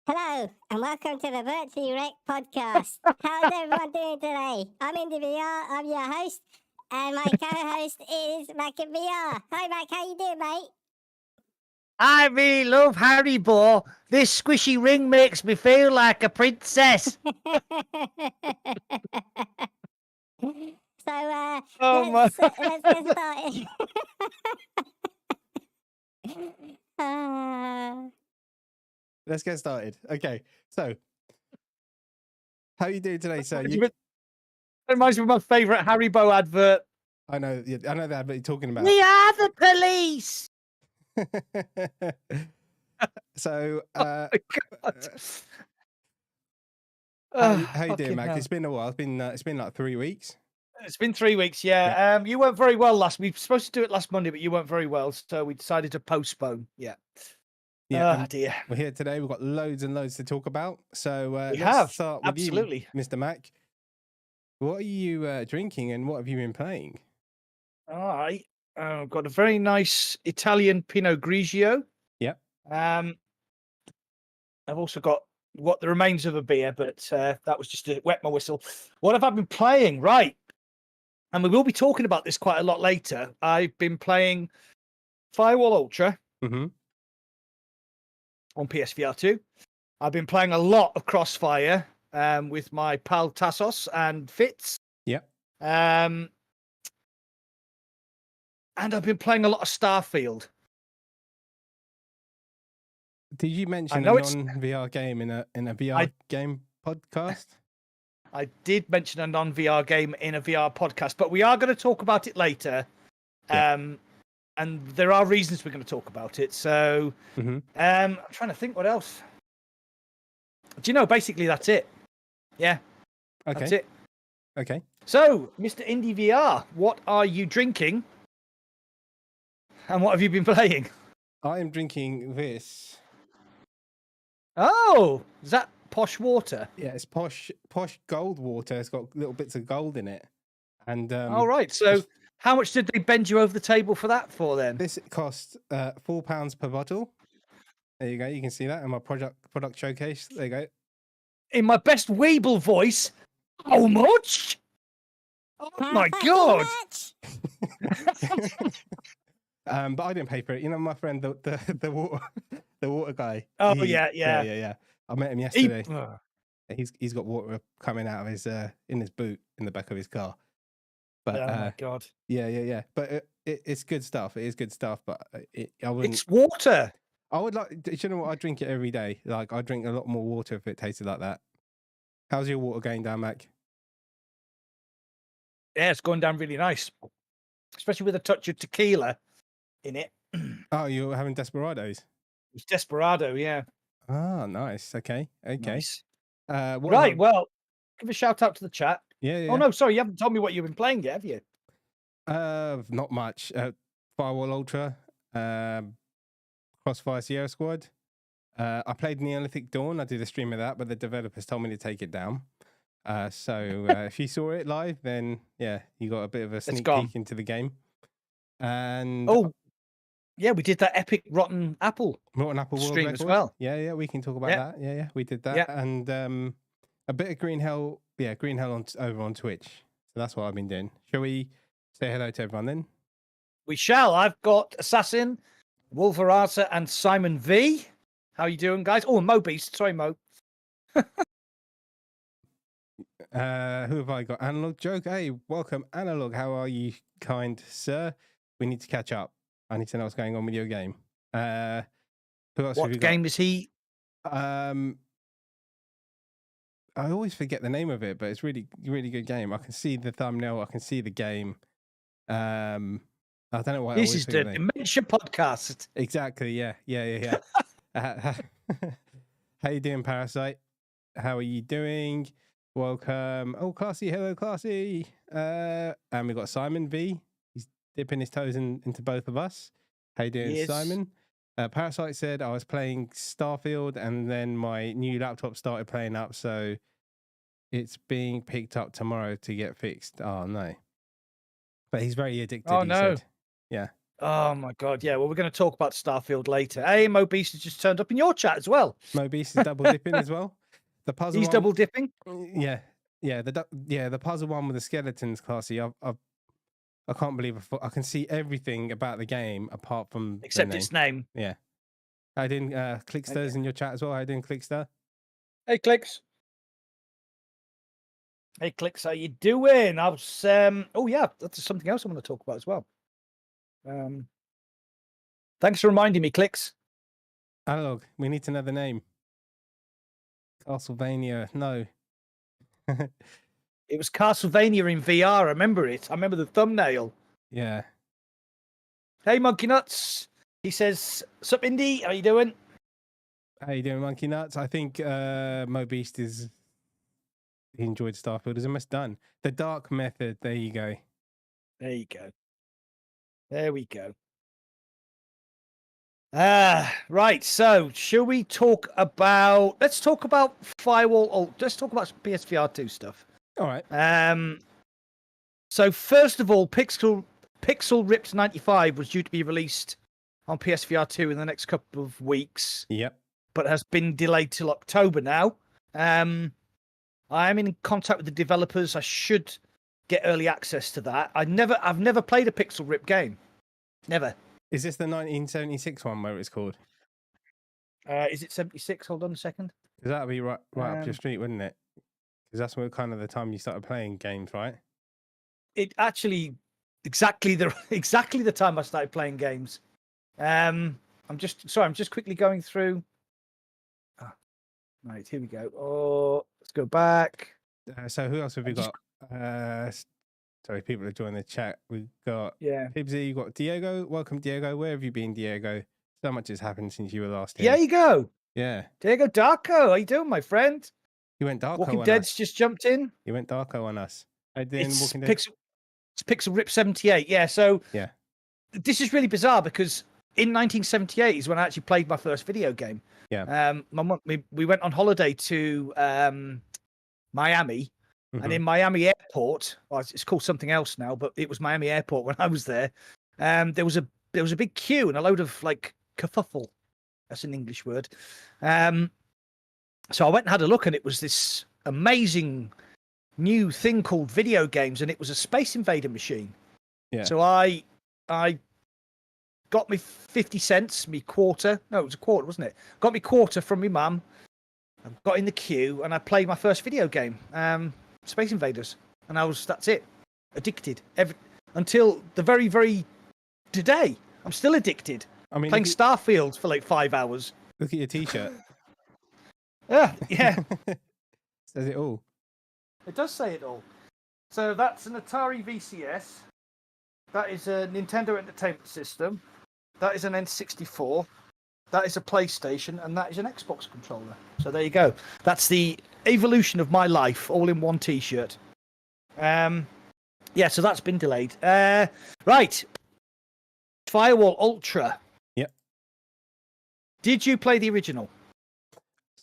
Hello, and welcome to the Virtually Rek't Podcast. How's everyone doing today? I'm IndieVR, I'm your host, and my co-host is Rekin Krew. Hi, Mac, how you doing, mate? I really love Haribo. This squishy ring makes me feel like a princess. So, Oh let's get started. Let's get started. Okay, so how are you doing today, sir? It reminds me of my favourite Haribo advert. I know the advert you're talking about. We are the police. So, Oh my God. how you doing, Mac? Hell. It's been a while. It's been like 3 weeks. It's been 3 weeks, yeah. You weren't very well last. We were supposed to do it last Monday, but you weren't very well, so we decided to postpone. Yeah. Yeah, Oh dear. we're here today. We've got loads and loads to talk about. So We let's have, start with absolutely. you, Mr. Mac. What are you drinking, and what have you been playing? I've got a very nice Italian Pinot Grigio. Yep. I've also got what the remains of a beer, but that was just to wet my whistle. What have I been playing? Right. And we will be talking about this quite a lot later. I've been playing Firewall Ultra Mm-hmm. on PSVR 2. I've been playing a lot of Crossfire with my pal Tassos and Fitz. Yep. And I've been playing a lot of Starfield. Did you mention a know it's- non-VR game in a VR game podcast? I did mention a non-VR game in a VR podcast, but we are going to talk about it later. Yeah. And there are reasons we're going to talk about it. So Mm-hmm. I'm trying to think what else. Do you know, basically that's it. Yeah, Okay. that's it. Okay. So, Mr. IndieVR, what are you drinking? And what have you been playing? I am drinking this. Oh, is that posh water? Yeah, it's posh gold water. It's got little bits of gold in it. And All right. So, how much did they bend you over the table for that for then? this costs £4 per bottle. There you go. You can see that in my product showcase. There you go. In my best Weeble voice, how much? Oh my Fucking God. much. But I didn't pay for it. You know, my friend, the water the water guy. Oh, he- yeah. I met him He- yesterday. Ugh. He's got water coming out of his in his boot in the back of his car. But Oh my God. yeah. But it's good stuff. It is good stuff. But I wouldn't. It's water. I would like. Do you know what? I drink it every day. Like I drink a lot more water if it tasted like that. How's your water going down, Mac? Yeah, it's going down really nice, especially with a touch of tequila in it. Oh, you're having Desperados. It's Desperado, yeah. Ah, nice. Okay. Nice. What Right, about- well, give a shout out to the chat. Yeah. Oh, no, sorry, you haven't told me what you've been playing yet, have you? Not much. Firewall Ultra, Crossfire Sierra Squad. I played Neolithic Dawn. I did a stream of that, but the developers told me to take it down. So if you saw it live, then yeah, you got a bit of a sneak gone. peek into the game. And Oh, yeah, we did that epic Rotten Apple. Rotten Apple World stream Record. as well. Yeah, we can talk about Yeah. that. Yeah, we did that. Yeah. And a bit of Green Hell. Yeah, Green Hell over on Twitch. So that's what I've been doing. Shall we say hello to everyone then? We shall. I've got Assassin, Wolverata, and Simon V. How you doing, guys? Oh, Mo Beast. Sorry, Mo. Who have I got? Analog Joke. Hey, welcome, Analog. How are you, kind sir? We need to catch up. I need to know what's going on with your game. Who else have What you game is he? got? I always forget the name of it, but it's really good game. I can see the thumbnail. I can see the game. I don't know why. I This always is forget the the name. Dementia Podcast. Exactly. Yeah. How you doing, Parasite? How are you doing? Welcome. Oh, Classy. Hello, Classy. And we got Simon V. He's dipping his toes into both of us. How you doing, Yes. Simon? Parasite said I was playing Starfield and then my new laptop started playing up, so it's being picked up tomorrow to get fixed. Oh no. But he's very addicted. Oh, he no. said. Yeah. Oh my god, yeah. Well, we're going to talk about Starfield later. Hey, Mo Beast has just turned up in your chat as well. Mo Beast is double dipping as well. The puzzle He's one, double dipping. yeah, the puzzle one with the skeletons, Classy. I can't believe I can see everything about the game apart from Except the name. its name. Yeah. I didn't Clickstar's in your chat as well. I didn't Clickstar. Hey, Clicks. Hey, Clicks, how you doing? I was oh yeah, that's something else I want to talk about as well. Thanks for reminding me, Clicks. Analog, we need to know the name. Castlevania, no. It was Castlevania in VR. I remember it. I remember the thumbnail. Yeah. Hey, Monkey Nuts. He says, "Sup, Indy? How you doing?" How you doing, Monkey Nuts? I think Mo Beast he enjoyed Starfield. It's almost done. The dark method. There you go. There you go. There we go. Right. So, shall we talk about? Let's talk about Firewall. Oh, let's talk about PSVR 2 stuff. All right. So first of all, Pixel Ripped 95 was due to be released on PSVR 2 in the next couple of weeks. Yep. But has been delayed till October now. I'm in contact with the developers. I should get early access to that. I've never played a Pixel Rip game. Never. Is this the 1976 one where it's called? Is it 76? Hold on a second. Because that would be right up your street, wouldn't it? Because that's what kind of the time you started playing games, right? It actually exactly the time I started playing games. I'm just quickly going through. Right, here we go. Oh, let's go back. So who else have we got? Sorry, people are joining the chat. We've got Pibsy, you've got Diego. Welcome, Diego. Where have you been, Diego? So much has happened since you were last here. There you go. Yeah. Diego Darko, how you doing, my friend? You went Darko Walking on Dead's us. just jumped in. You went Darko on us. I did It's Walking Dead. It's Pixel Rip 78. Yeah, so yeah. This is really bizarre because in 1978 is when I actually played my first video game. Yeah. My mum, we went on holiday to Miami. Mm-hmm. And in Miami Airport, well, it's called something else now, but it was Miami Airport when I was there. There was a big queue and a load of like kerfuffle. That's an English word. So I went and had a look, and it was this amazing new thing called video games, and it was a Space Invader machine. Yeah. So I got me 50 cents, me quarter. No, it was a quarter, wasn't it? Got me quarter from my mum. I got in the queue and I played my first video game, Space Invaders, and that's it. Addicted until the very, very today. I'm still addicted. I mean, playing Starfield for like 5 hours. Look at your T-shirt. Yeah. Says it all. It does say it all. So that's an Atari VCS. That is a Nintendo Entertainment System. That is an N64. That is a PlayStation, and that is an Xbox controller. So there you go. That's the evolution of my life, all in one T-shirt. Yeah, so that's been delayed. Right. Firewall Ultra. Yep. Did you play the original?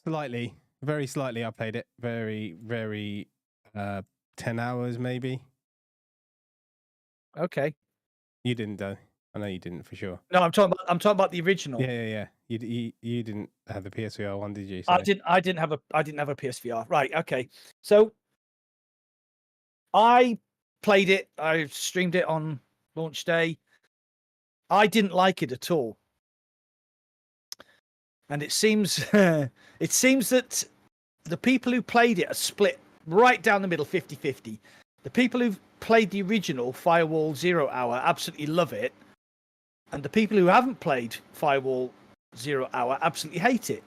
Slightly. Very slightly I played it. Very, very 10 hours maybe. Okay. You didn't though. I know you didn't for sure. No, I'm talking about the original. Yeah. You didn't have the PSVR one, did you? So. I didn't have a PSVR. Right. Okay. So I played it. I streamed it on launch day. I didn't like it at all. And it seems that the people who played it are split right down the middle, 50-50. The people who've played the original Firewall 0 Hour absolutely love it. And the people who haven't played Firewall 0 Hour absolutely hate it.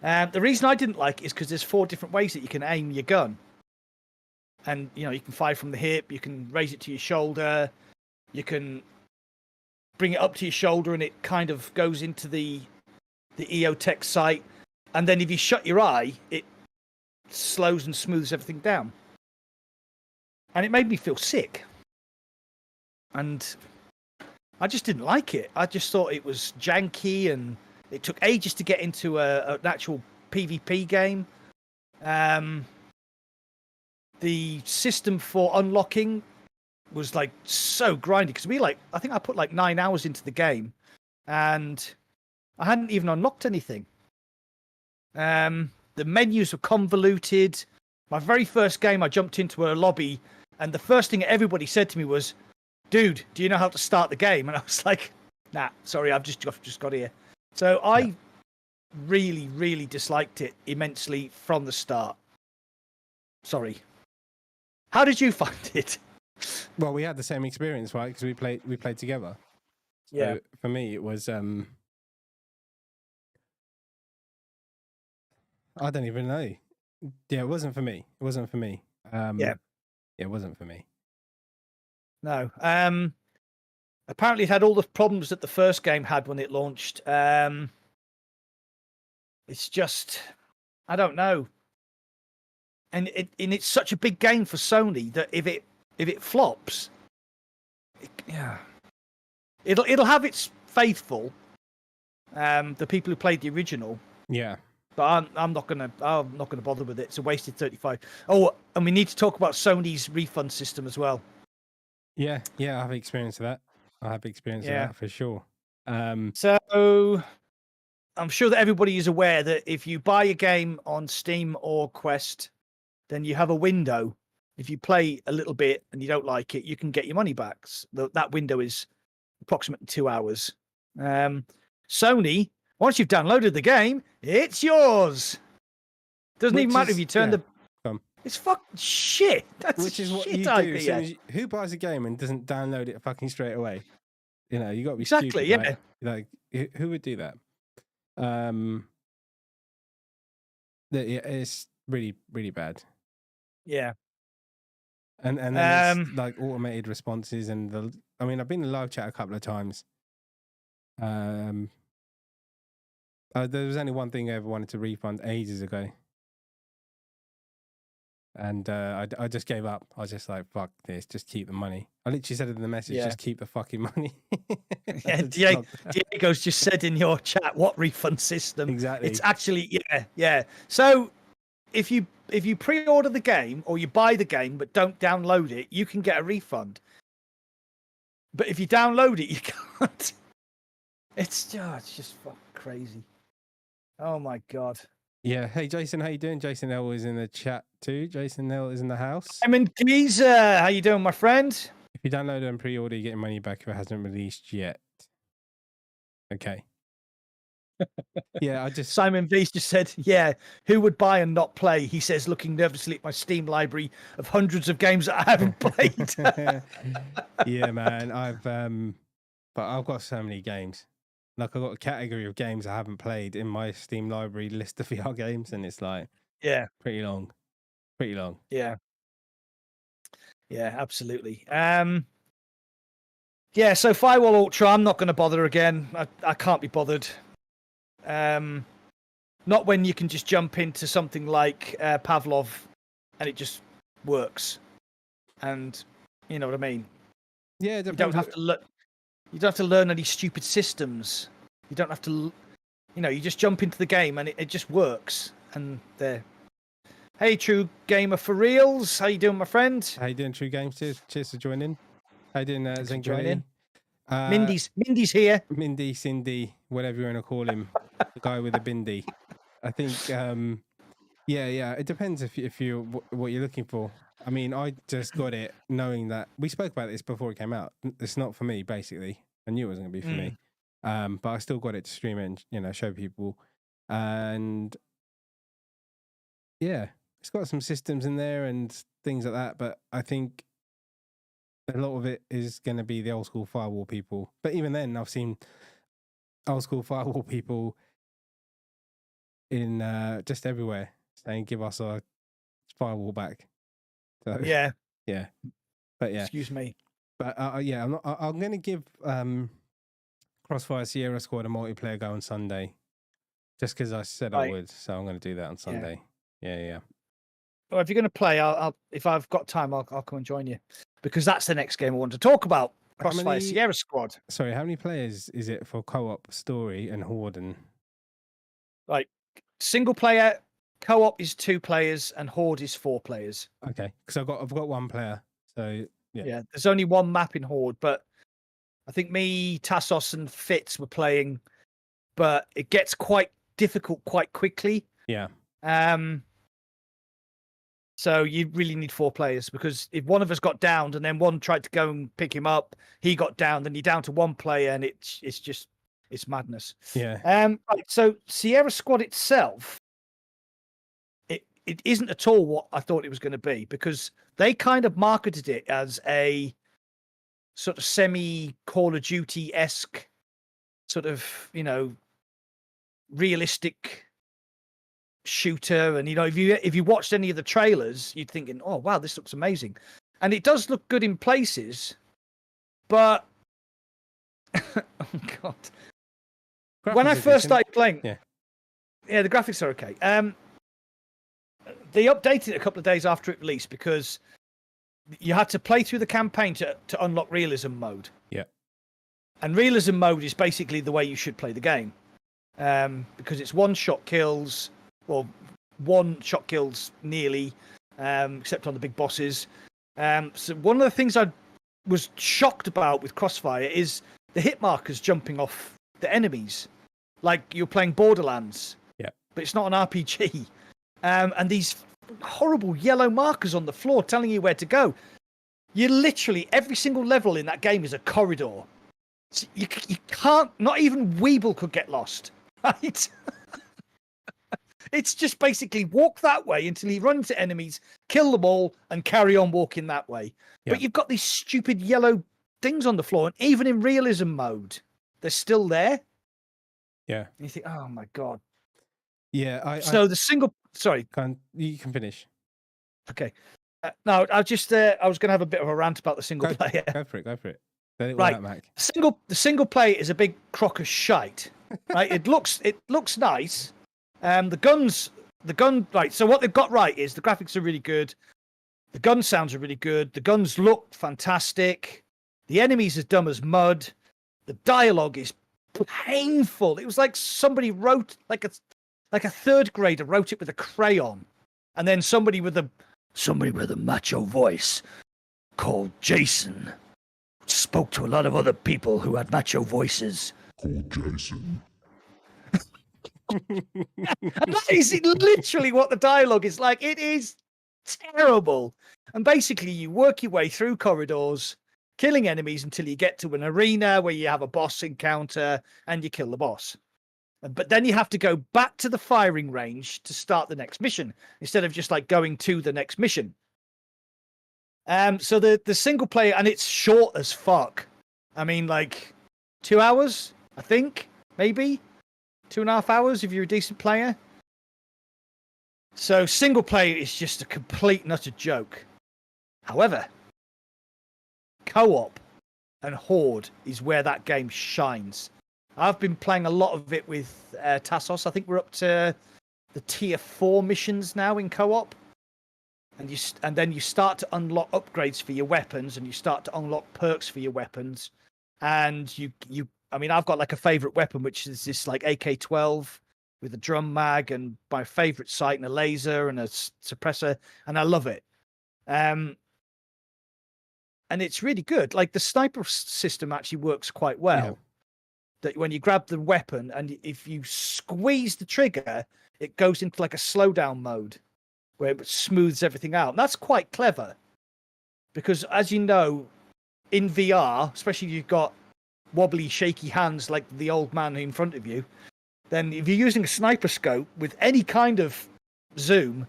The reason I didn't like it is because there's 4 different ways that you can aim your gun. And, you can fire from the hip, you can raise it to your shoulder, you can bring it up to your shoulder and it kind of goes into the EOTech sight. And then if you shut your eye, it slows and smooths everything down. And it made me feel sick. And I just didn't like it. I just thought it was janky and it took ages to get into an actual PvP game. The system for unlocking was like so grindy because I think I put like 9 hours into the game, and I hadn't even unlocked anything. The menus were convoluted. My very first game, I jumped into a lobby, and the first thing everybody said to me was, "Dude, do you know how to start the game?" And I was like, "Nah, sorry, I've just got here." So I really, really disliked it immensely from the start. Sorry. How did you find it? Well, we had the same experience, right? Because we played together. So Yeah. for me, it was I don't even know. Yeah, it wasn't for me. It wasn't for me. It wasn't for me. No. Apparently it had all the problems that the first game had when it launched. It's just, I don't know. And it's such a big game for Sony that if it flops, it'll have its faithful, the people who played the original. Yeah. But I'm not gonna bother with it. It's a wasted 35. Oh, and we need to talk about Sony's refund system as well. Yeah, I have experience of that. I have experience of that for sure. So I'm sure that everybody is aware that if you buy a game on Steam or Quest, then you have a window. If you play a little bit and you don't like it, you can get your money back. That window is approximately 2 hours. Sony, once you've downloaded the game, it's yours. Doesn't even matter if you turn the... It's fucking shit. That's which is what you do. Who buys a game and doesn't download it fucking straight away? You know, you got to be stupid, right? Like, who would do that? It's really, really bad. Yeah. And then it's like automated responses and I've been in live chat a couple of times. There was only one thing I ever wanted to refund ages ago. And I just gave up. I was just like, fuck this, just keep the money. I literally said in the message, just keep the fucking money. Diego's just said in your chat, what refund system? Exactly. It's actually, yeah. So if you pre-order the game or you buy the game but don't download it, you can get a refund. But if you download it, you can't. It's just fucking crazy. Oh my God. Yeah. Hey, Jason, how you doing? Jason L is in the chat too. Jason L is in the house. I'm in Geezer. How you doing, my friend? If you download and pre-order, you get your money back if it hasn't released yet. Okay. Yeah, Simon V just said, yeah, who would buy and not play? He says, looking nervously at my Steam library of hundreds of games that I haven't played. Yeah, man. But I've got so many games. Like, I've got a category of games I haven't played in my Steam library list of VR games, and it's like, pretty long. Yeah, absolutely. So Firewall Ultra, I'm not going to bother again. I can't be bothered. Not when you can just jump into something like Pavlov and it just works. And you know what I mean? Yeah, you don't have to look. You don't have to learn any stupid systems. You don't have to, you just jump into the game and it just works. And there. Hey, True Gamer for Reals. How you doing, my friend? How you doing, True Games? Cheers for joining. How you doing, Zengrady? Mindy's here. Mindy, Cindy, whatever you want to call him. The guy with the bindi. I think, it depends if you what you're looking for. I mean, I just got it knowing that we spoke about this before it came out. It's not for me, basically. I knew it wasn't going to be for me. But I still got it to stream it and, show people. And yeah, it's got some systems in there and things like that. But I think a lot of it is going to be the old school Firewall people. But even then, I've seen old school Firewall people in just everywhere saying, give us our Firewall back. So, yeah. But yeah. Excuse me. But I'm going to give Crossfire Sierra Squad a multiplayer go on Sunday, just because I said I would. So I'm going to do that on Sunday. Yeah. Well, if you're going to play, I'll if I've got time, I'll come and join you, because that's the next game I want to talk about. Crossfire Sierra Squad. Sorry, how many players is it for co-op, story, and horde? And like single player, co-op is 2 players, and horde is 4 players. Okay, because I've got 1 player, so Yeah. There's only one map in Horde, but I think me, Tassos, and Fitz were playing, but it gets quite difficult quite quickly. Yeah. So you really need 4 players, because if one of us got downed and then one tried to go and pick him up, he got down, then you're down to 1 player, and it's madness. Yeah. Right, so Sierra Squad itself, it isn't at all what I thought it was going to be, because they kind of marketed it as a sort of semi Call of Duty-esque sort of, realistic shooter. And if you watched any of the trailers, you'd thinking, oh wow, this looks amazing. And it does look good in places, but oh god. When I first started playing, the graphics are okay. They updated it a couple of days after it released, because you had to play through the campaign to unlock realism mode. Yeah. And realism mode is basically the way you should play the game, because it's one-shot kills, well, one-shot kills nearly, except on the big bosses. So one of the things I was shocked about with Crossfire is the hit markers jumping off the enemies, like you're playing Borderlands. Yeah. But it's not an RPG. And these horrible yellow markers on the floor telling you where to go. You literally, every single level in that game is a corridor. So you can't, not even Weeble could get lost, right? It's just basically walk that way until you run into enemies, kill them all, and carry on walking that way. Yeah. But you've got these stupid yellow things on the floor, and even in realism mode, they're still there. Yeah. And you think, oh my god. Yeah. The single. Sorry. You can finish. Okay. No, I was going to have a bit of a rant about the single player. Go for it. Right. The single player is a big crock of shite. Right. It looks nice. The gun. Right. So what they've got right is the graphics are really good. The gun sounds are really good. The guns look fantastic. The enemies as dumb as mud. The dialogue is painful. It was like somebody wrote like a third grader wrote it with a crayon, and then somebody with a macho voice called Jason spoke to a lot of other people who had macho voices. Called Jason. And that is literally what the dialogue is like. It is terrible. And basically, you work your way through corridors, killing enemies until you get to an arena where you have a boss encounter and you kill the boss. But then you have to go back to the firing range to start the next mission, instead of just like going to the next mission. So the single player, and it's short as fuck. I mean, like 2 hours, I think, maybe 2.5 hours if you're a decent player. So single player is just a complete and utter joke. However, co-op and Horde is where that game shines. I've been playing a lot of it with Tassos. I think we're up to the tier 4 missions now in co-op. And then you start to unlock upgrades for your weapons, and you start to unlock perks for your weapons. And I mean, I've got like a favorite weapon, which is this like AK-12 with a drum mag and my favorite sight and a laser and a suppressor, and I love it. And it's really good. Like the sniper system actually works quite well. Yeah. That when you grab the weapon and if you squeeze the trigger, it goes into like a slowdown mode where it smooths everything out. And that's quite clever, because as you know, in VR, especially if you've got wobbly, shaky hands like the old man in front of you, then if you're using a sniper scope with any kind of zoom,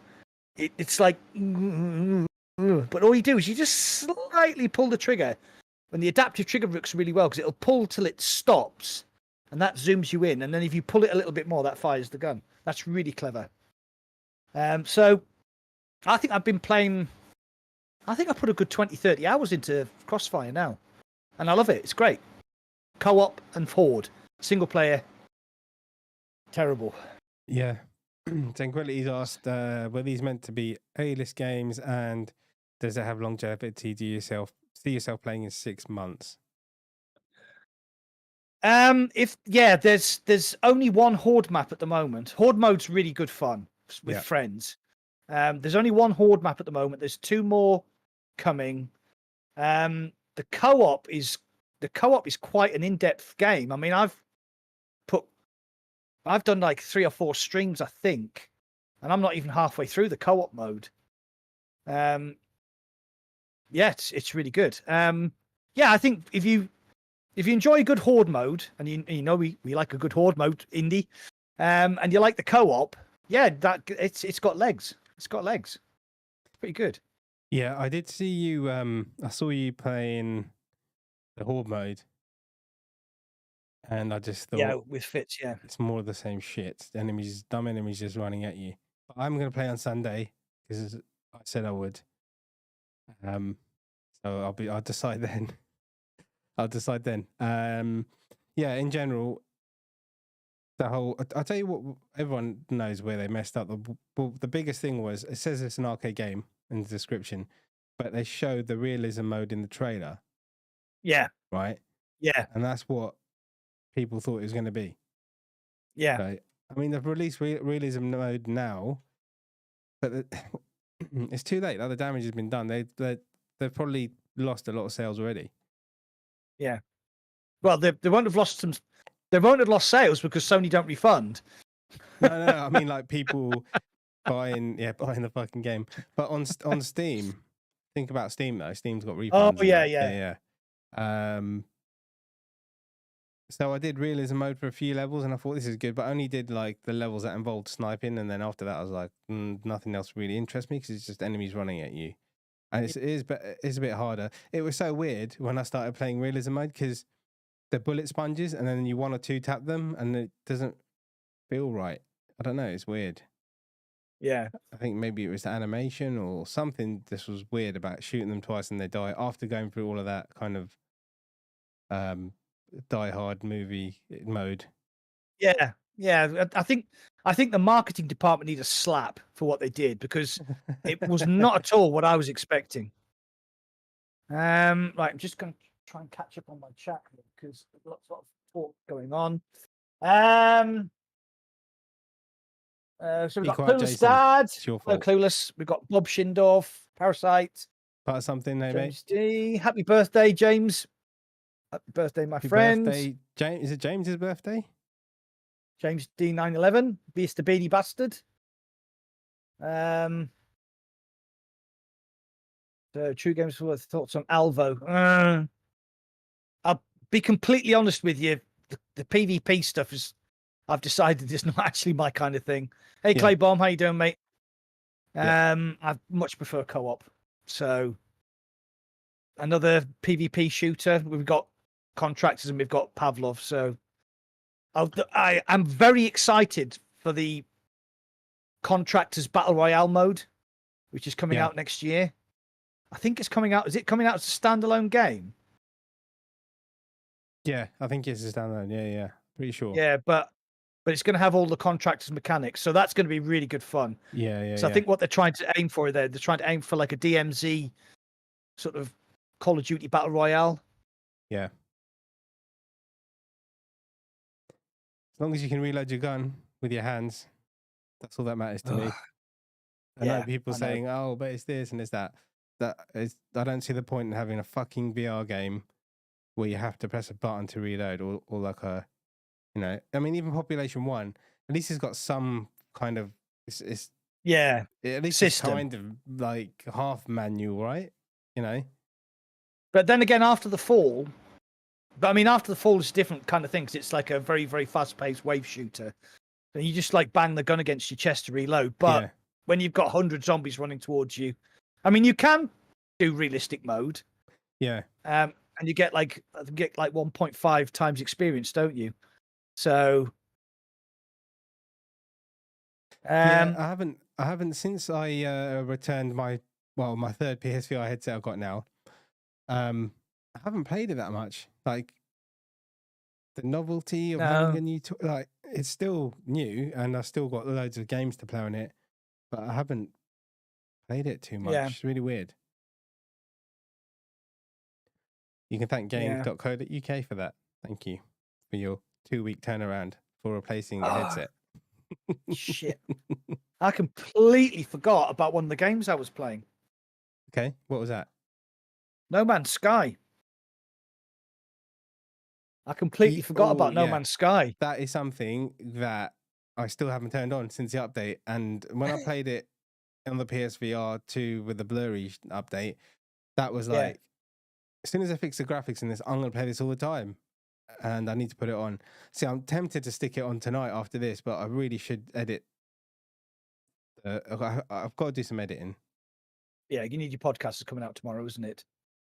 it's like, but all you do is you just slightly pull the trigger. When the adaptive trigger works really well, because it'll pull till it stops, and that zooms you in. And then if you pull it a little bit more, that fires the gun. That's really clever. So I think I've been playing. I think I put a good 20, 30 hours into Crossfire now, and I love it. It's great. Co-op and Horde, single player, terrible. Yeah. Tranquility's asked, were these meant to be A-list games, and does it have longevity? Do you see yourself playing in 6 months? There's only one Horde map at the moment. Horde mode's really good fun with friends. There's only one Horde map at the moment. There's 2 more coming. The co-op is quite an in-depth game. I mean, I've done like 3 or 4 streams, I think, and I'm not even halfway through the co-op mode. Yeah, it's really good. Yeah, I think if you enjoy a good horde mode, and you know we like a good horde mode, Indie, and you like the co-op, yeah, that it's got legs. It's got legs. Pretty good. Yeah, I did see you. I saw you playing the horde mode, and I just thought, Yeah, with Fitz. Yeah. it's more of the same shit. Dumb enemies just running at you. But I'm going to play on Sunday because I said I would. So I'll decide then. I'll decide then. Yeah, in general, I'll tell you what, everyone knows where they messed up. The biggest thing was, it says it's an arcade game in the description, but they showed the realism mode in the trailer. Yeah. Right? Yeah. And that's what people thought it was going to be. Yeah. So, I mean, they've released realism mode now, but it's too late. Like, the damage has been done. They've probably lost a lot of sales already. Yeah. Well, they won't have lost some. They won't have lost sales because Sony don't refund. No. I mean, like, people buying the fucking game. But on Steam, think about Steam though. Steam's got refunds. Oh yeah. So I did realism mode for a few levels, and I thought this is good, but I only did like the levels that involved sniping, and then after that I was like, nothing else really interests me because it's just enemies running at you, and it's a bit harder. It was so weird when I started playing realism mode because the bullet sponges, and then you 1 or 2 tap them, and it doesn't feel right. I don't know. It's weird. Yeah. I think maybe it was the animation or something. This was weird about shooting them twice and they die after going through all of that kind of Die Hard movie mode. Yeah. I think the marketing department need a slap for what they did because it was not at all what I was expecting. Right, I'm just going to try and catch up on my chat because there's lots of talk going on. So we've got Clueless Dad. Hello, Clueless. We've got Bob Schindorf, Parasite. Part of something, maybe. James D. Happy birthday, James. Happy birthday, my friend. Birthday, James. Is it James's birthday? James D. 911. Beast the Beady Bastard. So True Games Worth thoughts on Alvo. I'll be completely honest with you. The PvP stuff is, I've decided it's not actually my kind of thing. Hey, Clay Bomb, how you doing, mate? I much prefer co-op. So another PvP shooter. We've got Contractors and we've got Pavlov. So I'm very excited for the Contractors Battle Royale mode, which is coming out next year. I think it's coming out. Is it coming out as a standalone game? Yeah, I think it's a standalone. Yeah. Pretty sure. Yeah, but it's going to have all the Contractors mechanics. So that's going to be really good fun. Yeah. So I think what they're trying to aim for there, they're trying to aim for like a DMZ sort of Call of Duty Battle Royale. Yeah. As long as you can reload your gun with your hands, that's all that matters to me. I know people saying, "Oh, but it's this and it's that." I don't see the point in having a fucking VR game where you have to press a button to reload, or like a, I mean, even Population 1, at least it's got some kind of at least system. It's kind of like half manual, right? But then again, after the fall. But I mean, after the fall is a different kind of thing because it's like a very, very fast-paced wave shooter. And you just like bang the gun against your chest to reload. But when you've got 100 zombies running towards you, I mean, you can do realistic mode. Yeah. And you get like 1.5 times experience, don't you? So. I haven't since I returned my third PSVR headset I've got now. I haven't played it that much. Like, the novelty of having a new it's still new, and I've still got loads of games to play on it, but I haven't played it too much. It's really weird. You can thank game.co.uk for that. Thank you for your 2-week turnaround for replacing the headset. Shit. I completely forgot about one of the games I was playing. Okay, what was that? No Man's Sky. I completely forgot about No Man's Sky. That is something that I still haven't turned on since the update. And when I played it on the PSVR 2 with the blurry update, that was Yeah. like, as soon as I fix the graphics in this, I'm going to play this all the time. And I need to put it on. See, I'm tempted to stick it on tonight after this, but I really should edit. I've got to do some editing. Yeah, you need your podcast coming out tomorrow, isn't it?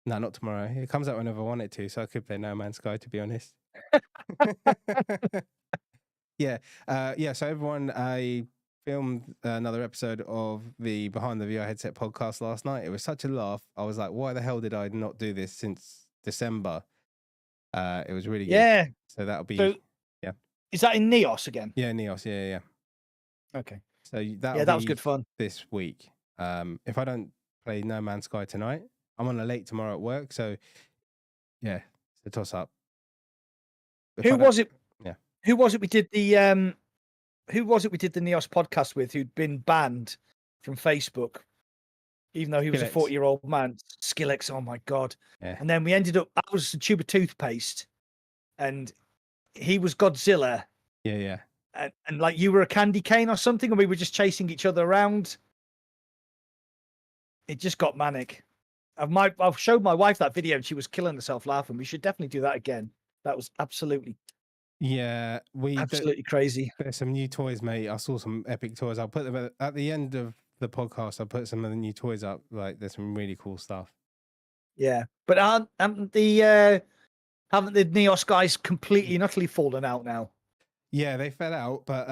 No, not tomorrow. It comes out whenever I want it to, so I could play No Man's Sky, to be honest. Yeah. So everyone, I filmed another episode of the Behind the VR Headset podcast last night. It was such a laugh. I was like, why the hell did I not do this since December? It was really good. Yeah. So that'll be... So, yeah. Is that in Neos again? Yeah, Neos. Yeah. Okay. So that was good fun this week. If I don't play No Man's Sky tonight, I'm on a late tomorrow at work. So yeah, it's a toss up. Who was it? Yeah. Who was it we did the Neos podcast with who'd been banned from Facebook, even though he was a 40-year-old man? Skillex, oh my god. Yeah. And then we ended up, I was a tube of toothpaste and he was Godzilla. Yeah. And like you were a candy cane or something, and we were just chasing each other around. It just got manic. I've showed my wife that video and she was killing herself laughing. We should definitely do that again. That was absolutely crazy. There's some new toys, mate. I saw some epic toys. I'll put them at the end of the podcast. I'll put some of the new toys up. Like there's some really cool stuff. Yeah, but haven't the Neos guys completely and utterly fallen out now? Yeah, they fell out, but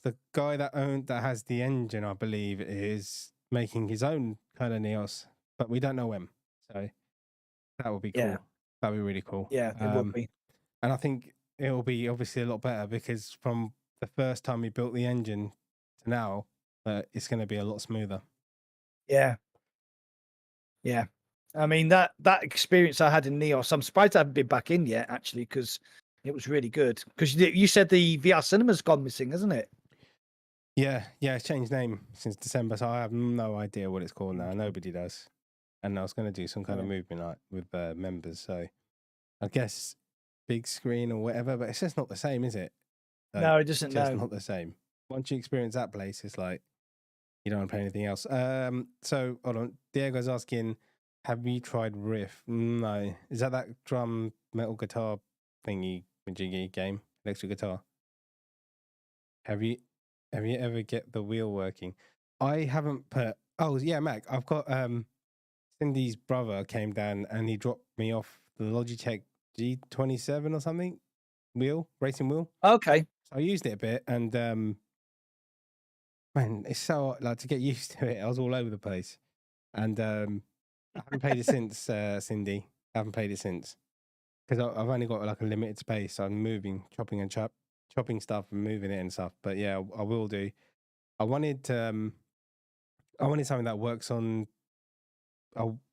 the guy that has the engine, I believe, is making his own kind of Neos, but we don't know when. So that would be cool. Yeah. That'd be really cool. Yeah, it would be. And I think it'll be obviously a lot better because from the first time we built the engine to now, it's going to be a lot smoother. Yeah. I mean that experience I had in Neos, I'm surprised I haven't been back in yet, actually, because it was really good. Because you said the VR cinema's gone missing, hasn't it? Yeah, it's changed name since December, so I have no idea what it's called now. Nobody does. And I was going to do some kind of movement night with members, so I guess big screen or whatever, but it's just not the same, is it? No, it doesn't. It's just not the same. Once you experience that place, it's like you don't want to play anything else. So hold on. Diego's asking, have you tried Riff? No. Is that drum metal guitar thingy jiggy game? Electric guitar? Have you ever get the wheel working? I haven't put... Oh, yeah, Mac. I've got... Cindy's brother came down and he dropped me off the Logitech G27 or something racing wheel. Okay. So I used it a bit and man, it's so like to get used to it. I was all over the place, and I haven't played it since. Cindy, I haven't played it since because I've only got like a limited space. So I'm moving, chopping stuff and moving it and stuff. But yeah, I will do. I wanted something that works on.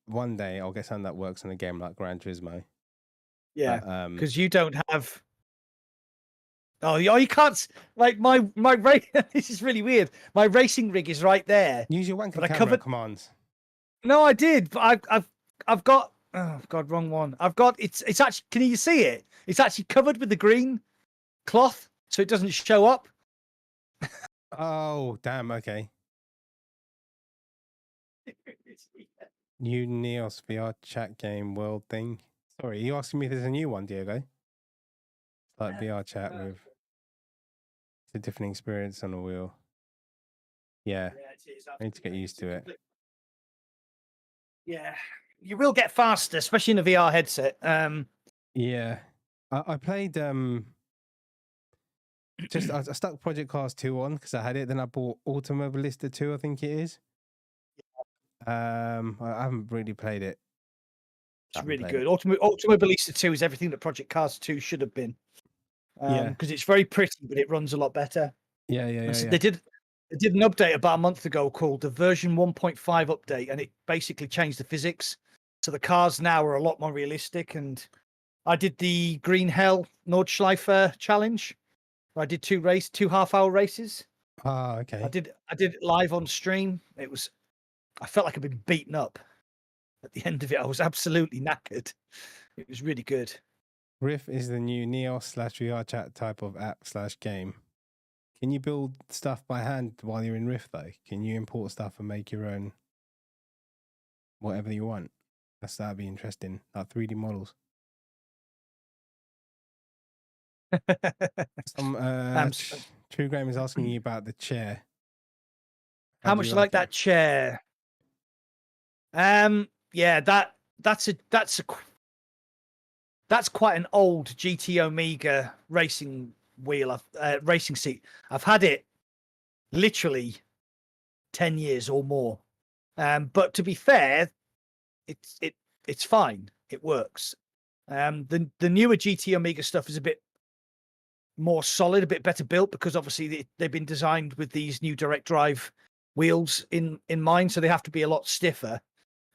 One day I'll get something that works on a game like Gran Turismo. Yeah, because you don't have. Oh, you can't. Like my this is really weird. My racing rig is right there. Use your wanker camera commands. No, I did, but I've got. Oh God, wrong one. I've got. It's actually. Can you see it? It's actually covered with the green cloth, so it doesn't show up. Oh damn! Okay. New Neos VR chat game world thing. Sorry, are you asking me if there's a new one, Diego? It's like VR chat with it's a different experience on a wheel. Yeah, I need to get used to it. Yeah, you will get faster, especially in a VR headset. Yeah, I played I stuck Project Cars 2 on because I had it. Then I bought Automobilista 2, I think it is. I haven't really played it. It's really good. Automobilista 2 is everything that Project Cars 2 should have been. Because it's very pretty, but it runs a lot better. Yeah. They did an update about a month ago called the version 1.5 update, and it basically changed the physics. So the cars now are a lot more realistic. And I did the Green Hell Nordschleife challenge. I did 2 half-hour races. Ah, okay. I did it live on stream. I felt like I'd been beaten up. at the end of it. I was absolutely knackered. It was really good. Riff is the new Neos/VR chat type of app/game. Can you build stuff by hand while you're in Riff though? Can you import stuff and make your own whatever you want? That'd be interesting. Like 3D models. True Graham is asking you about the chair. How much like that chair? Yeah, that's quite an old GT Omega racing wheel, racing seat. I've had it literally 10 years or more. But to be fair, it's fine. It works. The newer GT Omega stuff is a bit more solid, a bit better built, because obviously they've been designed with these new direct drive wheels in mind, so they have to be a lot stiffer.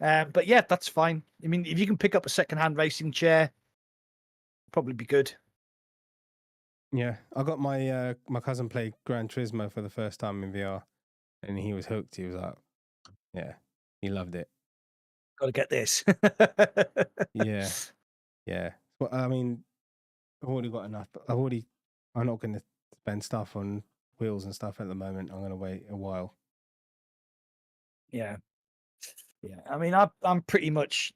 But yeah, that's fine. I mean, if you can pick up a second-hand racing chair, probably be good. Yeah, I got my my cousin played Gran Turismo for the first time in VR, and he was hooked. He was like, yeah, he loved it. Got to get this. Yeah. Well, I mean, I've already got enough. But I'm not going to spend stuff on wheels and stuff at the moment. I'm going to wait a while. Yeah. I mean, I'm pretty much,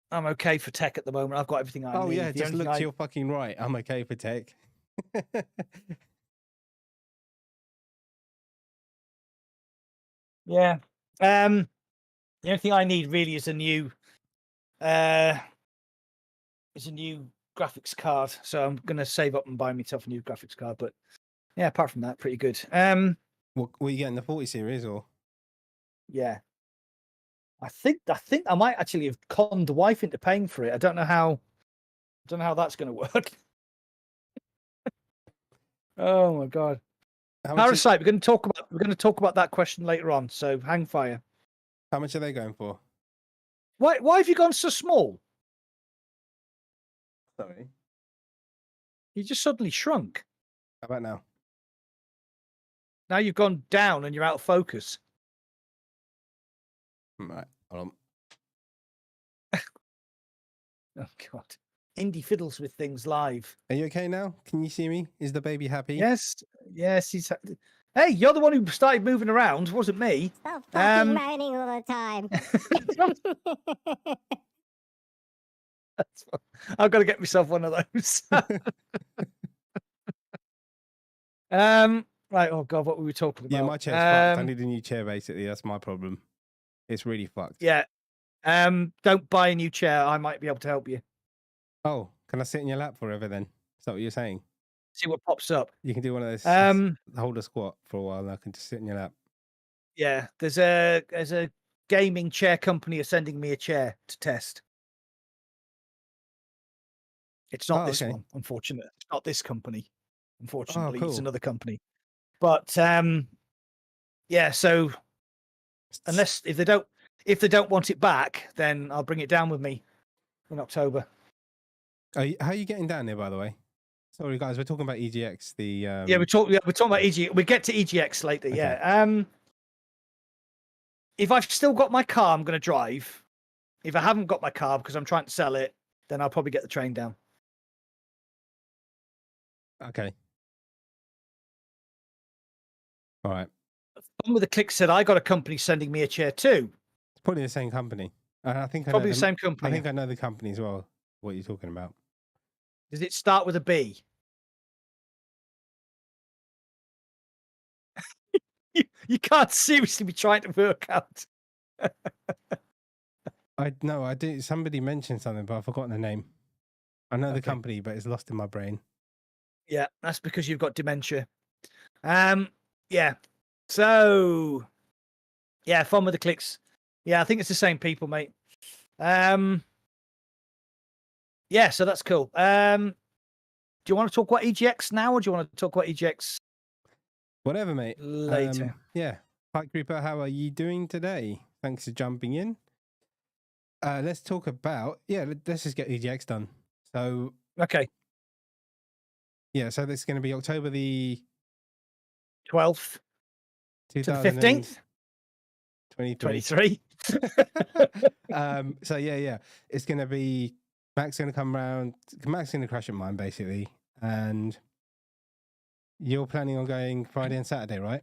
I'm okay for tech at the moment. I've got everything I need. Oh yeah, just look to your fucking right. I'm okay for tech. Yeah. The only thing I need really is a new graphics card. So I'm gonna save up and buy myself a new graphics card. But yeah, apart from that, pretty good. What were you getting, the 40 series or? Yeah. I think I might actually have conned the wife into paying for it. I don't know how that's gonna work. Oh my god. Parasite, we're gonna talk about that question later on, so hang fire. How much are they going for? Why have you gone so small? Sorry. You just suddenly shrunk. How about now? Now you've gone down and you're out of focus. Right, hold on. Oh god. Indie fiddles with things live. Are you okay now? Can you see me? Is the baby happy? Yes, he's. Hey, you're the one who started moving around, wasn't me. Stop fucking moaning all the time. I've got to get myself one of those. Right. Oh god, what were we talking about? Yeah, my chair's fucked. I need a new chair. Basically, that's my problem. It's really fucked. Yeah. Don't buy a new chair. I might be able to help you. Oh, can I sit in your lap forever then? Is that what you're saying? See what pops up. You can do one of those. Hold a squat for a while, and I can just sit in your lap. Yeah, there's a gaming chair company are sending me a chair to test. It's not this one, unfortunately. It's not this company, unfortunately. It's another company. But yeah, so unless if they don't want it back, then I'll bring it down with me in October. How are you getting down there, by the way? Sorry, guys, we're talking about EGX. Yeah, we're talking about EGX. We get to EGX later. Okay. Yeah. If I've still got my car, I'm going to drive. If I haven't got my car because I'm trying to sell it, then I'll probably get the train down. Okay. All right. One with the click said I got a company sending me a chair too. It's probably the same company. I think probably the same company. I think I know the company as well. What you're talking about? Does it start with a B? You can't seriously be trying to work out. I did. Somebody mentioned something, but I've forgotten the name. I know the company, but it's lost in my brain. Yeah, that's because you've got dementia. Yeah. So, yeah, fun with the clicks. Yeah, I think it's the same people, mate. Yeah, so that's cool. Do you want to talk about EGX now, or do you want to talk about EGX? Whatever, mate. Later. Yeah. Pike Creeper, how are you doing today? Thanks for jumping in. Let's talk about, let's just get EGX done. So, okay. Yeah, so this is going to be October the 12th to the 15th. 2023. So yeah, it's gonna be Mac's gonna come round. Mac's gonna crash at mine basically, and you're planning on going Friday and Saturday, right?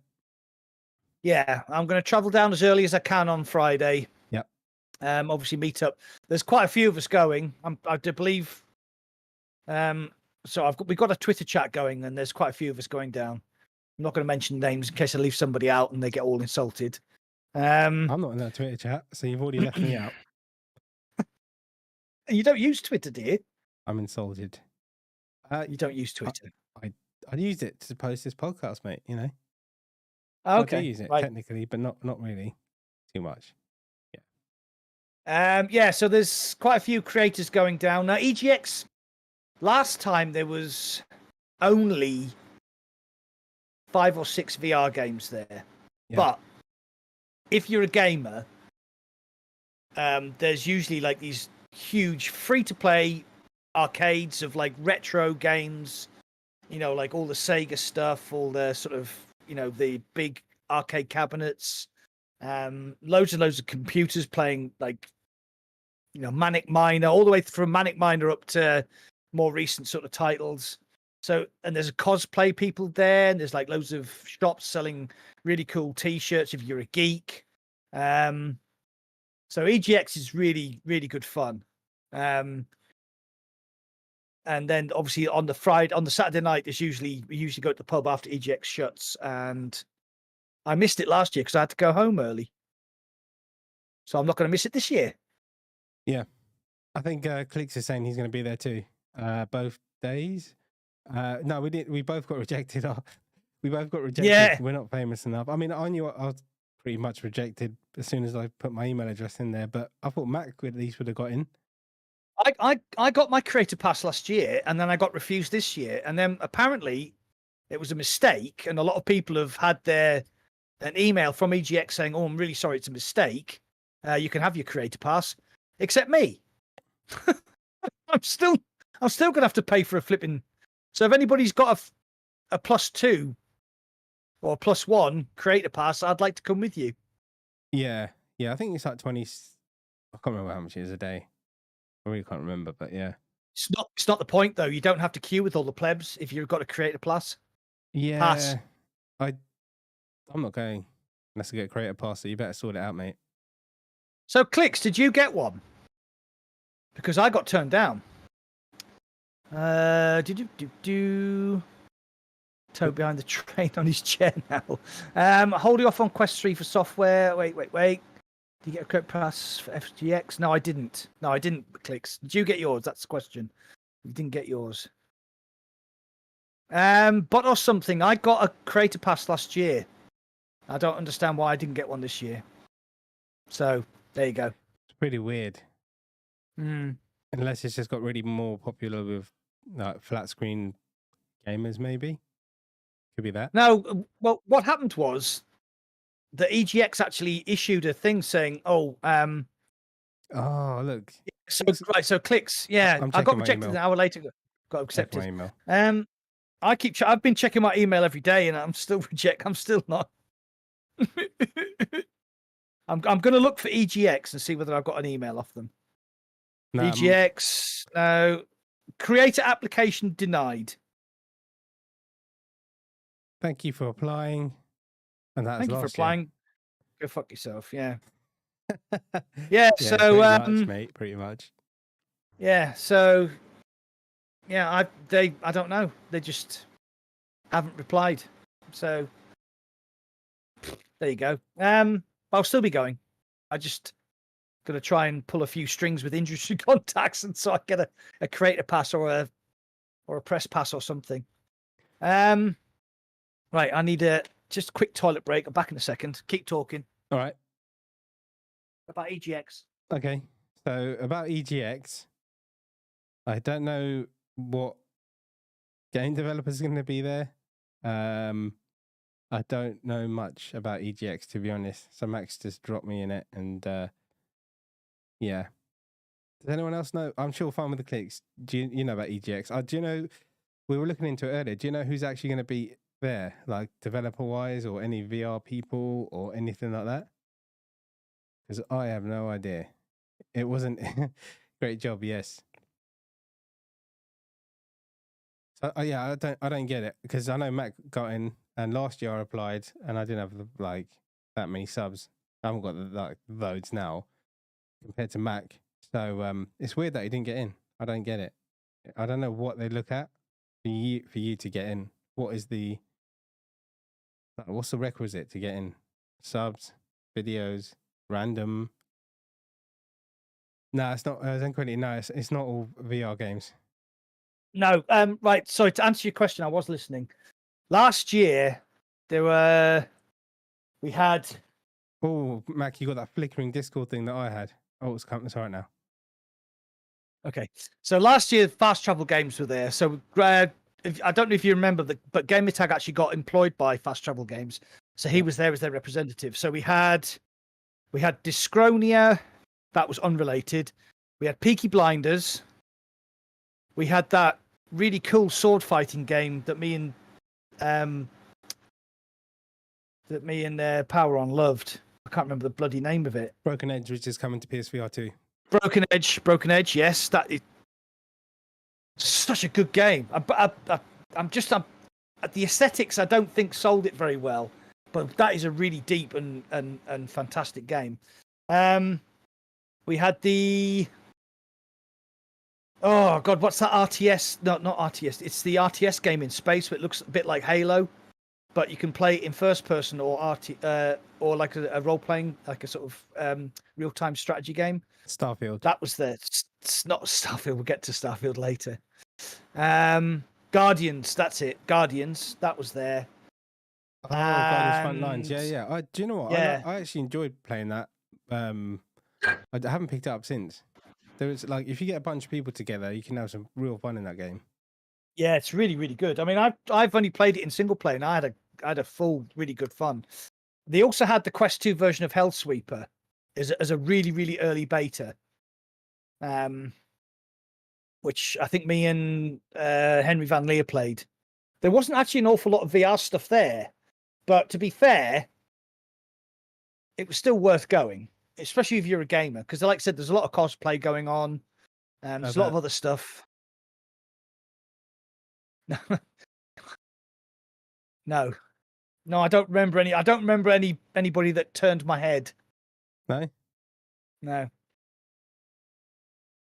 Yeah, I'm going to travel down as early as I can on Friday. Yep. Obviously meet up. There's quite a few of us going. I do believe. So we've got a Twitter chat going, and there's quite a few of us going down. I'm not going to mention names in case I leave somebody out and they get all insulted. I'm not in that Twitter chat, so you've already left me out. You don't use Twitter, do you? I'm insulted. You don't use Twitter. I used it to post this podcast, mate. You know. Okay. I do use it right. technically, but not really too much. Yeah. So there's quite a few creators going down now. EGX. Last time there was only 5 or 6 VR games there, but if you're a gamer, there's usually like these huge free-to-play arcades of like retro games, you know, like all the Sega stuff, all the sort of, you know, the big arcade cabinets, loads and loads of computers playing like, you know, Manic Miner, all the way from Manic Miner up to more recent sort of titles. So, and there's cosplay people there, and there's like loads of shops selling really cool T-shirts if you're a geek. So EGX is really, really good fun. And then obviously on the Saturday night, we usually go to the pub after EGX shuts, and I missed it last year because I had to go home early. So I'm not going to miss it this year. Yeah. I think Clicks is saying he's going to be there too. Both days. No, we didn't. We both got rejected. We both got rejected. Yeah. We're not famous enough. I mean, I knew I was pretty much rejected as soon as I put my email address in there, but I thought Mac at least would have got in. I got my creator pass last year, and then I got refused this year, and then apparently it was a mistake, and a lot of people have had an email from EGX saying, "Oh, I'm really sorry, it's a mistake. You can have your creator pass," except me. I'm still gonna have to pay for a flipping. So if anybody's got a +2 or a +1 creator pass, I'd like to come with you. Yeah. I think it's like 20. I can't remember how much it is a day. I really can't remember, but yeah. It's not the point though. You don't have to queue with all the plebs if you've got a creator pass. Yeah. Pass. I'm not going unless I get a creator pass, so you better sort it out, mate. So Clicks, did you get one? Because I got turned down. Toad behind the train on his chair now. Holding off on Quest 3 for software. Wait. Did you get a credit pass for FGX? No, I didn't. Clicks. Did you get yours? That's the question. You didn't get yours. But or something. I got a creator pass last year. I don't understand why I didn't get one this year. So there you go. It's pretty weird. Mm. Unless it's just got really more popular with like flat screen gamers, maybe. Could be that. No, well, what happened was the EGX actually issued a thing saying, "Oh, look." So Clicks, yeah, I got rejected an hour later. Got accepted. Email. I've been checking my email every day, and I'm still I'm still not. I'm going to look for EGX and see whether I've got an email off them. No, EGX, no. Creator application denied. Thank you for applying. And that's Thank you for applying. Go fuck yourself. Yeah. Yeah. So pretty much, mate. Pretty much. Yeah. So yeah, I don't know. They just haven't replied. So there you go. I'll still be going. I just got to try and pull a few strings with industry contacts, and so I get a creator pass or a press pass or something. Right, I need just a quick toilet break. I'm back in a second. Keep talking. All right. About EGX. Okay. So about EGX, I don't know what game developers are going to be there. I don't know much about EGX, to be honest. So Max just dropped me in it, and yeah. Does anyone else know? I'm sure Fun with the Clicks. Do you know about EGX? Do you know? We were looking into it earlier. Do you know who's actually going to be there, like developer-wise, or any VR people, or anything like that? Because I have no idea. It wasn't great job. Yes. So yeah, I don't get it because I know Mac got in, and last year I applied, and I didn't have like that many subs. I haven't got like loads now compared to Mac. So it's weird that he didn't get in. I don't get it. I don't know what they look at for you to get in. What's the requisite to get in? Subs, videos, random. No, it's not. No, it's not all VR games. No, right. Sorry, to answer your question, I was listening. Last year, we had. Oh, Mac, you got that flickering Discord thing that I had. Oh, it's right now. Okay, so last year, fast travel games were there. So I don't know if you remember, but Gamertag actually got employed by Fast Travel Games, so he was there as their representative. So we had Dyschronia, that was unrelated. We had Peaky Blinders. We had that really cool sword fighting game that me and Power On loved. I can't remember the bloody name of it. Broken Edge, which is coming to PSVR 2. Broken Edge. Yes, that is such a good game. I'm the aesthetics. I don't think sold it very well, but that is a really deep and fantastic game. We had the oh god, what's that RTS? No, not RTS. It's the RTS game in space, but it looks a bit like Halo, but you can play it in first person or or like a role playing, like a sort of real time strategy game. Starfield. That was it's not Starfield. We'll get to Starfield later. Guardians. That's it. Guardians. That was there. Oh, Guardians Frontlines. Yeah. Do you know what? Yeah. I actually enjoyed playing that. I haven't picked it up since. There was like, if you get a bunch of people together, you can have some real fun in that game. Yeah, it's really, really good. I mean, I've only played it in single player, and I had a full, really good fun. They also had the Quest 2 version of Hellsweeper as a really, really early beta, which I think me and Henry Van Leer played. There wasn't actually an awful lot of VR stuff there, but to be fair, it was still worth going, especially if you're a gamer, because like I said, there's a lot of cosplay going on, there's a lot of other stuff. No, I don't remember any. I don't remember anybody that turned my head. No,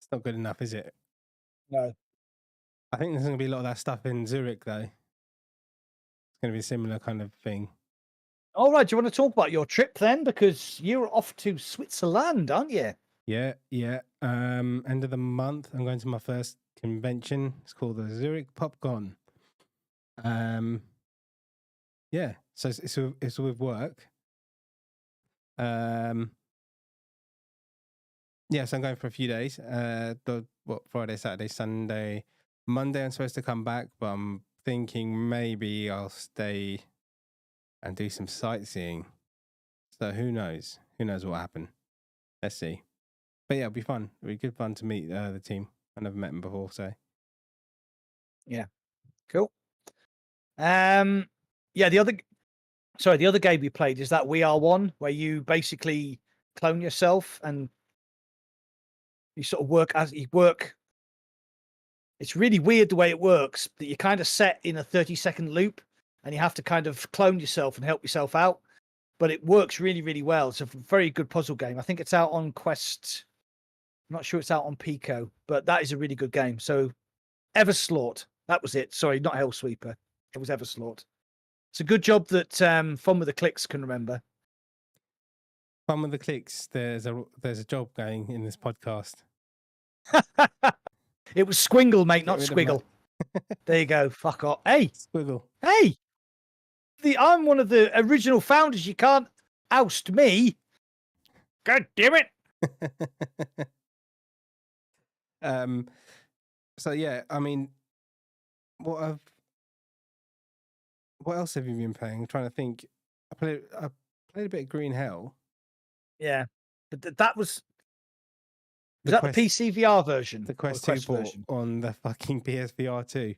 it's not good enough, is it? No. I think there's going to be a lot of that stuff in Zurich, though. It's going to be a similar kind of thing. All right, do you want to talk about your trip then? Because you're off to Switzerland, aren't you? Yeah. End of the month, I'm going to my first convention. It's called the Zurich PopCon. Yeah, so it's with work. Yeah, so I'm going for a few days. Friday, Saturday, Sunday, Monday. I'm supposed to come back, but I'm thinking maybe I'll stay and do some sightseeing. So who knows? Who knows what will happen? Let's see. But yeah, it'll be fun. It'll be good fun to meet the team. I never met them before, so yeah, cool. Yeah, the other game we played is that We Are One, where you basically clone yourself and you sort of work. It's really weird the way it works, that you're kind of set in a 30-second loop and you have to kind of clone yourself and help yourself out. But it works really, really well. It's a very good puzzle game. I think it's out on Quest. I'm not sure it's out on Pico, but that is a really good game. So Everslort, that was it. Sorry, not Hellsweeper. It was Everslort. It's a good job that Fun with the Clicks can remember. Fun with the Clicks. There's a job going in this podcast. It was Squingle, mate, not Squiggle. There you go. Fuck off. Hey, Squiggle. Hey, I'm one of the original founders. You can't oust me. God damn it. So yeah, I mean, what else have you been playing? I'm trying to think. I played a bit of Green Hell. Yeah, but that was the PC VR version? The Quest 2 version on the fucking PSVR 2.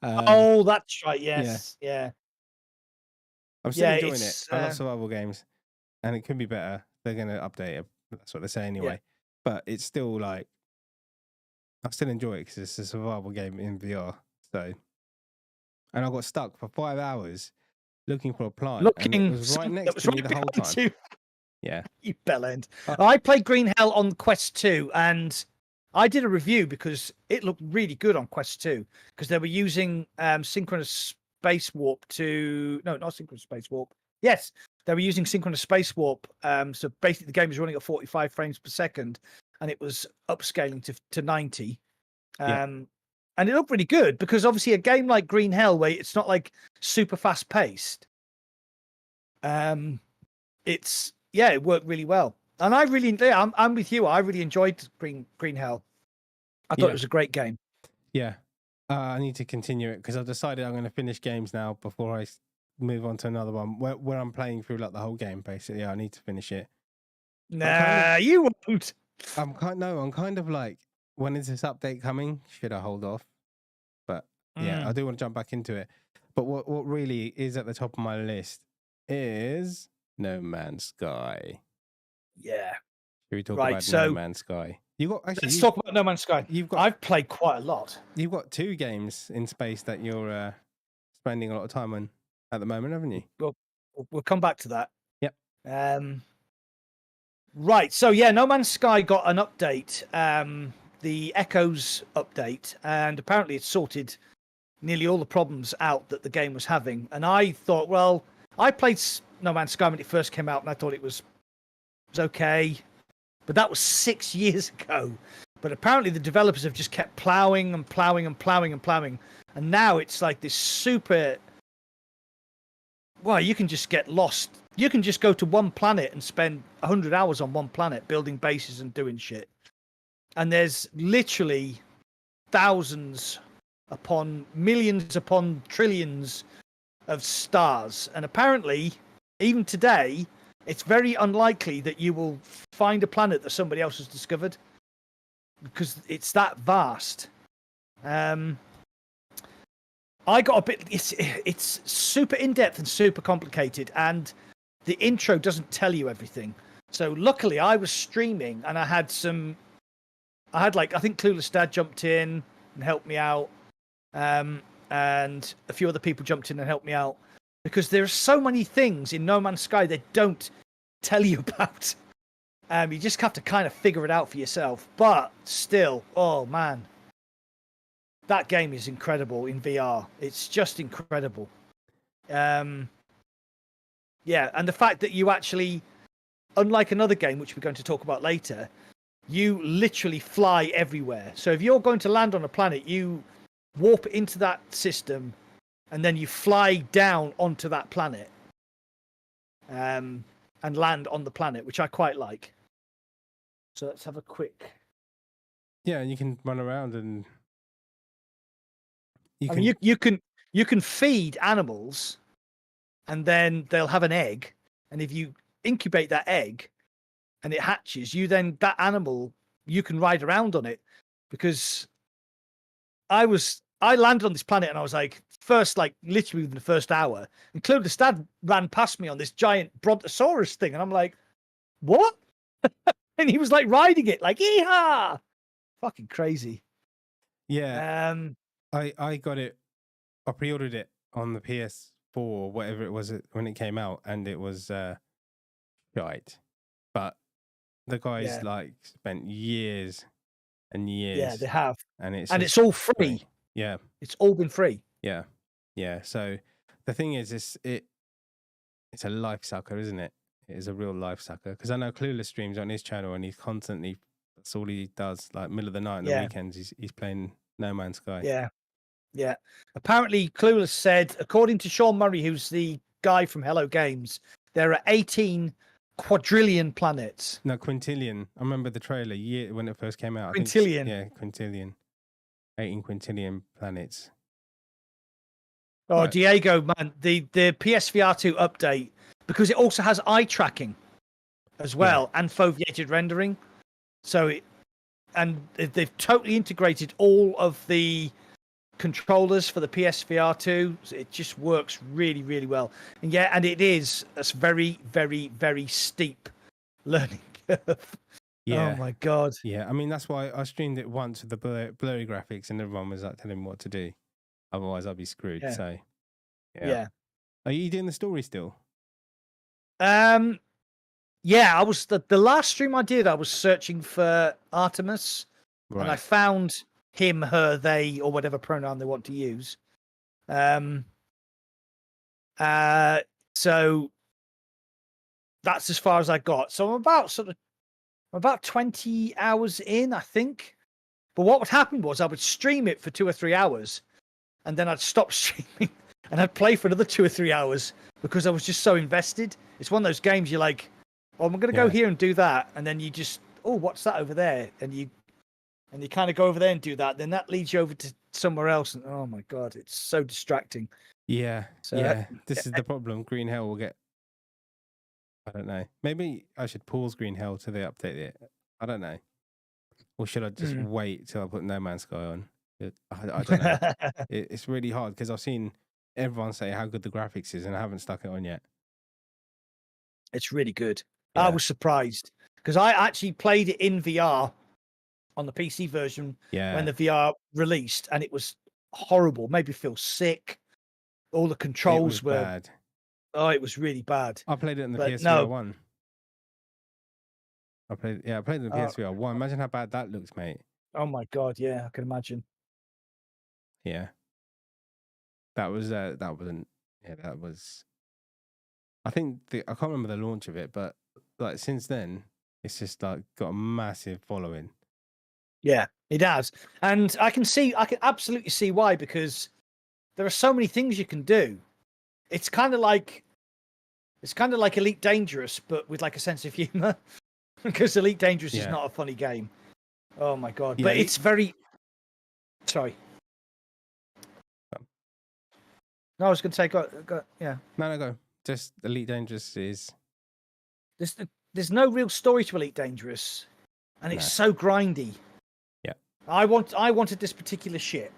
Oh, that's right. Yes, yeah. I'm still enjoying it. I love survival games, and it could be better. They're going to update it That's what they say anyway. But it's still like, I still enjoy it because it's a survival game in VR. So, and I got stuck for 5 hours looking for a plant, and it was right next to me the whole time. Yeah, you bellend. I played Green Hell on Quest 2, and I did a review because it looked really good on Quest 2 because they were using synchronous space warp to not synchronous space warp. Yes, they were using synchronous space warp. So basically, the game was running at 45 frames per second, and it was upscaling to 90. And it looked really good because obviously a game like Green Hell, where it's not like super fast paced, it worked really well. And I'm with you. I really enjoyed Green Hell. I thought it was a great game. Yeah. I need to continue it because I've decided I'm going to finish games now before I move on to another one where I'm playing through like the whole game, basically. I need to finish it. Nah, you won't. I'm kind of like, when is this update coming? Should I hold off? But yeah, I do want to jump back into it. But what really is at the top of my list is No Man's Sky. Yeah. Should we talk about No Man's Sky? Let's talk about No Man's Sky. I've played quite a lot. You've got 2 games in space that you're spending a lot of time on at the moment, haven't you? Well, we'll come back to that. Yep. Right. So yeah, No Man's Sky got an update, the Echoes update, and apparently it's sorted nearly all the problems out that the game was having. And I thought, well, I played No Man's Sky when it first came out, and I thought it was okay. But that was 6 years ago. But apparently the developers have just kept plowing and plowing and plowing and plowing. And now it's like this super... Well, you can just get lost. You can just go to one planet and spend 100 hours on one planet building bases and doing shit. And there's literally thousands upon millions upon trillions of stars. And apparently, even today... it's very unlikely that you will find a planet that somebody else has discovered because it's that vast. I got a bit... It's super in-depth and super complicated, and the intro doesn't tell you everything. So luckily, I was streaming, and I had I think Clueless Dad jumped in and helped me out, and a few other people jumped in and helped me out. Because there are so many things in No Man's Sky they don't tell you about. You just have to kind of figure it out for yourself. But still, oh man, that game is incredible in VR. It's just incredible. Yeah, and the fact that you actually, unlike another game, which we're going to talk about later, you literally fly everywhere. So if you're going to land on a planet, you warp into that system, and then you fly down onto that planet and land on the planet, which I quite like. So let's have a quick... Yeah, you can run around and... You can feed animals, and then they'll have an egg. And if you incubate that egg and it hatches, that animal, you can ride around on it. Because I landed on this planet and I was like, literally within the first hour, and Clueless Dad ran past me on this giant brontosaurus thing, and I'm like, what? And he was like riding it, like, yeehaw! Fucking crazy. Yeah. I got it. I pre-ordered it on the PS4, whatever it was when it came out, and it was shite. But the guys spent years and years. Yeah, they have, and it's all free. Yeah, it's all been free. Yeah. So the thing is, it's a life sucker, isn't it? It is a real life sucker. Because I know Clueless streams on his channel, and he's constantly, that's all he does. Like middle of the night and the weekends, he's playing No Man's Sky. Yeah. Apparently, Clueless said, according to Sean Murray, who's the guy from Hello Games, there are 18 quadrillion planets. No, quintillion. I remember the trailer when it first came out. Quintillion. Quintillion. 18 quintillion planets. Oh, right. Diego, man, the PSVR 2 update, because it also has eye tracking as well, and foveated rendering. So they've totally integrated all of the controllers for the PSVR 2. So it just works really, really well. And it is a very, very, very steep learning Yeah. Oh my god. Yeah, I mean that's why I streamed it once with the blurry graphics, and everyone was like telling me what to do. Otherwise, I'd be screwed. Yeah. So, Yeah. Are you doing the story still? Yeah, I was the last stream I did. I was searching for Artemis, and I Right. found him, her, they, or whatever pronoun they want to use. So that's as far as I got. So I'm about 20 hours in, I think. But what would happen was I would stream it for 2 or 3 hours, and then I'd stop streaming and I'd play for another 2 or 3 hours because I was just so invested. It's one of those games you're like, oh, I'm going to go here and do that, and then you just, oh, what's that over there? And you kind of go over there and do that. Then that leads you over to somewhere else, and oh my god, it's so distracting. Yeah. So, yeah. This is the problem. Green Hell will get. I don't know. Maybe I should pause Green Hell till they update it. I don't know. Or should I just wait till I put No Man's Sky on? I don't know. It's really hard because I've seen everyone say how good the graphics is, and I haven't stuck it on yet. It's really good. Yeah. I was surprised because I actually played it in VR on the PC version when the VR released, and it was horrible. Made me feel sick. All the controls were bad. Oh, it was really bad. I played it in the PSVR 1. I played it in the PSVR 1. Imagine how bad that looks, mate. Oh my god, yeah, I can imagine. Yeah. That was I think I can't remember the launch of it, but like since then it's just like got a massive following. Yeah, it has. And I can absolutely see why, because there are so many things you can do. It's kind of like Elite Dangerous, but with like a sense of humor. Because Elite Dangerous is not a funny game. Oh my god! Yeah, but it's very. Sorry. No, I was going to say, go. Yeah. No, go. Just Elite Dangerous is. There's no real story to Elite Dangerous, and it's so grindy. Yeah. I wanted this particular ship,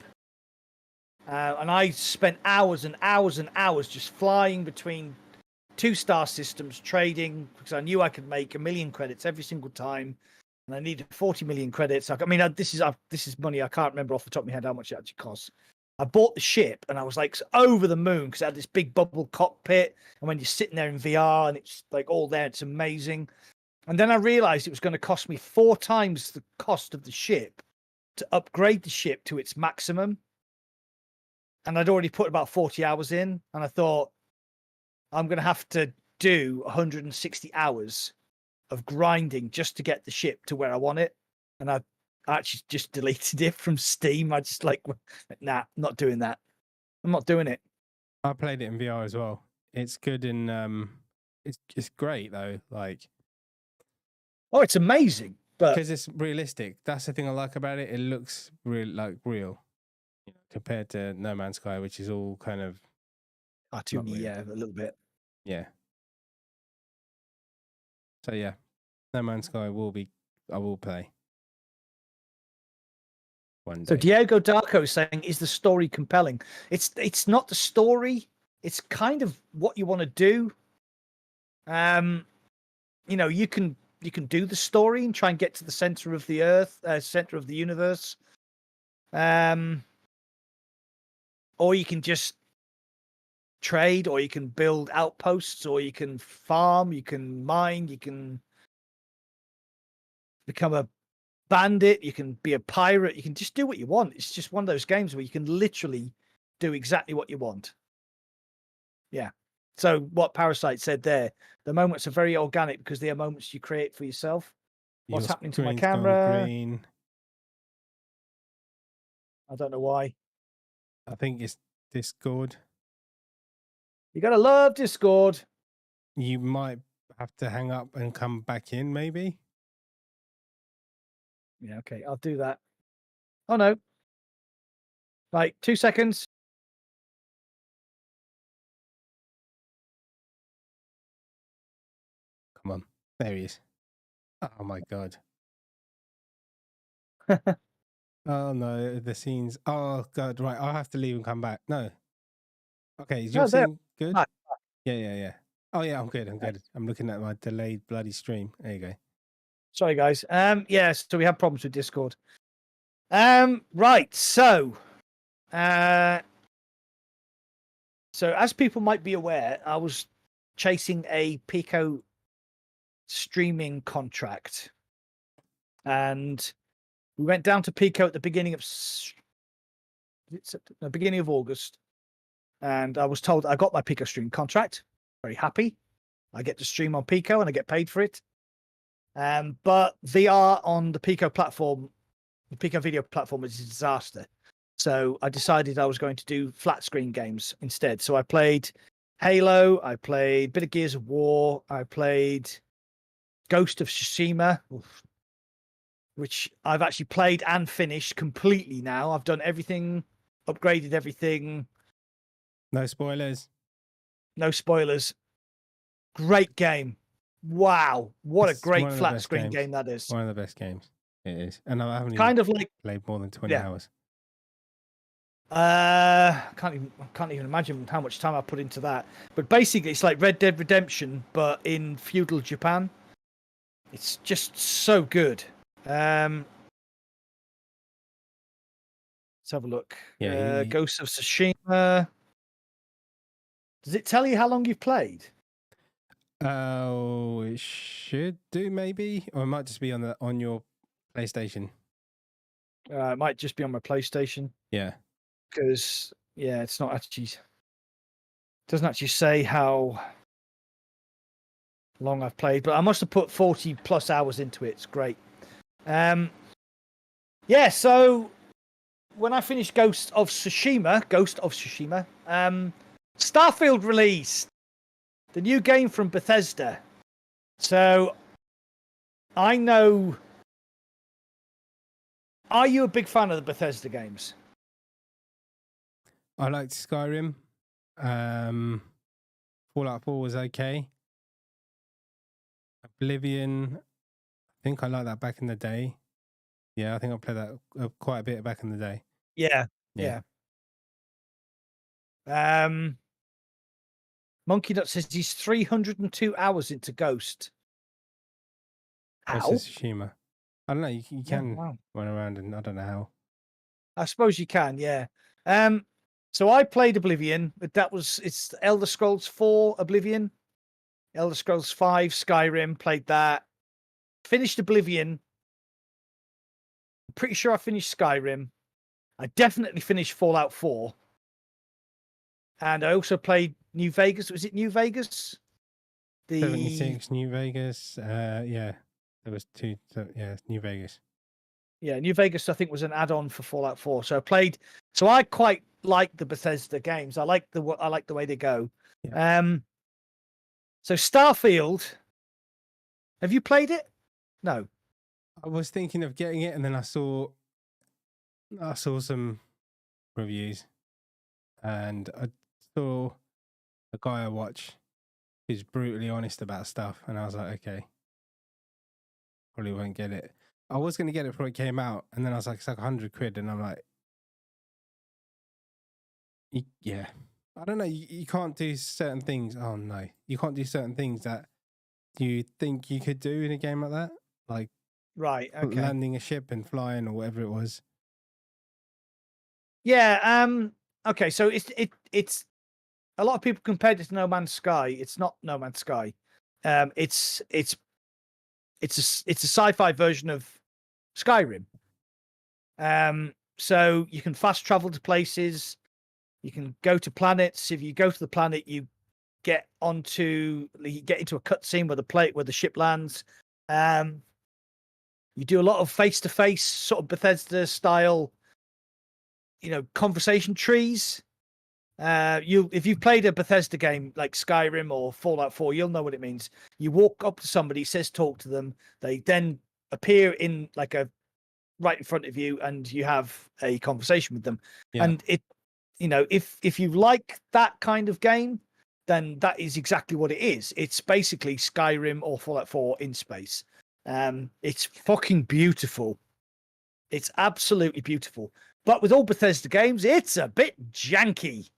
and I spent hours and hours and hours just flying between 2-star systems, trading, because I knew I could make 1 million credits every single time, and I needed 40 million credits. I mean, this is money I can't remember off the top of my head how much it actually costs. I bought the ship, and I was like over the moon because it had this big bubble cockpit, and when you're sitting there in VR, and it's like all there, it's amazing. And then I realized it was going to cost me 4 times the cost of the ship to upgrade the ship to its maximum. And I'd already put about 40 hours in, and I thought, I'm going to have to do 160 hours of grinding just to get the ship to where I want it. And I actually just deleted it from Steam. I just like, nah, not doing that. I'm not doing it. I played it in VR as well. It's good in it's great though. Like, oh, it's amazing, but because it's realistic. That's the thing I like about it. It looks real, you know, compared to No Man's Sky, which is all kind of cartoony, yeah, a little bit. Yeah. So yeah, No Man's Sky I will play one day. So Diego Darko is saying, is the story compelling? It's not the story. It's kind of what you want to do. You know, you can do the story and try and get to the center of the earth, center of the universe. Or you can just trade, or you can build outposts, or you can farm, you can mine, you can become a bandit, you can be a pirate, you can just do what you want. It's just one of those games where you can literally do exactly what you want. Yeah. So what Parasite said there, the moments are very organic because they are moments you create for yourself. What's happening to my camera? Green. I don't know why. I think it's Discord. You gotta love Discord. You might have to hang up and come back in, maybe. Yeah, okay, I'll do that. Oh no. Right, 2 seconds. Come on. There he is. Oh my god. Oh no, the scenes. Oh god, right. I'll have to leave and come back. No. Okay, is your scene good? Hi. Yeah. Oh yeah, I'm good. I'm good. I'm looking at my delayed bloody stream. There you go. Sorry, guys. Yes, so we have problems with Discord. Right. So as people might be aware, I was chasing a Pico streaming contract, and we went down to Pico at the beginning of August, and I was told I got my Pico stream contract. Very happy. I get to stream on Pico and I get paid for it. But VR on the Pico platform, the Pico video platform, is a disaster. So I decided I was going to do flat screen games instead. So I played Halo, I played a bit of Gears of War, I played Ghost of Tsushima, which I've actually played and finished completely now. I've done everything, upgraded everything. No spoilers. No spoilers. Great game. Wow. What It's a great one of the flat best screen games. game that is. One of the best games. It is. And I haven't Kind even of like played more than 20 hours. can't even imagine how much time I put into that. But basically it's like Red Dead Redemption, but in feudal Japan. It's just so good. Let's have a look. Yeah, Ghost of Tsushima. Does it tell you how long you've played? Oh, it should do maybe, or it might just be on your PlayStation. It might just be on my PlayStation. Yeah. Because it's not actually, doesn't actually say how long I've played, but I must have put 40 plus hours into it. It's great. So when I finished Ghost of Tsushima, Starfield released, the new game from Bethesda. So I know. Are you a big fan of the Bethesda games? I liked Skyrim. Fallout 4 was okay. Oblivion, I think I liked that back in the day. Yeah, I think I played that quite a bit back in the day. Yeah. Monkey Nut says he's 302 hours into Ghost. How? Ghost of Tsushima. I don't know. You can wow. run around, and I don't know how. I suppose you can, yeah. So I played Oblivion, but it's Elder Scrolls 4 Oblivion, Elder Scrolls 5 Skyrim, played that. Finished Oblivion. I'm pretty sure I finished Skyrim. I definitely finished Fallout 4. And I also played New Vegas. Was it New Vegas? 76 New Vegas. Yeah. There was two. New Vegas. Yeah, New Vegas, I think, was an add-on for Fallout 4. So I quite like the Bethesda games. I like the way they go. Yeah. So Starfield, have you played it? No. I was thinking of getting it, and then I saw some reviews, and I saw a guy I watch who's brutally honest about stuff, and I was like, okay, probably won't get it. I was going to get it before it came out, and then I was like, it's like £100, and I'm like, yeah, I don't know. You can't do certain things. Oh no, you can't do certain things that you think you could do in a game like that, like right, okay, landing a ship and flying or whatever it was. Yeah. Okay. So it's a lot of people compared it to No Man's Sky. It's not No Man's Sky. It's a sci-fi version of Skyrim. So you can fast travel to places. You can go to planets. If you go to the planet, you get into a cutscene where the ship lands. You do a lot of face-to-face sort of Bethesda style, conversation trees. If you've played a Bethesda game like Skyrim or Fallout 4, you'll know what it means. You walk up to somebody, says talk to them. They then appear in like right in front of you, and you have a conversation with them. Yeah. And if you like that kind of game, then that is exactly what it is. It's basically Skyrim or Fallout 4 in space. It's fucking beautiful. It's absolutely beautiful. But with all Bethesda games, it's a bit janky.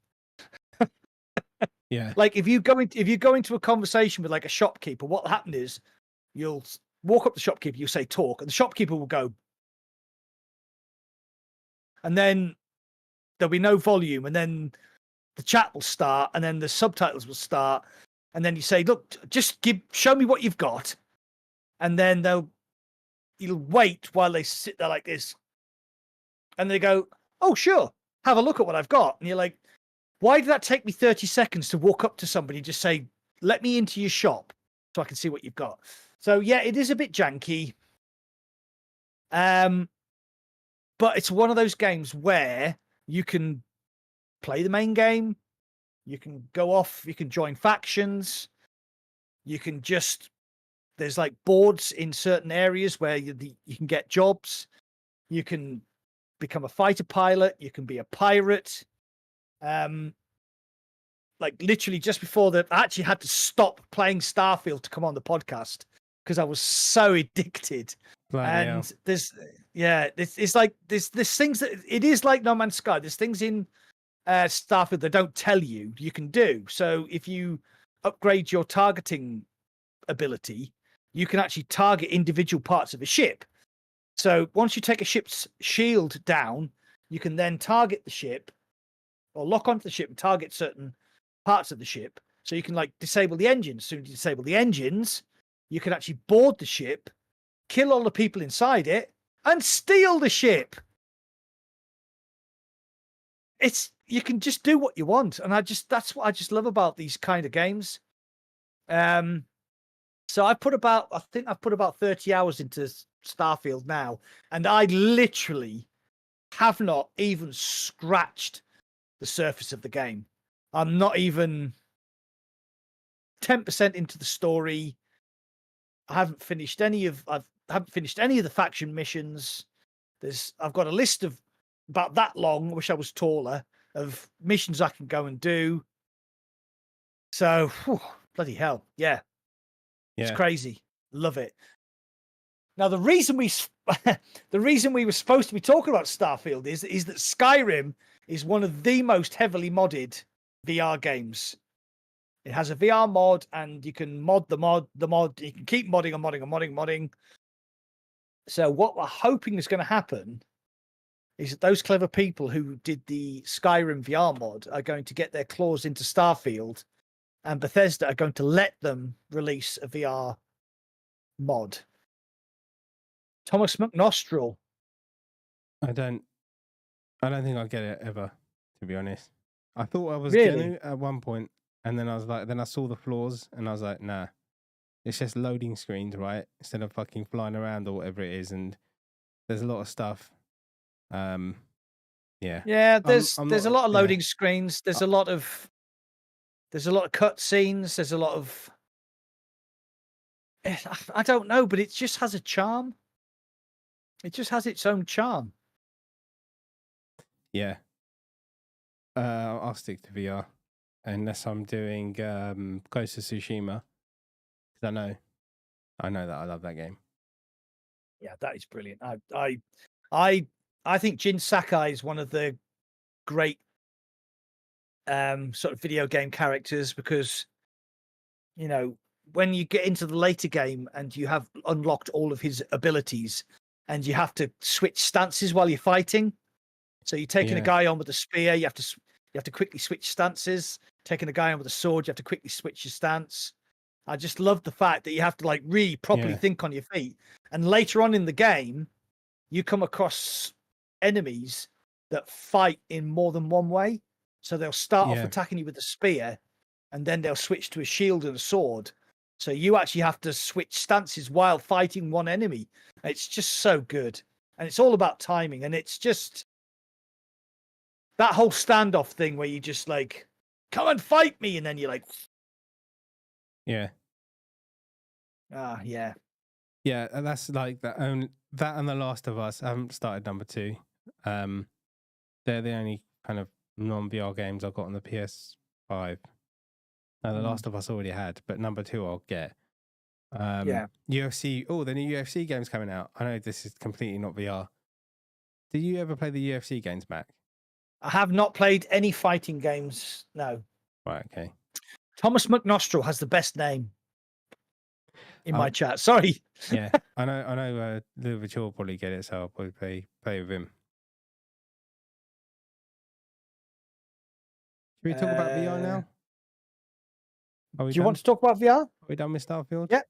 Yeah. Like if you go into a conversation with like a shopkeeper, what happened is you'll walk up to the shopkeeper, you say talk, and the shopkeeper will go, and then there'll be no volume, and then the chat will start, and then the subtitles will start, and then you say, look, just show me what you've got, and then you'll wait while they sit there like this, and they go, oh sure, have a look at what I've got, and you're like, why did that take me 30 seconds to walk up to somebody and just say, let me into your shop so I can see what you've got? So yeah, it is a bit janky, but it's one of those games where you can play the main game, you can go off, you can join factions, you can just, there's like boards in certain areas where you can get jobs, you can become a fighter pilot, you can be a pirate. Like literally just before that, I actually had to stop playing Starfield to come on the podcast because I was so addicted. Bloody hell. And it's like there's things that it is like No Man's Sky. There's things in Starfield that don't tell you can do. So if you upgrade your targeting ability, you can actually target individual parts of a ship. So once you take a ship's shield down, you can then target the ship or lock onto the ship and target certain parts of the ship. So you can like disable the engines. As soon as you disable the engines, you can actually board the ship, kill all the people inside it, and steal the ship. You can just do what you want. And that's what I just love about these kind of games. So I've put about 30 hours into Starfield now, and I literally have not even scratched the surface of the game. I'm not even 10% into the story. I haven't finished any of the faction missions. I've got a list of about that long, I wish I was taller, of missions I can go and do. So, bloody hell, yeah. It's crazy. Love it. Now, the reason we were supposed to be talking about Starfield is that Skyrim is one of the most heavily modded VR games. It has a VR mod, and you can mod the mod. You can keep modding and modding. So what we're hoping is going to happen is that those clever people who did the Skyrim VR mod are going to get their claws into Starfield, and Bethesda are going to let them release a VR mod. Thomas McNostril. I don't think I'll get it ever, to be honest. I thought I was Really? going to at one point, and then I saw the flaws, and I was like, nah, it's just loading screens, right? Instead of fucking flying around or whatever it is, and there's a lot of stuff. Yeah. Yeah, there's I'm a not- lot of yeah. loading screens. There's a lot of cut scenes. There's a lot of I don't know, but it just has a charm. It just has its own charm. Yeah. I'll stick to VR unless I'm doing Ghost of Tsushima, because I know that I love that game. Yeah, that is brilliant. I think Jin Sakai is one of the great sort of video game characters, because when you get into the later game and you have unlocked all of his abilities and you have to switch stances while you're fighting. So you're taking a guy on with a spear, you have to quickly switch stances. Taking a guy on with a sword, you have to quickly switch your stance. I just love the fact that you have to like really properly think on your feet. And later on in the game, you come across enemies that fight in more than one way. So they'll start off attacking you with a spear, and then they'll switch to a shield and a sword. So you actually have to switch stances while fighting one enemy. It's just so good. And it's all about timing. And it's just that whole standoff thing where you just like, come and fight me. And then you're like, Yeah. yeah. Yeah, and that's like that and The Last of Us. I haven't started number 2. They're the only kind of non-VR games I've got on the PS5. The Last of Us already had, but number 2 I'll get. UFC. Oh, the new UFC game's coming out. I know this is completely not VR. Did you ever play the UFC games, Mac? I have not played any fighting games. No. Right. Okay. Thomas McNostril has the best name. in my chat. Sorry. Yeah, I know. Ludovic will probably get it, so I'll probably play with him. Should we talk about VR now? Do you want to talk about VR? Are we done with Starfield? Yeah.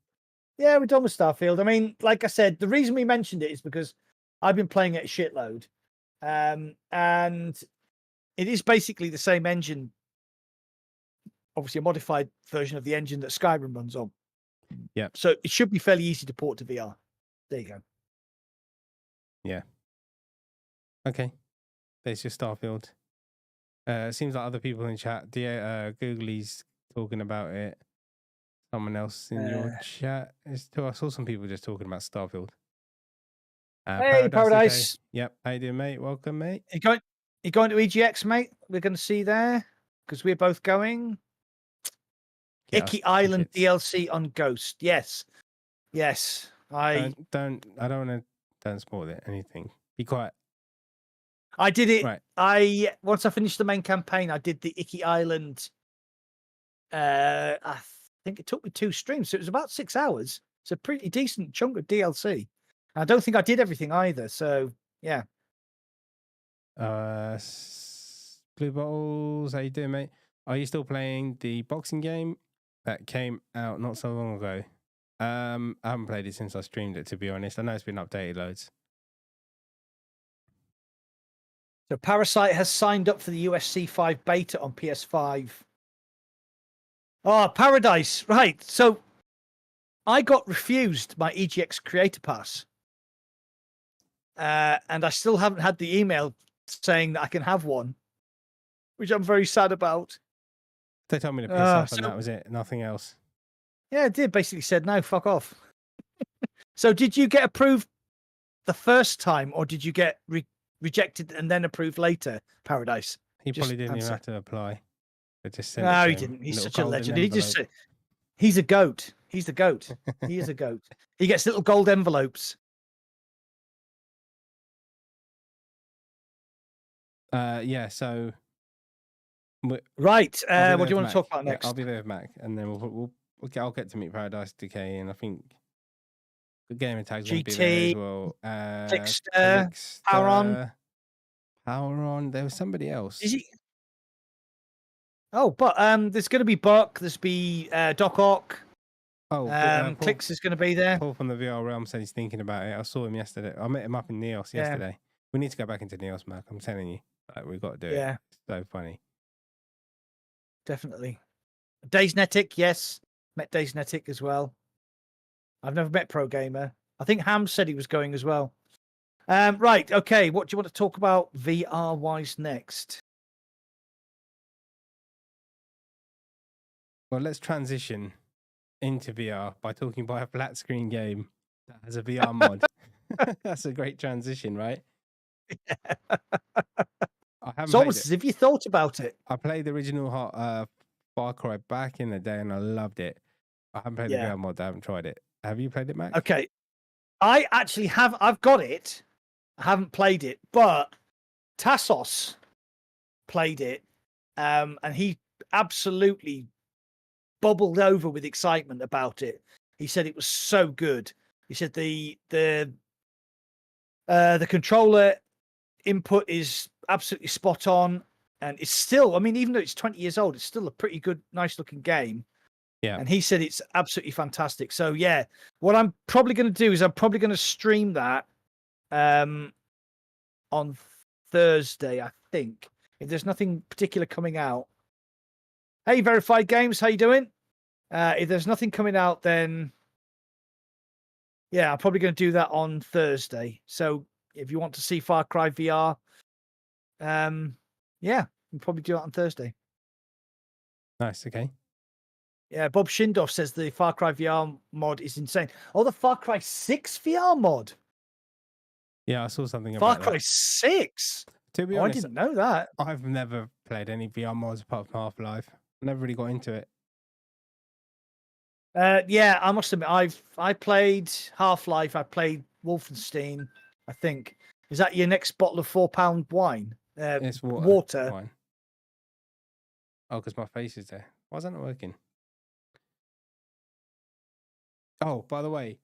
Yeah, we're done with Starfield. I mean, like I said, the reason we mentioned it is because I've been playing it a shitload. And it is basically the same engine, obviously a modified version of the engine that Skyrim runs on. Yeah. So it should be fairly easy to port to VR. There you go. Yeah. Okay. There's your Starfield. It seems like other people in chat. Googly's talking about it. Someone else in your chat is too. I saw some people just talking about Starfield. Hey, Paradise. Yep. How you doing, mate? Welcome, mate. You going to EGX, mate? We're going to see there because we're both going. Icky Island DLC on Ghost. Yes. I don't want to spoil it. Anything. Be quiet. I did it. Right. Once I finished the main campaign, I did the Icky Island. I think it took me 2 streams, so it was about 6 hours. It's a pretty decent chunk of DLC. I don't think I did everything either. So yeah. Blue Bottles, how you doing, mate? Are you still playing the boxing game that came out not so long ago? I haven't played it since I streamed it, to be honest. I know it's been updated loads. So Parasite has signed up for the USC 5 beta on PS5. Oh, Paradise. Right. So I got refused my EGX Creator Pass. And I still haven't had the email saying that I can have one, which I'm very sad about. They told me to piss off and that was it. Nothing else. Yeah, it did. Basically said, no, fuck off. So did you get approved the first time or did you get rejected and then approved later, Paradise? He probably didn't even have to apply. They just sent no, it he to him. didn't. He's Little such a golden legend. He just envelope. said, he's a goat. He's the goat. He is a goat. He gets little gold envelopes. Yeah, so right. What do you want to talk about next? Yeah, I'll be there with Mac, and then I'll get to meet Paradise Decay, and I think the Gamer Tag's going to be there as well. Clickster, Power On. There was somebody else. Is he? Oh, but there's going to be Buck. There's be Doc Ock. Oh, Clicks is going to be there. Paul from the VR Realm said he's thinking about it. I saw him yesterday. I met him up in Neos yesterday. We need to go back into Neos, Mac. I'm telling you, we've got to do it. Yeah, it's so funny. Definitely. Daysnetic, yes, met Daysnetic as well. I've never met Pro Gamer. I think Ham said he was going as well. Right, okay. What do you want to talk about VR wise next? Well, let's transition into VR by talking about a flat screen game that has a VR mod. That's a great transition, right? Yeah. I haven't it's almost as if you thought about it. I played the original Far Cry back in the day and I loved it. I haven't played the VR mod. I haven't tried it. Have you played it, Max? Okay. I actually have. I've got it. I haven't played it, but Tassos played it, and he absolutely bubbled over with excitement about it. He said it was so good. He said the controller input is absolutely spot on, and it's still, I mean, even though it's 20 years old, it's still a pretty good, nice looking game. Yeah. And he said it's absolutely fantastic. So yeah, what I'm probably going to do is I'm probably going to stream that on Thursday, I think, if there's nothing particular coming out. Hey, Verified Games, how you doing? If there's nothing coming out, then yeah, I'm probably going to do that on Thursday. So if you want to see Far Cry VR, yeah, we'll probably do it on Thursday. Nice, okay. Yeah, Bob Schindorf says the Far Cry VR mod is insane. Oh, the Far Cry 6 VR mod. Yeah, I saw something Far about Cry that. 6? To be honest, I didn't know that. I've never played any VR mods apart from Half-Life. Never really got into it. Yeah, I must admit, I played Half-Life, I played Wolfenstein, I think. Is that your next bottle of £4 wine? It's water. Wine. Oh, because my face is there. Why is that not working? Oh, by the way,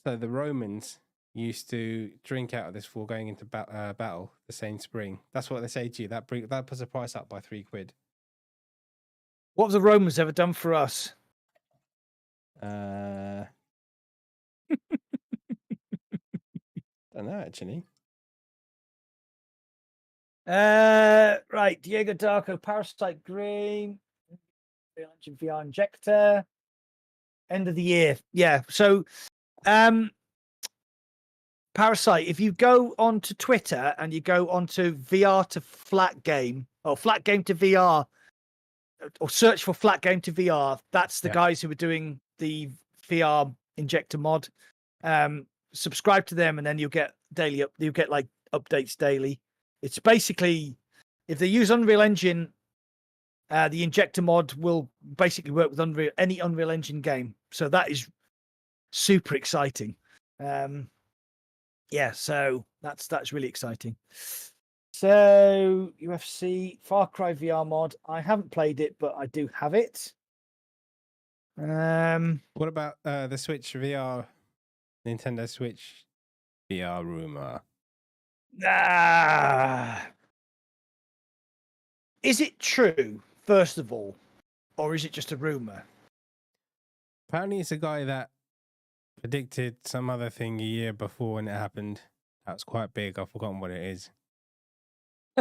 so the Romans used to drink out of this before going into battle the same spring. That's what they say to you. That puts the price up by £3. What have the Romans ever done for us? Don't know actually. Right, Diego Darko, Parasite Green, VR Injector, end of the year. Yeah, so Parasite, if you go onto Twitter and you go onto VR to flat game or flat game to VR or search for flat game to VR, that's the guys who are doing the VR injector mod. Subscribe to them and then you'll get you'll get like updates daily. It's basically if they use Unreal Engine, the injector mod will basically work with any Unreal Engine game. So that is super exciting. Yeah, so that's really exciting. So UFC Far Cry VR mod. I haven't played it, but I do have it. What about the Switch VR, Nintendo Switch VR rumor? Is it true, first of all, or is it just a rumor? Apparently, it's a guy that predicted some other thing a year before when it happened. That was quite big. I've forgotten what it is.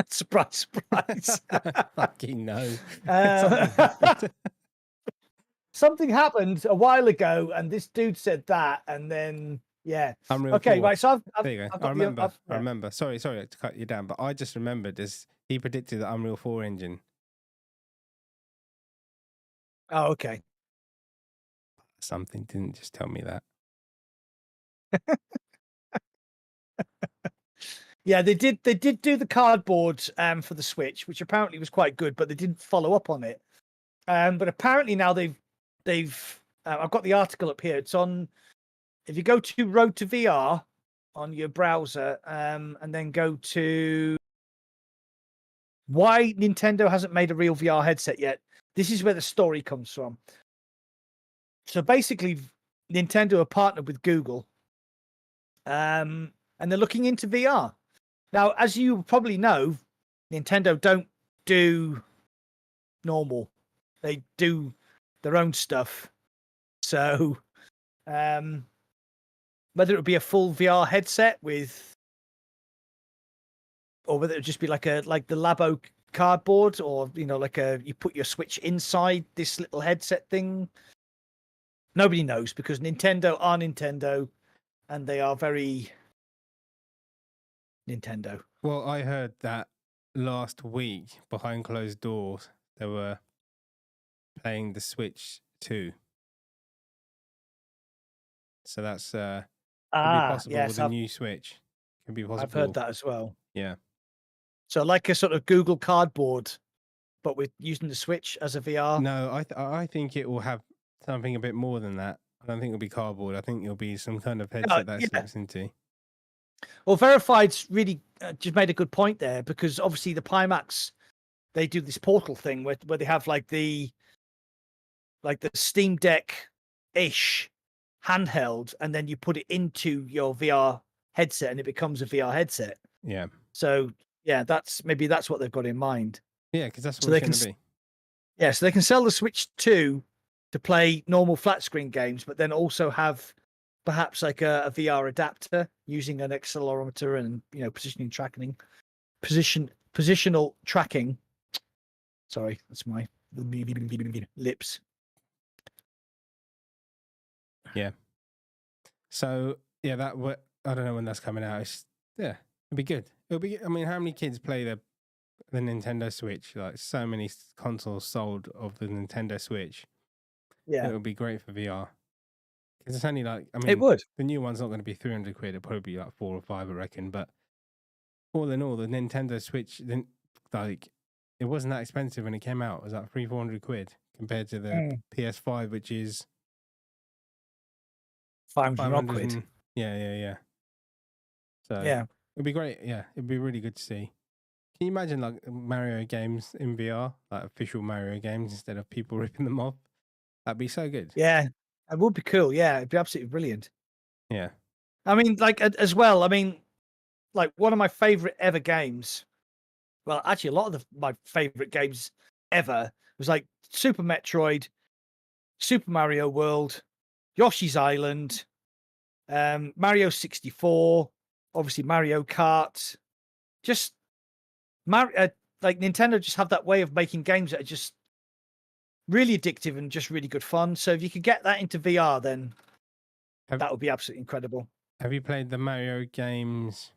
Surprise, surprise. Fucking no. Something happened a while ago, and this dude said that, and then Unreal okay, 4. right. So there you go. I remember. Sorry to cut you down, but I just remembered he predicted the Unreal 4 engine. Oh, okay. Something didn't just tell me that. Yeah, they did do the cardboard for the Switch, which apparently was quite good, but they didn't follow up on it. But apparently now they've I've got the article up here. It's on if you go to Road to VR on your browser, and then go to why Nintendo hasn't made a real VR headset yet. This is where the story comes from. So basically, Nintendo are partnered with Google, and they're looking into VR. Now, as you probably know, Nintendo don't do normal; they do their own stuff. So, whether it would be a full VR headset with, or whether it would just be like the Labo cardboard, or you put your Switch inside this little headset thing. Nobody knows because Nintendo are Nintendo, and they are very Nintendo. Well, I heard that last week behind closed doors they were playing the Switch 2. So that's could be possible with a new Switch. Could be possible. I've heard that as well. Yeah. So like a sort of Google Cardboard, but with using the Switch as a VR. No, I think it will have something a bit more than that. I don't think it'll be cardboard. I think it'll be some kind of headset that slips into. Well, Verified's really just made a good point there because obviously the Pimax, they do this portal thing where they have like the Steam Deck ish handheld, and then you put it into your VR headset, and it becomes a VR headset. Yeah. So yeah, that's what they've got in mind. Yeah, because that's what it's going to be. Yeah, so they can sell the Switch 2 to play normal flat screen games, but then also have perhaps like a VR adapter using an accelerometer and positional tracking. Sorry, that's my lips. Yeah. So yeah, I don't know when that's coming out. It'll be good. It'll be. I mean, how many kids play the Nintendo Switch? Like so many consoles sold of the Nintendo Switch. Yeah, it would be great for VR. Because it's only it would. The new one's not going to be 300 quid. It'll probably be like 4 or 5, I reckon. But all in all, the Nintendo Switch, it wasn't that expensive when it came out. It was like 300-400 quid compared to the PS5, which is 500 quid. Yeah. So yeah, it'd be great. Yeah, it'd be really good to see. Can you imagine like Mario games in VR, like official Mario games instead of people ripping them off? That'd be so good. Yeah, It would be cool. Yeah, it'd be absolutely brilliant. Yeah. I mean, like as well. I mean, like one of my favorite ever games. Well, actually, a lot of my favorite games ever was like Super Metroid, Super Mario World, Yoshi's Island, Mario 64, obviously Mario Kart. Just like Nintendo just have that way of making games that are just really addictive and just really good fun. So if you could get that into VR, then that would be absolutely incredible. Have you played the Mario games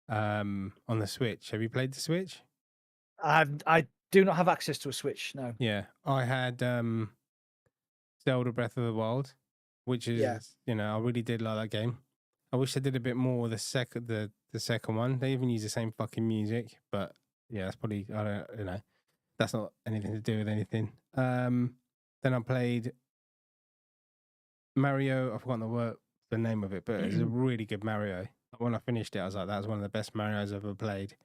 on the Switch? Have you played the Switch? I do not have access to a Switch. No. Yeah, I had Zelda Breath of the Wild, which is I really did like that game. I wish I did a bit more the second one. They even use the same fucking music, but yeah, that's probably that's not anything to do with anything. Then I played Mario. I've forgotten the name of it, but it's a really good Mario. When I finished it, I was like, that's one of the best Marios I've ever played.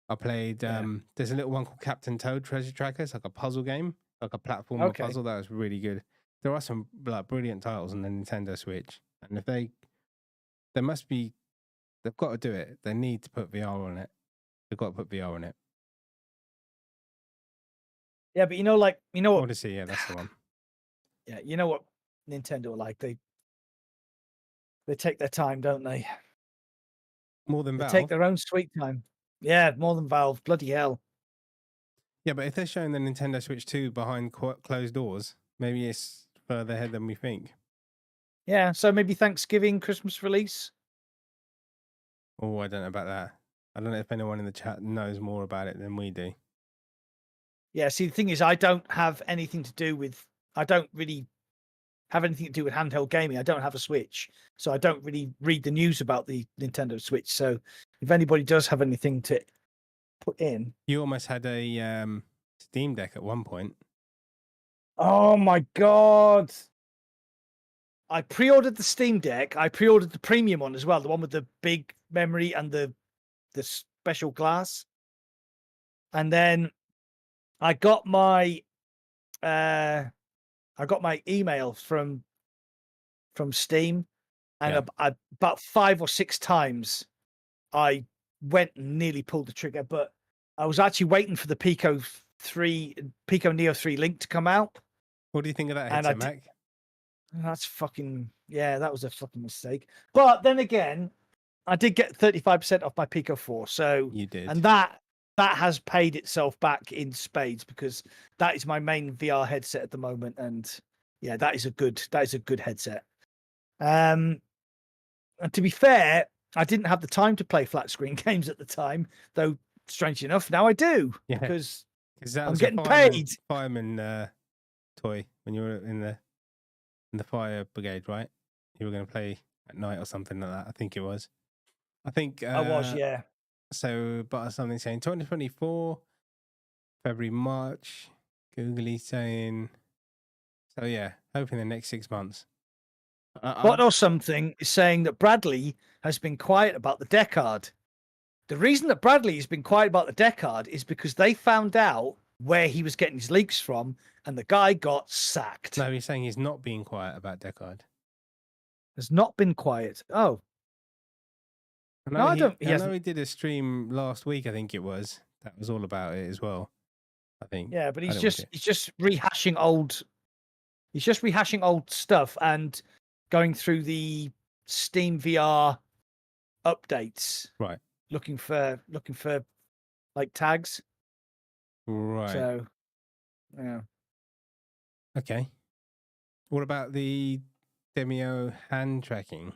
I played there's a little one called Captain Toad Treasure Tracker. It's like a puzzle game, like a platform puzzle. That was really good. There are some like brilliant titles on the Nintendo Switch, and if they've got to do it. They need to put VR on it. They've got to put VR on it. Yeah, but you know what? Odyssey, yeah, that's the one. Yeah, you know what Nintendo are like? They take their time, don't they? More than Valve. They take their own sweet time. Yeah, more than Valve. Bloody hell. Yeah, but if they're showing the Nintendo Switch 2 behind closed doors, maybe it's further ahead than we think. Yeah, so maybe Thanksgiving, Christmas release. Oh, I don't know about that. I don't know if anyone in the chat knows more about it than we do. Yeah, see, the thing is, I don't really have anything to do with handheld gaming. I don't have a Switch, so I don't really read the news about the Nintendo Switch. So if anybody does have anything to put in. You almost had a Steam Deck at one point. Oh my God. I pre-ordered the Steam Deck. I pre-ordered the premium one as well, the one with the big memory and the special glass. And then I got my email from Steam, and about 5 or 6 times I went and nearly pulled the trigger, but I was actually waiting for the Pico Neo 3 Link to come out. What do you think of that headset, Mac? That's that was a fucking mistake. But then again, I did get 35% off my Pico 4, so you did, and that has paid itself back in spades, because that is my main VR headset at the moment, and yeah, that is a good headset. And to be fair, I didn't have the time to play flat screen games at the time, though. Strange enough, now I do, because I'm getting paid. Fireman toy when you were in the fire brigade, right? You were going to play at night or something like that. I think it was. I think I was, yeah. So, but something saying 2024, February, March. Googly saying, so yeah, hoping the next 6 months. What or something is saying that Bradley has been quiet about the Deckard. The reason that Bradley has been quiet about the Deckard is because they found out where he was getting his leaks from, and the guy got sacked. No, he's saying he's not being quiet about Deckard. Has not been quiet. Oh. I know he did a stream last week, I think it was. That was all about it as well, I think. Yeah, but he's just rehashing old stuff and going through the Steam VR updates. Right. Looking for like tags. Right. So yeah. Okay. What about the Demio hand tracking?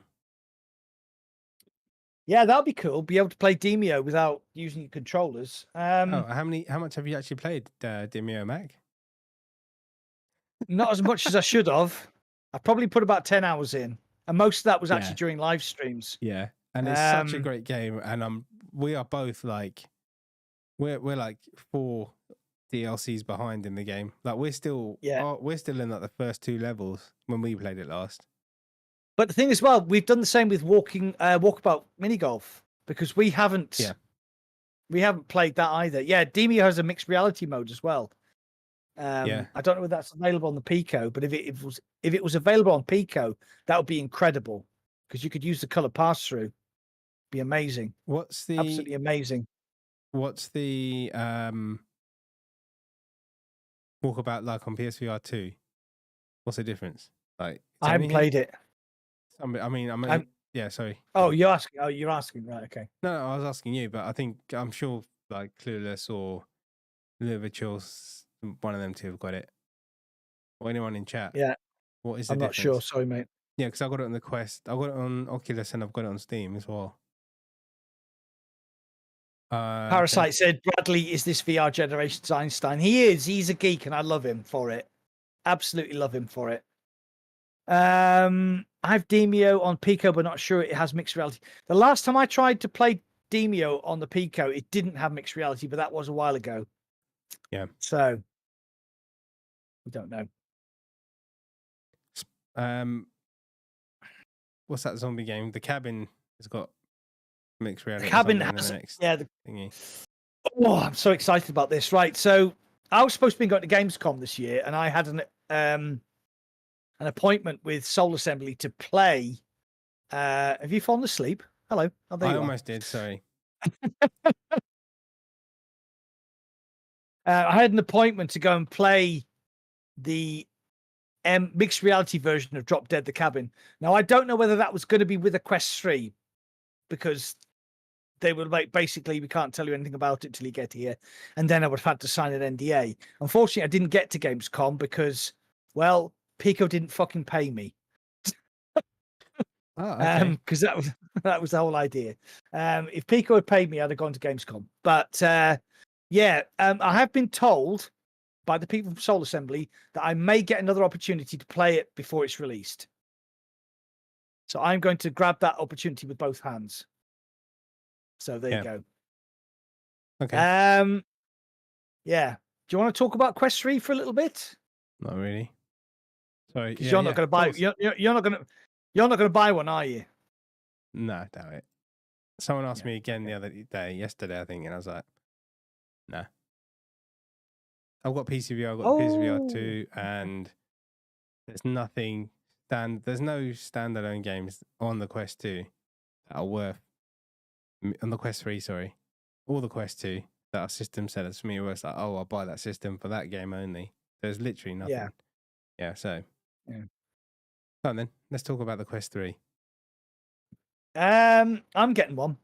Yeah, that'll be cool. Be able to play Demio without using your controllers. How much have you actually played Demio, Mac? Not as much as I should have. I probably put about 10 hours in, and most of that was actually during live streams. Yeah, and it's such a great game, and we are both like we're like 4 DLCs behind in the game. Like we're still in like the first 2 levels when we played it last. But the thing as well, we've done the same with Walkabout Mini Golf, because we haven't played that either. Yeah, Demio has a mixed reality mode as well. Yeah. I don't know whether that's available on the Pico, but if it was available on Pico, that would be incredible because you could use the color pass through. Be amazing. What's the Absolutely amazing. walkabout like on PSVR 2? What's the difference? Like, I haven't played it. Yeah, sorry. Oh, you're asking, right? Okay. No, I was asking you, but I'm sure like Clueless or Virtuals, one of them two have got it. Or anyone in chat. Yeah. What is the I'm not difference? sure. Sorry, mate. Yeah, because I got it on the Quest. I got it on Oculus and I've got it on Steam as well. Parasite said, Bradley is this VR generation's Einstein. He is. He's a geek, and I love him for it. Absolutely love him for it. I have Demio on Pico, but not sure it has mixed reality. The last time I tried to play Demio on the Pico, it didn't have mixed reality, but that was a while ago. Yeah. So we don't know. What's that zombie game? The Cabin has got mixed reality. The Cabin has, the thingy. Oh, I'm so excited about this. Right, so I was supposed to be going to Gamescom this year, and I had an appointment with Soul Assembly to play. Have you fallen asleep? Hello. Oh, there I you almost did. Sorry. I had an appointment to go and play the mixed reality version of Drop Dead: The Cabin. Now, I don't know whether that was going to be with a Quest 3 because they were like, basically, we can't tell you anything about it till you get here. And then I would have had to sign an NDA. Unfortunately, I didn't get to Gamescom because, well, Pico didn't fucking pay me. Oh, okay. Because that was the whole idea. If Pico had paid me, I'd have gone to Gamescom. But I have been told by the people from Soul Assembly that I may get another opportunity to play it before it's released. So I'm going to grab that opportunity with both hands. So there you go. Okay. Yeah. Do you want to talk about Quest 3 for a little bit? Not really. Sorry. Because you're not going to buy. You're not going to buy one, are you? No, I doubt it. Someone asked me again yesterday, I think, and I was like, nah. I've got PCVR, I've got PSVR 2, and there's nothing there's no standalone games on the Quest 2 that are worth on the Quest 3, sorry. Or the Quest 2 that are system sellers for me where it's like, oh, I'll buy that system for that game only. There's literally nothing. Yeah, so. Yeah. So then, let's talk about the Quest 3. I'm getting one.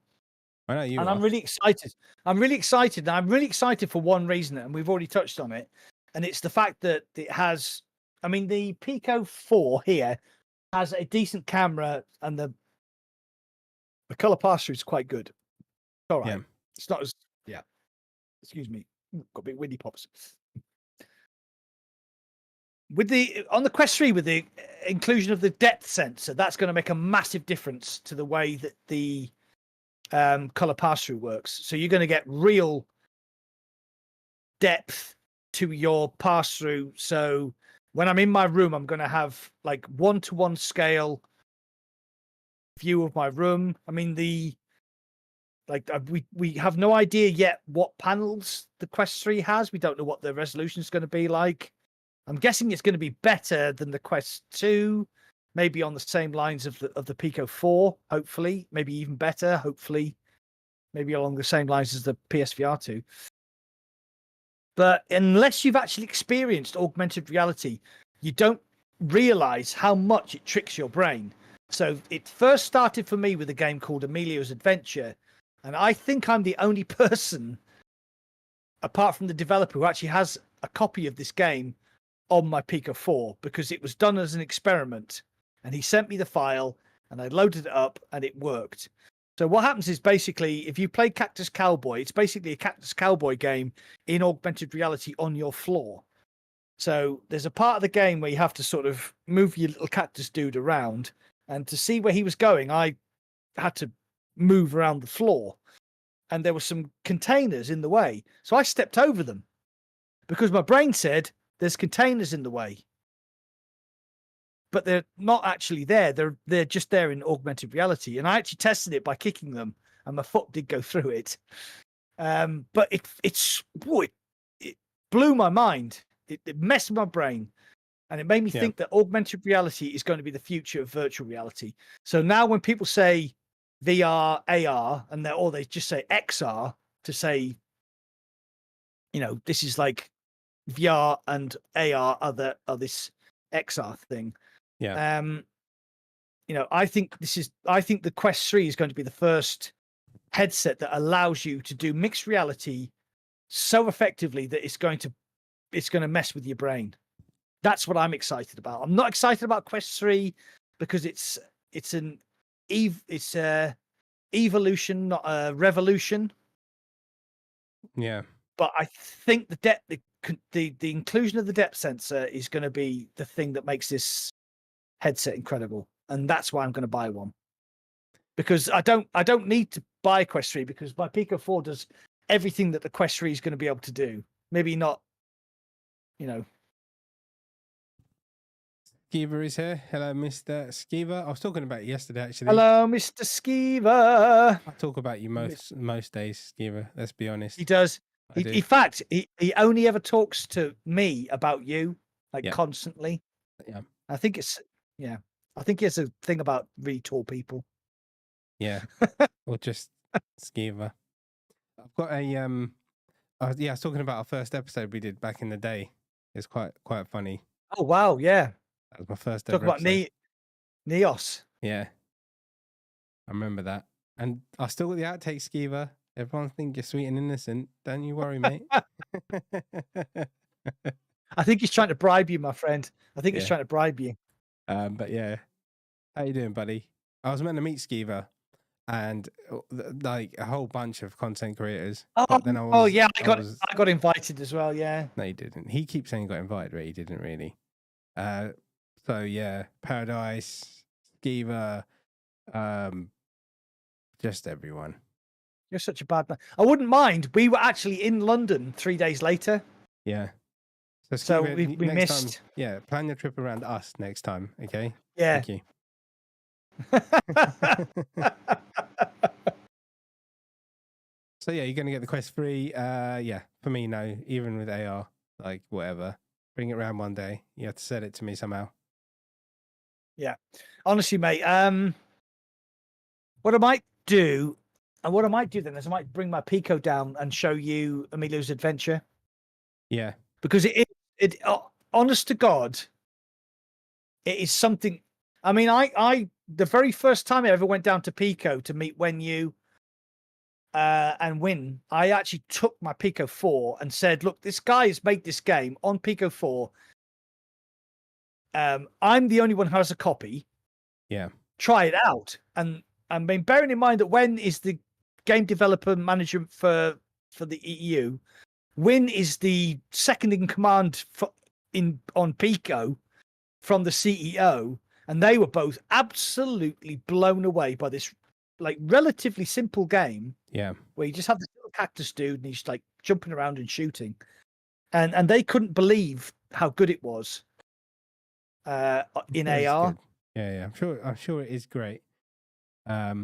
I know you and are. I'm really excited. I'm really excited for one reason, and we've already touched on it. And it's the fact that it has, I mean, the Pico 4 here has a decent camera, and the color pass-through is quite good. All right. Yeah. It's not as, excuse me, got big windy pops. On the Quest 3, with the inclusion of the depth sensor, that's going to make a massive difference to the way that the color pass-through works. So you're going to get real depth to your pass-through. So when I'm in my room, I'm going to have like 1-to-1 scale view of my room. I mean, we have no idea yet what panels the Quest 3 has. We don't know what the resolution is going to be like. I'm guessing it's going to be better than the Quest 2, maybe on the same lines of the Pico 4, hopefully, maybe even better, hopefully, maybe along the same lines as the PSVR 2. But unless you've actually experienced augmented reality, you don't realize how much it tricks your brain. So it first started for me with a game called Emilio's Adventure, and I think I'm the only person, apart from the developer, who actually has a copy of this game on my Pico 4, because it was done as an experiment, and he sent me the file and I loaded it up and it worked. So what happens is, basically, if you play Cactus Cowboy, it's basically a Cactus Cowboy game in augmented reality on your floor. So there's a part of the game where you have to sort of move your little cactus dude around, and to see where he was going, I had to move around the floor, and there were some containers in the way. So I stepped over them because my brain said, there's containers in the way, but they're not actually there. They're just there in augmented reality. And I actually tested it by kicking them, and my foot did go through it. But it blew my mind. it messed with my brain. And it made me think that augmented reality is going to be the future of virtual reality. So now when people say VR, AR, and they just say XR to say, this is like VR and AR are this XR thing. Yeah. I think the Quest 3 is going to be the first headset that allows you to do mixed reality so effectively that it's going to mess with your brain. That's what I'm excited about. I'm not excited about Quest 3 because it's a evolution, not a revolution. Yeah. But I think the inclusion of the depth sensor is going to be the thing that makes this headset incredible, and that's why I'm going to buy one. Because I don't need to buy Quest 3 because my Pico 4 does everything that the Quest 3 is going to be able to do. Maybe not, Skiva is here. Hello, Mr. Skiva. I was talking about you yesterday, actually. Hello, Mr. Skiva. I talk about you most days, Skiva. Let's be honest. He does. In fact, he only ever talks to me about you, constantly. Yeah. I think he has a thing about really tall people. Yeah. Or just Skiva. I've got a I was talking about our first episode we did back in the day. It's quite funny. Oh wow, yeah. That was my first Talk ever about episode. Neos. Yeah. I remember that. And I still got the outtake, Skiva. Everyone think you're sweet and innocent. Don't you worry, mate. I think he's trying to bribe you, my friend. I think he's trying to bribe you. But yeah. How you doing, buddy? I was meant to meet Skiva and like a whole bunch of content creators. But then I got invited as well, yeah. No, he didn't. He keeps saying he got invited, but he didn't really. So yeah, Paradise, Skiva, just everyone. You're such a bad man. I wouldn't mind. We were actually in London 3 days later. Yeah. So Skiva, we missed. Time, yeah, plan your trip around us next time, okay? Yeah. Thank you. So yeah, you're gonna get the Quest 3. Yeah, for me, no. Even with AR, like whatever. Bring it around one day. You have to sell it to me somehow. Yeah. Honestly, mate, what I might do then is I might bring my Pico down and show you Emilio's adventure. Yeah. Because it honest to God, it is something. I mean, I the very first time I ever went down to Pico to meet Wenyu and Win, I actually took my Pico 4 and said, look, this guy has made this game on Pico 4. I'm the only one who has a copy. Yeah. Try it out. And I mean, bearing in mind that Wen is the game developer manager for the EU, Win is the second in command on Pico from the CEO, and they were both absolutely blown away by this like relatively simple game. Yeah. Where you just have this little cactus dude and he's like jumping around and shooting. And they couldn't believe how good it was in AR. Yeah. I'm sure it is great. Yeah.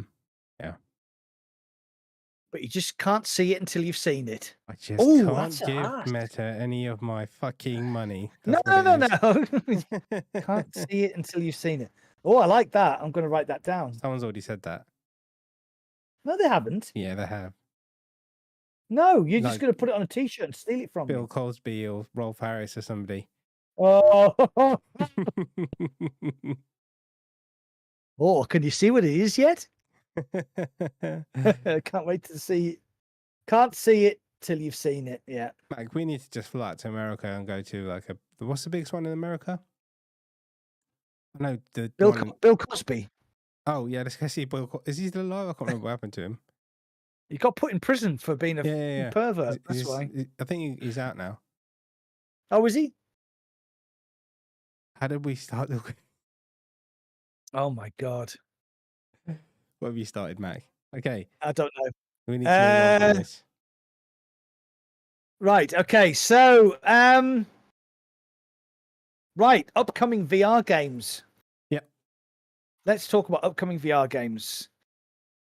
But you just can't see it until you've seen it. I just can't give Meta any of my fucking money. No. Can't see it until you've seen it. Oh, I like that. I'm going to write that down. Someone's already said that. No, they haven't. Yeah, they have. No, you're just going to put it on a t-shirt and steal it from Bill Cosby or Rolf Harris or somebody. Oh. Oh, can you see what it is yet? Can't wait to see. Can't see it till you've seen it. Yeah. Mike, we need to just fly out to America and go to like what's the biggest one in America? I know Bill Cosby. Oh yeah, let's go see Bill. Is he still alive? I can't remember what happened to him. He got put in prison for being a pervert. That's why. I think he's out now. Oh, is he? How did we start the? Oh my God. What have you started, Mac? Okay. I don't know. We need to know this. Right. Okay. So, right. Upcoming VR games. Yep. Let's talk about upcoming VR games.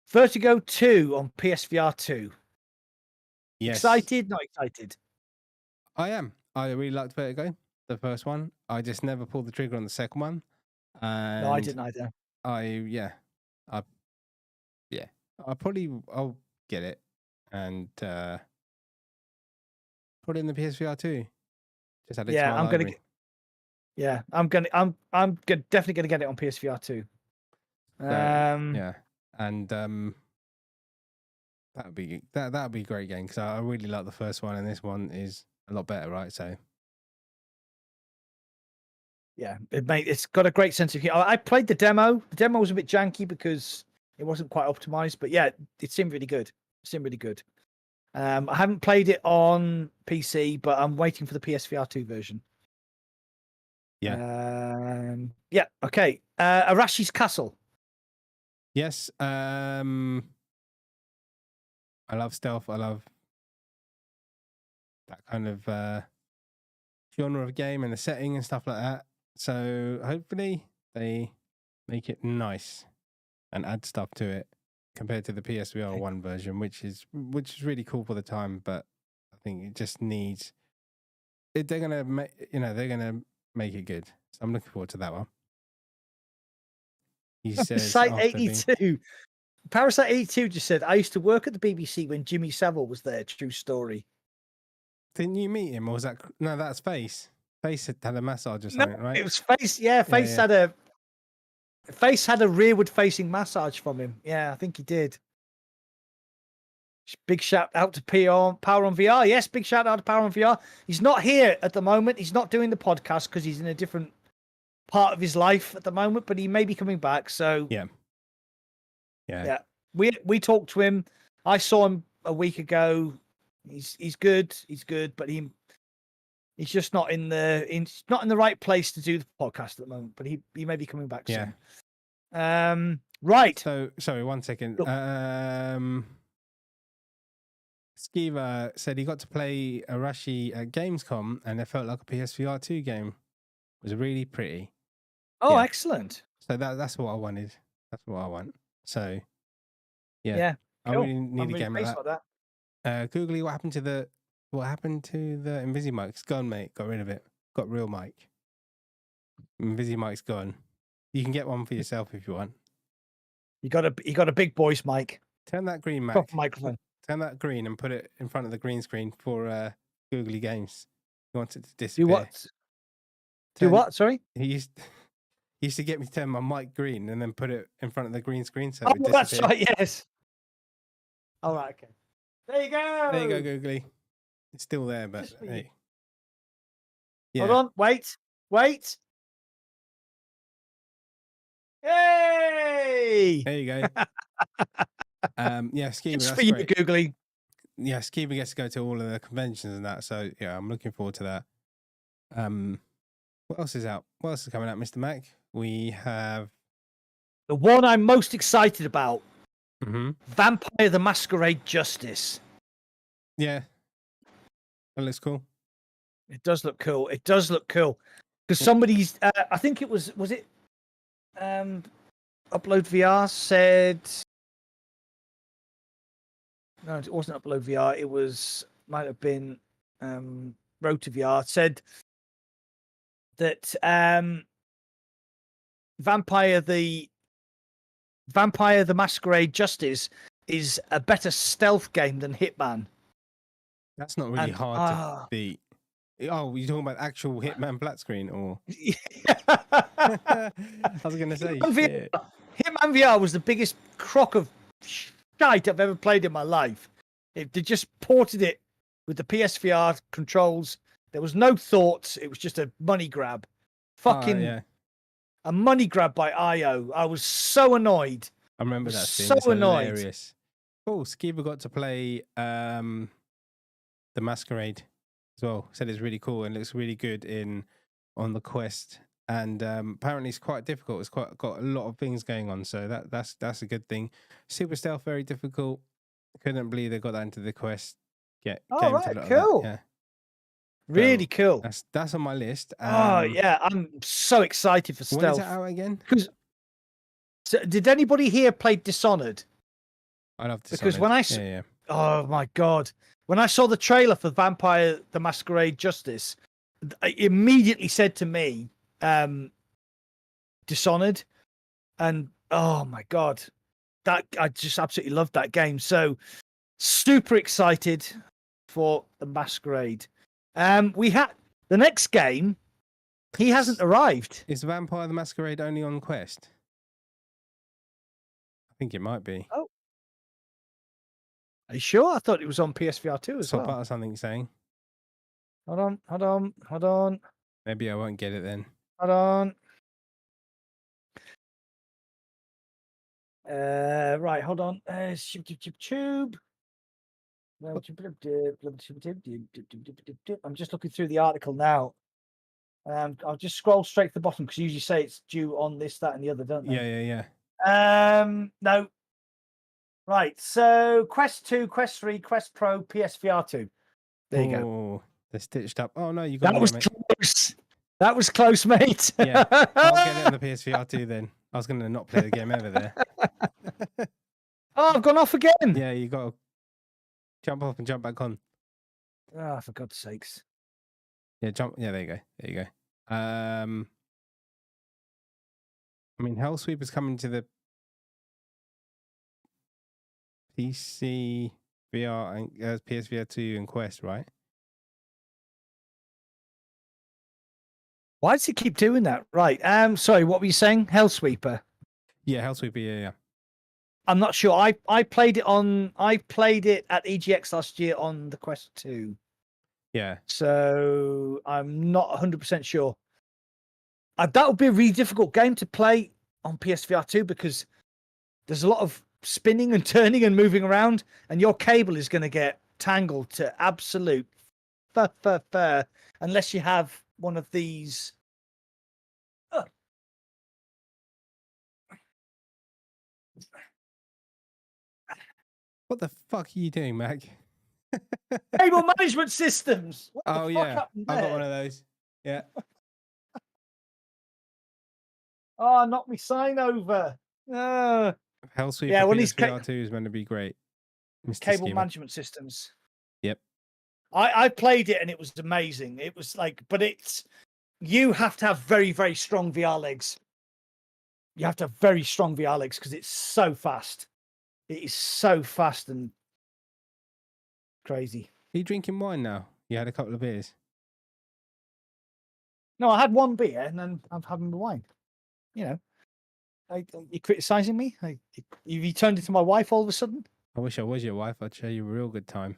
Vertigo 2 on PSVR 2. Yes. Excited? Not excited? I am. I really liked Vertigo, the first one. I just never pulled the trigger on the second one. And No, I didn't either. I I'll get it and put it in the PSVR too. Just add it to my I'm library. definitely gonna get it on PSVR too. Yeah, and that'd be a great game because I really like the first one, and this one is a lot better, right? So yeah, it's got a great sense of humor. I played the demo. The demo was a bit janky because it wasn't quite optimized, but yeah, it seemed really good. I haven't played it on PC, but I'm waiting for the PSVR 2 version. Yeah. Okay. Arashi's Castle. yes, I love stealth. I love that kind of genre of game and the setting and stuff like that. So hopefully they make it nice and add stuff to it compared to the PSVR 1 version, which is really cool for the time, but I think it just needs they're gonna make it good. So I'm looking forward to that one. He says Parasite 82 just said, I used to work at the BBC when Jimmy Savile was there. True story. Didn't you meet him, or was that no? That's Face. Face had a massage or something, right? It was Face. Yeah, Face had a rearward facing massage from him. Yeah, I think he did. Big shout out to Power on VR. Yes, big shout out to Power on VR. He's not here at the moment. He's not doing the podcast because he's in a different part of his life at the moment, but he may be coming back. So yeah. We talked to him. I saw him a week ago. He's good, but he's just not in the right place to do the podcast at the moment. But he may be coming back soon. Right. So sorry, 1 second. Skiva said he got to play Arashi at Gamescom and it felt like a PSVR 2 game. It was really pretty. Oh, yeah. Excellent. So that's what I wanted. That's what I want. So yeah. I Cool. really need a game like that. Googly, what happened to the Invisimike? It's gone, mate. Got rid of it. Got real mic. Invisimike's gone. You can get one for yourself if you want. You got a big voice mic. Turn that green, Mac. Proper microphone. Turn that green and put it in front of the green screen for Googly Games. He wants it to disappear. Do what? Sorry? He used to get me to turn my mic green and then put it in front of the green screen. So that's right. Yes. All right. Okay. There you go. There you go, Googly. It's still there, but hey. Yeah. Hold on. Wait. Hey! There you go. Skiba, it's that's for you, great. Googly. Yeah, Skiba gets to go to all of the conventions and that. So yeah, I'm looking forward to that. What else is out? What else is coming out, Mr. Mac? We have the one I'm most excited about. Mm-hmm. Vampire the Masquerade Justice. Yeah. That looks cool. It does look cool. Because somebody's I think it was it Upload VR said no, it wasn't Upload VR, it might have been Rotor VR said that Vampire the Masquerade Justice is a better stealth game than Hitman. That's not really hard to beat. Oh, you're talking about actual Hitman flat screen, or? I was going to say. Hitman VR was the biggest crock of shite I've ever played in my life. They just ported it with the PSVR controls. There was no thoughts. It was just a money grab. A money grab by IO. I was so annoyed. I remember that scene. So annoyed. Hilarious. Oh, Skiba got to play the Masquerade as well. Said it's really cool and looks really good on the Quest. And apparently it's quite difficult. It's got a lot of things going on, so that's a good thing. Super stealth, very difficult. Couldn't believe they got that into the Quest. Cool. Yeah. Really cool. That's on my list. I'm so excited for stealth. When is it out again? Did anybody here play Dishonored? I love Dishonored. Because when oh my god, when I saw the trailer for Vampire the Masquerade Justice, it immediately said to me, Dishonored, and oh my god, that I just absolutely loved that game. So super excited for the Masquerade. We had the next game. He hasn't arrived. Is Vampire the Masquerade only on Quest? I think it might be. Oh, are you sure? I thought it was on PSVR 2 as Top well. out of something saying. Hold on. Maybe I won't get it then. Hold on. Right, hold on. Tube. I'm just looking through the article now. I'll just scroll straight to the bottom because you usually say it's due on this, that, and the other, don't they? Yeah. No. Right. So Quest 2, Quest 3, Quest Pro, PSVR 2. There you go. They're stitched up. Oh no, you got That was close. That was close, mate. Yeah. I'll get it on the PSVR 2 then. I was going to not play the game ever there. Oh, I've gone off again. Yeah, you got to jump off and jump back on. Oh, for God's sakes. Yeah, jump. Yeah, there you go. There you go. I mean, Hellsweeper's coming to the PC, VR, and PSVR 2 and Quest, right? Why does it keep doing that? Right. Sorry, what were you saying? Hellsweeper. Yeah, Hellsweeper. Yeah. I'm not sure. I played it at EGX last year on the Quest 2. Yeah. So I'm not 100% sure. That would be a really difficult game to play on PSVR 2 because there's a lot of spinning and turning and moving around, and your cable is going to get tangled to absolute fur unless you have one of these. What the fuck are you doing, Mac? Cable management systems. What the fuck happened there? I got one of those. Yeah. Oh, knock me sign over. Hellsweeper Yeah, well, these PSVR 2 is meant to be great. Mr. cable Schemer. management systems. Yep. I played it and it was amazing. It was like, but you have to have very, very strong VR legs. You have to have very strong VR legs because it's so fast. It is so fast and crazy. Are you drinking wine now? You had a couple of beers. No, I had one beer and then I'm having the wine. You know, you're criticizing me? You turned into my wife all of a sudden? I wish I was your wife. I'd show you a real good time.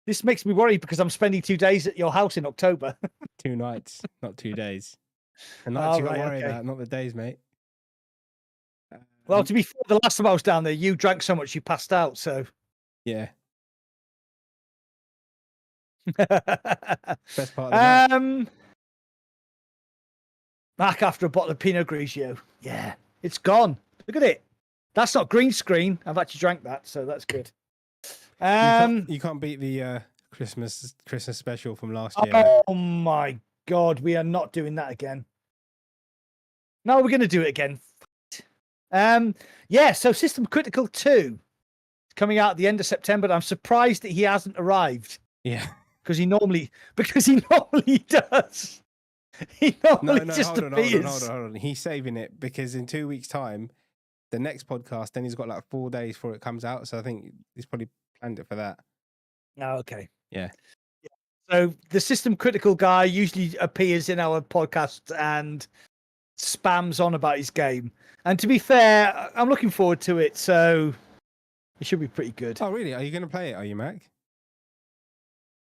This makes me worry because I'm spending 2 days at your house in October. 2 nights, not 2 days. The nights you got to worry about, not the days, mate. Well, to be fair, the last time I was down there, you drank so much you passed out. So yeah. Best part of the night. Back after a bottle of Pinot Grigio. Yeah, it's gone. Look at it. That's not green screen. I've actually drank that, so that's good. You can't beat the Christmas special from last year. Oh my God, we are not doing that again. No, we're going to do it again. Yeah, so System Critical 2 is coming out at the end of September. I'm surprised that he hasn't arrived. Yeah. Because he normally does. He normally just appears. Hold on. He's saving it because in 2 weeks' time, the next podcast, then he's got like 4 days before it comes out. So I think he's probably planned it for that. Oh, okay. Yeah. So the System Critical guy usually appears in our podcast and spams on about his game. And to be fair, I'm looking forward to it. So it should be pretty good. Oh, really? Are you going to play it? Are you, Mac?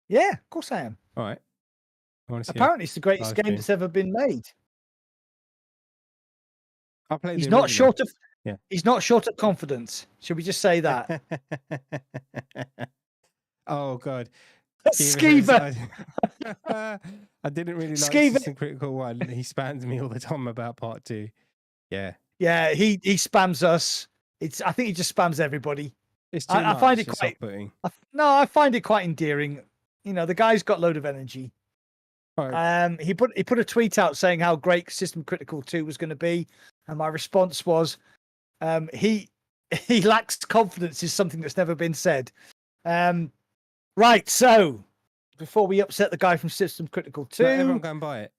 Yeah, of course I am. All right. Apparently, it's the greatest game that's ever been made. I played. He's not short of. Yeah. He's not short of confidence. Should we just say that? Oh God, Skeever. I didn't really like System Critical 1. He spams me all the time about part 2. Yeah. Yeah, he spams us. I think he just spams everybody. It's too much. I find it it's quite. Off-putting. I find it quite endearing. You know, the guy's got a load of energy. Right. He put a tweet out saying how great System Critical 2 was going to be, and my response was, he lacks confidence is something that's never been said. Right, so before we upset the guy from System Critical 2, No, everyone go and buy it.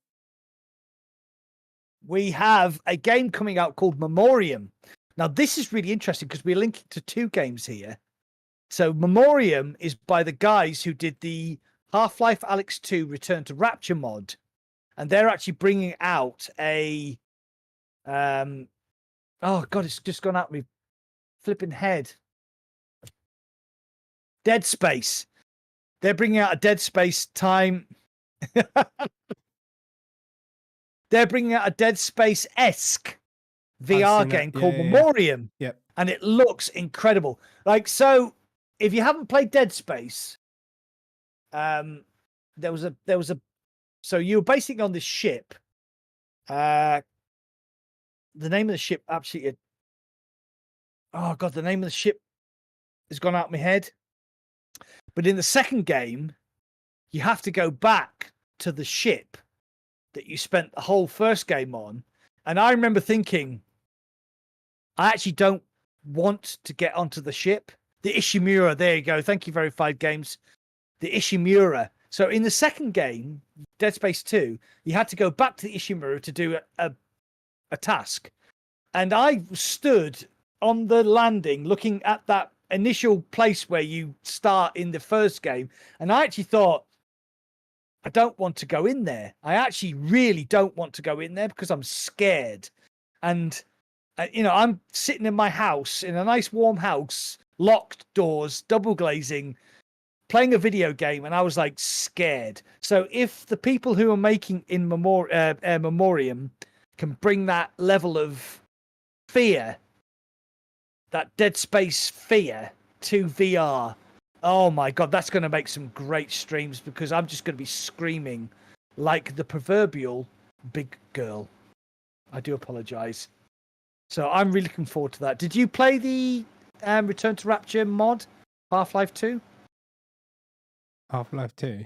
we have a game coming out called Memoriam. Now, this is really interesting because we're linking to 2 games here. So Memoriam is by the guys who did the Half-Life Alyx 2 Return to Rapture mod. And they're actually bringing out a... oh, God, it's just gone out of me flipping head. Dead Space. They're bringing out a Dead Space time... They're bringing out a Dead Space-esque VR game called Memoriam. Yep. And it looks incredible. Like, so if you haven't played Dead Space, there was a so you were basically on this ship. The name of the ship absolutely, oh God, the name of the ship has gone out of my head. But in the second game, you have to go back to the ship that you spent the whole first game on. And I remember thinking, I actually don't want to get onto the ship. The Ishimura, there you go. Thank you, Verified Games. The Ishimura. So in the second game, Dead Space 2, you had to go back to the Ishimura to do a task. And I stood on the landing looking at that initial place where you start in the first game. And I actually thought, I don't want to go in there. I actually really don't want to go in there because I'm scared. And, I'm sitting in my house, in a nice warm house, locked doors, double glazing, playing a video game, and I was like scared. So if the people who are making in Memoriam can bring that level of fear, that Dead Space fear to VR, oh my God, that's going to make some great streams because I'm just going to be screaming like the proverbial big girl. I do apologize. So I'm really looking forward to that. Did you play the Return to Rapture mod, Half-Life 2? Half-Life 2?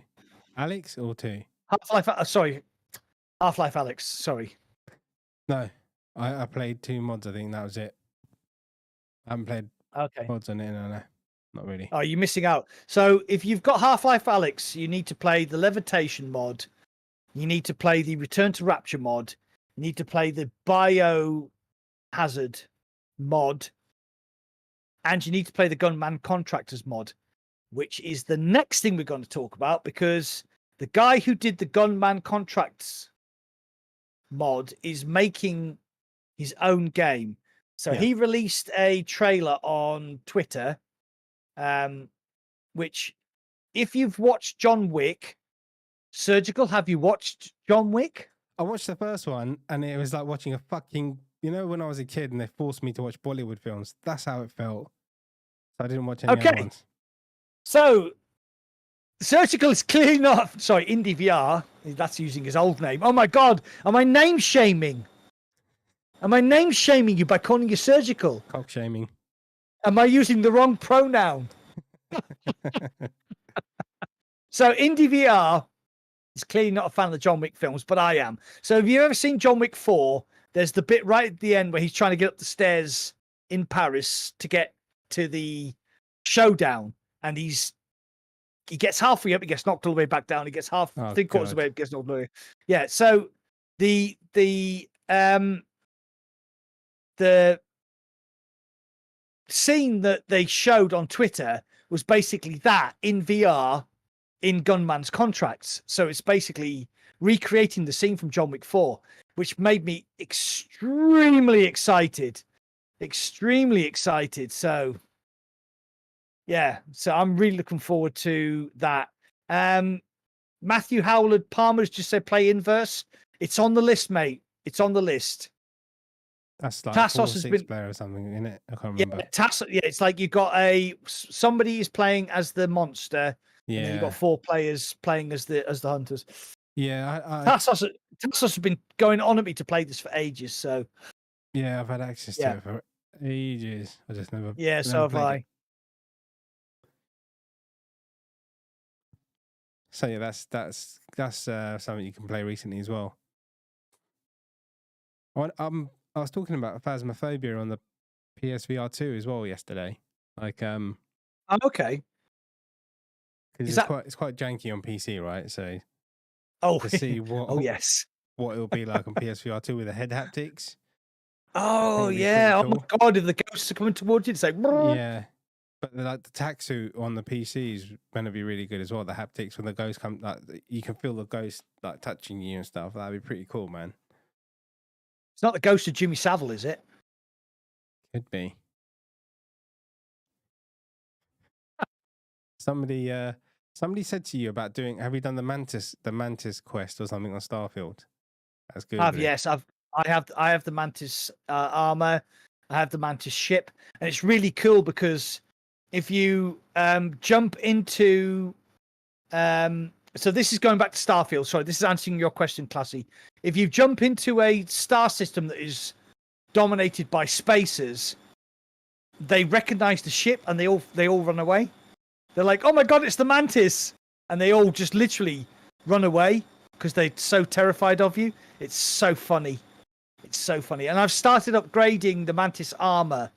Alyx or 2? Half-Life Alyx, sorry. No, I played 2 mods, I think that was it. I haven't played mods on it, no, not really. Oh, you're missing out. So if you've got Half-Life Alyx, you need to play the Levitation mod. You need to play the Return to Rapture mod. You need to play the Biohazard mod. And you need to play the Gunman Contractors mod, which is the next thing we're going to talk about because the guy who did the Gunman Contracts mod is making his own game. So he released a trailer on Twitter, which if you've watched John Wick, Surgical, have you watched John Wick? I watched the first one and it was like watching a fucking, when I was a kid and they forced me to watch Bollywood films, that's how it felt. So I didn't watch any other ones. So Surgical is clearly not, sorry, IndieVR, that's using his old name. Oh my God, am I name shaming? Am I name shaming you by calling you Surgical? Cock shaming. Am I using the wrong pronoun? So IndieVR is clearly not a fan of the John Wick films, but I am. So have you ever seen John Wick 4? There's the bit right at the end where he's trying to get up the stairs in Paris to get to the showdown, and he gets halfway up, he gets knocked all the way back down, he gets 3/4 of the way up, gets knocked all the way. Yeah, so the scene that they showed on Twitter was basically that in VR in Gunman's Contracts. So it's basically recreating the scene from John Wick 4, which made me extremely excited. So yeah, so I'm really looking forward to that. Matthew Howlett Palmer's just said play Inverse. It's on the list, mate. It's on the list. That's like Tassos has been player or something, isn't it? I can't remember. Yeah, it's like you got somebody is playing as the monster. Yeah. And then you've got 4 players playing as the hunters. Yeah, Tassos has been going on at me to play this for ages. So yeah, I've had access to it for ages. I just never. Yeah, so have I. So yeah, that's something you can play recently as well. I was talking about Phasmophobia on the PSVR 2 as well yesterday. Like okay. because it's quite janky on PC, right? So Oh, to see what oh yes. what it'll be like on PSVR 2 with the head haptics. Oh it'd be yeah. pretty Oh my god, if the ghosts are coming towards you, it's like Yeah. But like the tack suit on the PC is going to be really good as well. The haptics when the ghost come, like you can feel the ghost like touching you and stuff. That'd be pretty cool, man. It's not the ghost of Jimmy Savile, is it? Could be. Somebody said to you about doing. Have you done the Mantis quest or something on Starfield? That's good. Yes, I have the Mantis armor. I have the Mantis ship, and it's really cool because if you jump into so this is going back to Starfield. Sorry, this is answering your question, Classy. If you jump into a star system that is dominated by spacers, they recognize the ship and they all run away. They're like, "Oh my god, it's the Mantis!" And they all just literally run away because they're so terrified of you. It's so funny. It's so funny. And I've started upgrading the Mantis armor,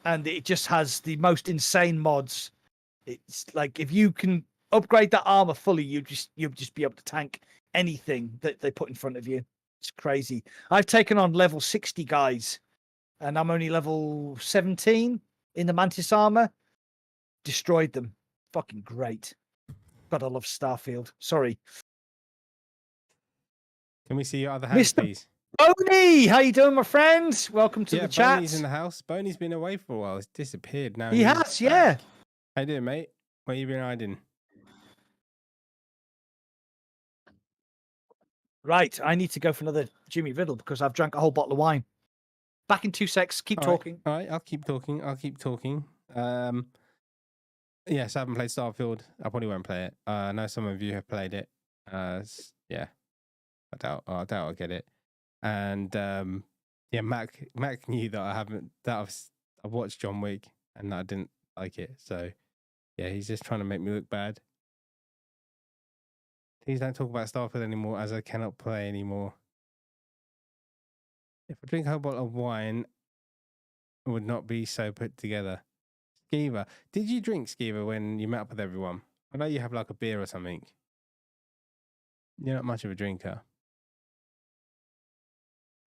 and it just has the most insane mods. It's like if you can upgrade that armor fully, you'll just be able to tank anything that they put in front of you. It's crazy. I've taken on level 60 guys, and I'm only level 17 in the Mantis armor. Destroyed them. Fucking great. God, I love Starfield. Sorry. Can we see your other hands, Mr. please? Boney, how you doing, my friend? Welcome to the chat. Boney's in the house. Boney's been away for a while. He's disappeared now. He he's has, back. yeah. How you doing, mate? Where you been hiding? Right, I need to go for another Jimmy Riddle because I've drank a whole bottle of wine. Back in 2 secs. Keep talking. All right, I'll keep talking. Yes, I haven't played Starfield. I probably won't play it. I know some of you have played it. Yeah, I doubt I'll get it. And yeah, Mac knew that I've watched John Wick and I didn't like it. So yeah, he's just trying to make me look bad. Please don't talk about Starfield anymore, as I cannot play anymore. If I drink a whole bottle of wine, it would not be so put together. Skeever, did you drink, Skeever, when you met up with everyone? I know you have like a beer or something. You're not much of a drinker.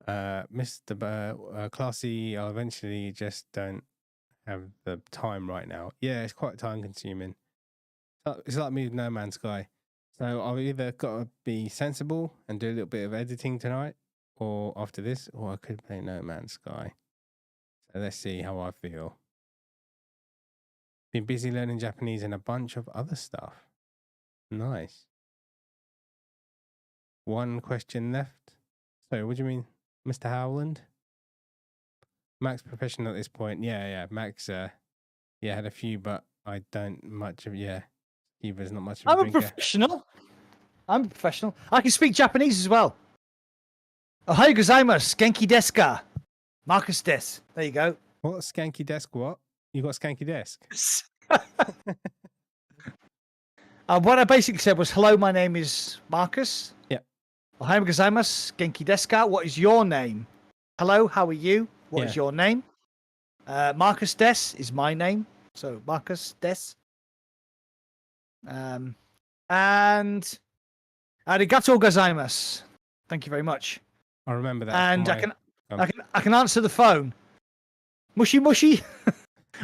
Mr. Classy, I'll eventually just don't have the time right now. Yeah, it's quite time consuming. It's like me with No Man's Sky. So I've either got to be sensible and do a little bit of editing tonight, or after this, or I could play No Man's Sky. So let's see how I feel. Been busy learning Japanese and a bunch of other stuff. Nice. One question left. Sorry, what do you mean, Mr. Howland? Mac's professional at this point. Yeah. Mac's had a few, but I don't much of Eva's not much of a drinker. I'm a professional. I can speak Japanese as well. Ohayou gozaimasu. Genki desu ka? Marcus desu. There you go. What? Skanky desk? What? You got a skanky desk? What I basically said was, hello, my name is Marcus. Yeah. Ohayou gozaimasu. Genki desu ka? What is your name? Hello, how are you? What is your name? Marcus Des is my name. So Marcus Des. And arigatou gozaimasu. Thank you very much. I remember that. And I can answer the phone. Mushy mushy.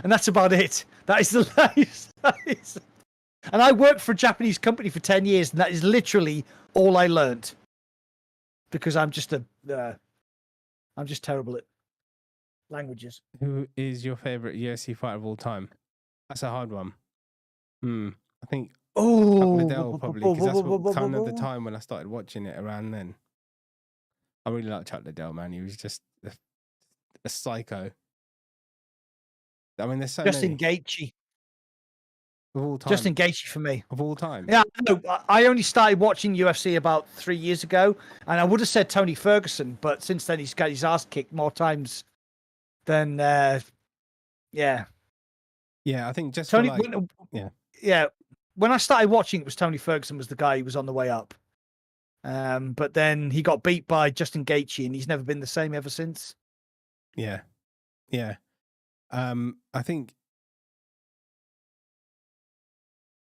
And that's about it. That is the And I worked for a Japanese company for 10 years, and that is literally all I learned. Because I'm just terrible at languages. Who is your favorite UFC fighter of all time? That's a hard one. I think Liddell probably, because that's kind of the time when I started watching it around then. I really like Chuck Liddell, man. He was just a psycho. I mean, there's so Justin many. Gaethje. Of all time. Justin Gaethje for me. Of all time. Yeah, no, I only started watching UFC about 3 years ago, and I would have said Tony Ferguson, but since then he's got his ass kicked more times than yeah. Yeah, I think just Tony. Yeah. When I started watching, it was Tony Ferguson was the guy who was on the way up. But then he got beat by Justin Gaethje, and he's never been the same ever since. Yeah. I think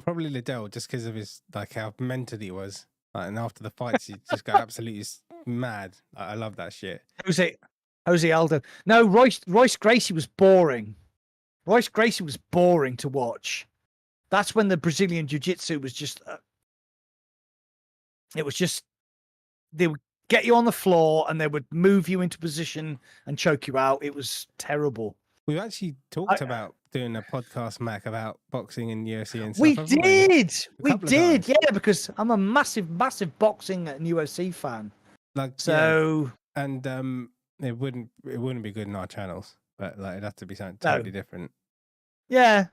Probably Liddell, just because of his like how mental he was. Like, and after the fights, he just got absolutely mad. I love that shit. Jose Aldo. No, Royce Gracie was boring. Royce Gracie was boring to watch. That's when the Brazilian Jiu-Jitsu was just. It was just they would get you on the floor and they would move you into position and choke you out. It was terrible. We've actually talked about doing a podcast, Mac, about boxing and UFC and stuff. We haven't did. We did. Yeah, because I'm a massive boxing and UFC fan. Like so, yeah. And it wouldn't be good in our channels, but like it'd have to be something totally different. Yeah.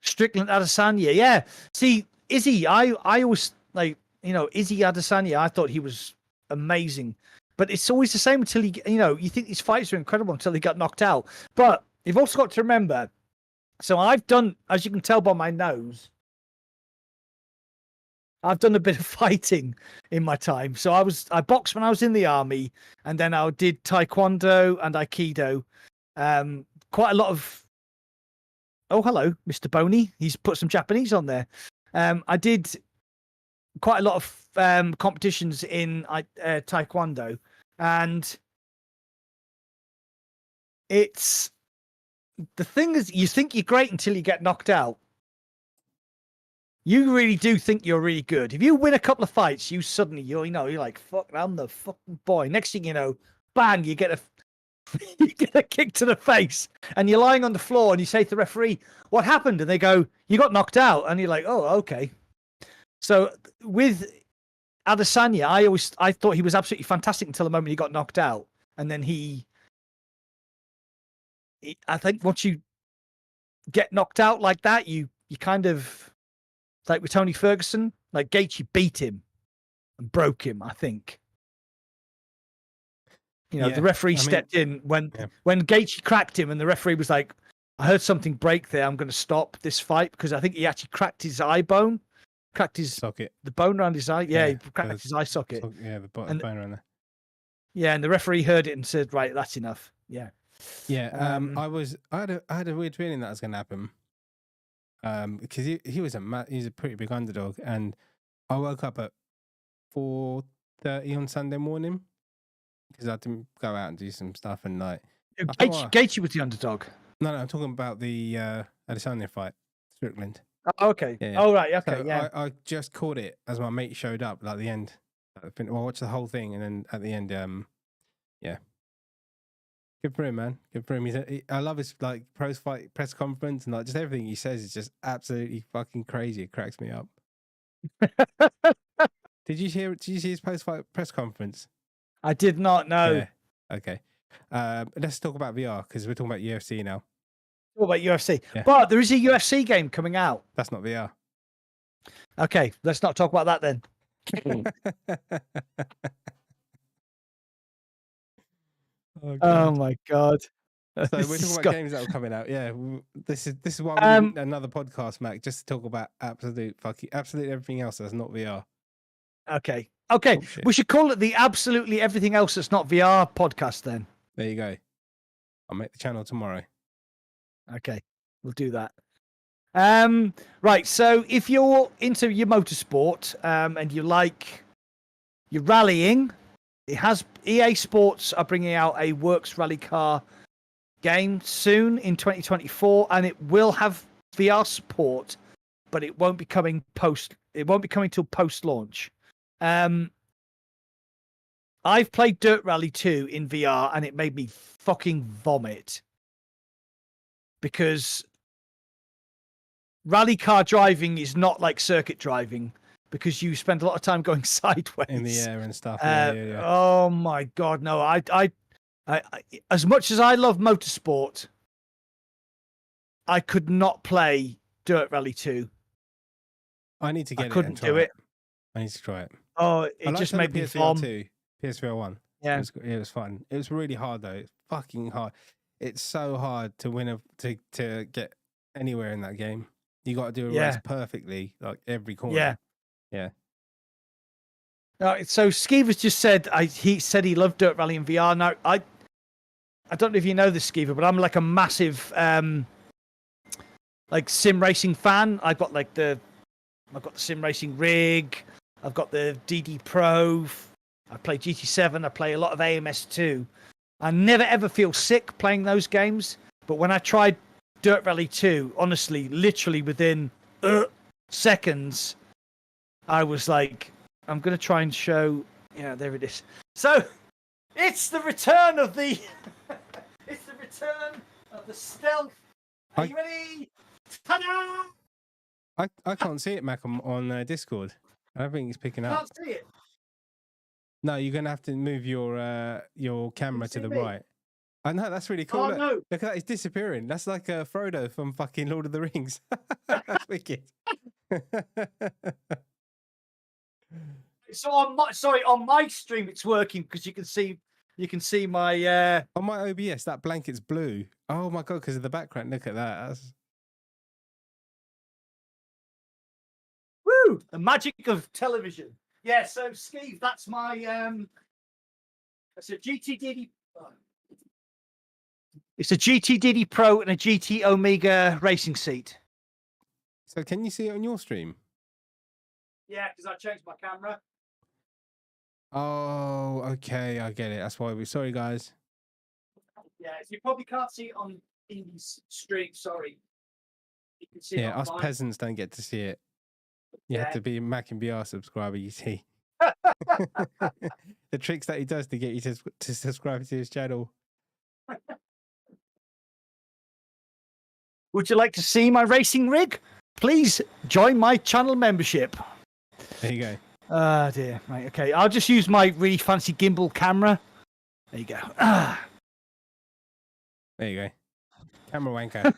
Strickland Adesanya. Yeah. See, Izzy, I always like, Izzy Adesanya. I thought he was amazing. But it's always the same until you think these fights are incredible until they got knocked out. But you've also got to remember, so I've done, as you can tell by my nose, I've done a bit of fighting in my time. So I boxed when I was in the army, and then I did Taekwondo and Aikido. Quite a lot of, oh, hello, Mr. Boney. He's put some Japanese on there. I did quite a lot of competitions in Taekwondo. And it's the thing is, you think you're great until you get knocked out. You really do think you're really good. If you win a couple of fights, you're like, fuck, I'm the fucking boy. Next thing you know, bang, you get a kick to the face, and you're lying on the floor, and you say to the referee, "What happened?" And they go, "You got knocked out," and you're like, "Oh, okay." So with Adesanya, I thought he was absolutely fantastic until the moment he got knocked out, and then I think once you get knocked out like that, you kind of, like with Tony Ferguson, like Gaethje beat him and broke him. I think the referee stepped in when Gaethje cracked him, and the referee was like, "I heard something break there. I'm going to stop this fight," because I think he actually cracked his eye bone. Cracked his socket, the bone around his eye. Yeah, he cracked his eye socket. The bone around there. Yeah, and the referee heard it and said, "Right, that's enough." Yeah. Yeah. I had a weird feeling that was going to happen. Because he was he's a pretty big underdog, and I woke up at 4:30 on Sunday morning because I didn't go out and do some stuff, and like Gaethje was the underdog. No, I'm talking about the Adesanya fight, Strickland. Oh, okay. Yeah. Oh, right. Okay. So yeah. I just caught it as my mate showed up at the end. I watched the whole thing, and then at the end, yeah. Good for him, man. Good for him. I love his like post-fight press conference, and like just everything he says is just absolutely fucking crazy. It cracks me up. Did you see his post-fight press conference? I did not know. Yeah. Okay. Let's talk about VR because we're talking about UFC now. What about UFC? Yeah. But there is a UFC game coming out. That's not VR. Okay, let's not talk about that then. Oh my god! So we're talking about games that are coming out. Yeah, this is why we need another podcast, Mac, just to talk about absolutely everything else that's not VR. Okay. We should call it the absolutely everything else that's not VR podcast then. There you go. I'll make the channel tomorrow. Okay, we'll do that. Right. So if you're into your motorsport and you like your rallying, EA Sports are bringing out a Works Rally Car game soon in 2024, and it will have VR support, but it won't be coming till post launch. I've played Dirt Rally 2 in VR, and it made me fucking vomit because rally car driving is not like circuit driving, because you spend a lot of time going sideways in the air and stuff. Yeah. Oh my god, no! I as much as I love motorsport, I could not play Dirt Rally 2. I need to get I couldn't do it. I need to try it. Oh, it just made me vom. PSVR 1. Yeah, it was fun. It was really hard though. It's fucking hard. It's so hard to win to get anywhere in that game. You got to do a race perfectly, like every corner. Yeah. So Skeever's just said he said he loved Dirt Rally in VR. Now I don't know if you know this, Skeever, but I'm like a massive like sim racing fan. I've got the sim racing rig. I've got the DD Pro. I play GT7. I play a lot of AMS2. I never ever feel sick playing those games. But when I tried Dirt Rally 2, honestly, literally within seconds, I was like, I'm going to try and show. Yeah, there it is. So it's the return of the. It's the return of the stealth. Are you ready? Ta-da! I can't see it, Mac, on Discord. I don't think it's picking up. Can't see it. No, you're gonna have to move your camera to the me? right. I know, that's really cool. Oh, Look, no. look at that, it's disappearing. That's like Frodo from fucking Lord of the Rings. That's wicked. So on my stream it's working because you can see my On my OBS, that blanket's blue. Oh my god, because of the background. Look at that. That's... woo, the magic of television. Yeah, so Steve, that's my that's a GTDD. It's a GTDD Pro and a GT Omega racing seat. So can you see it on your stream? Yeah, because I changed my camera. Oh, okay, I get it. That's why sorry guys. Yeah, you probably can't see it on Indie's stream. Sorry. You can see it Yeah, on us mine. peasants don't get to see it. You have to be a Mac and BR subscriber, you see. The tricks that he does to get you to subscribe to his channel. Would you like to see my racing rig? Please join my channel membership. There you go. Ah, dear. Right, okay. I'll just use my really fancy gimbal camera. There you go. There you go. Camera wanker.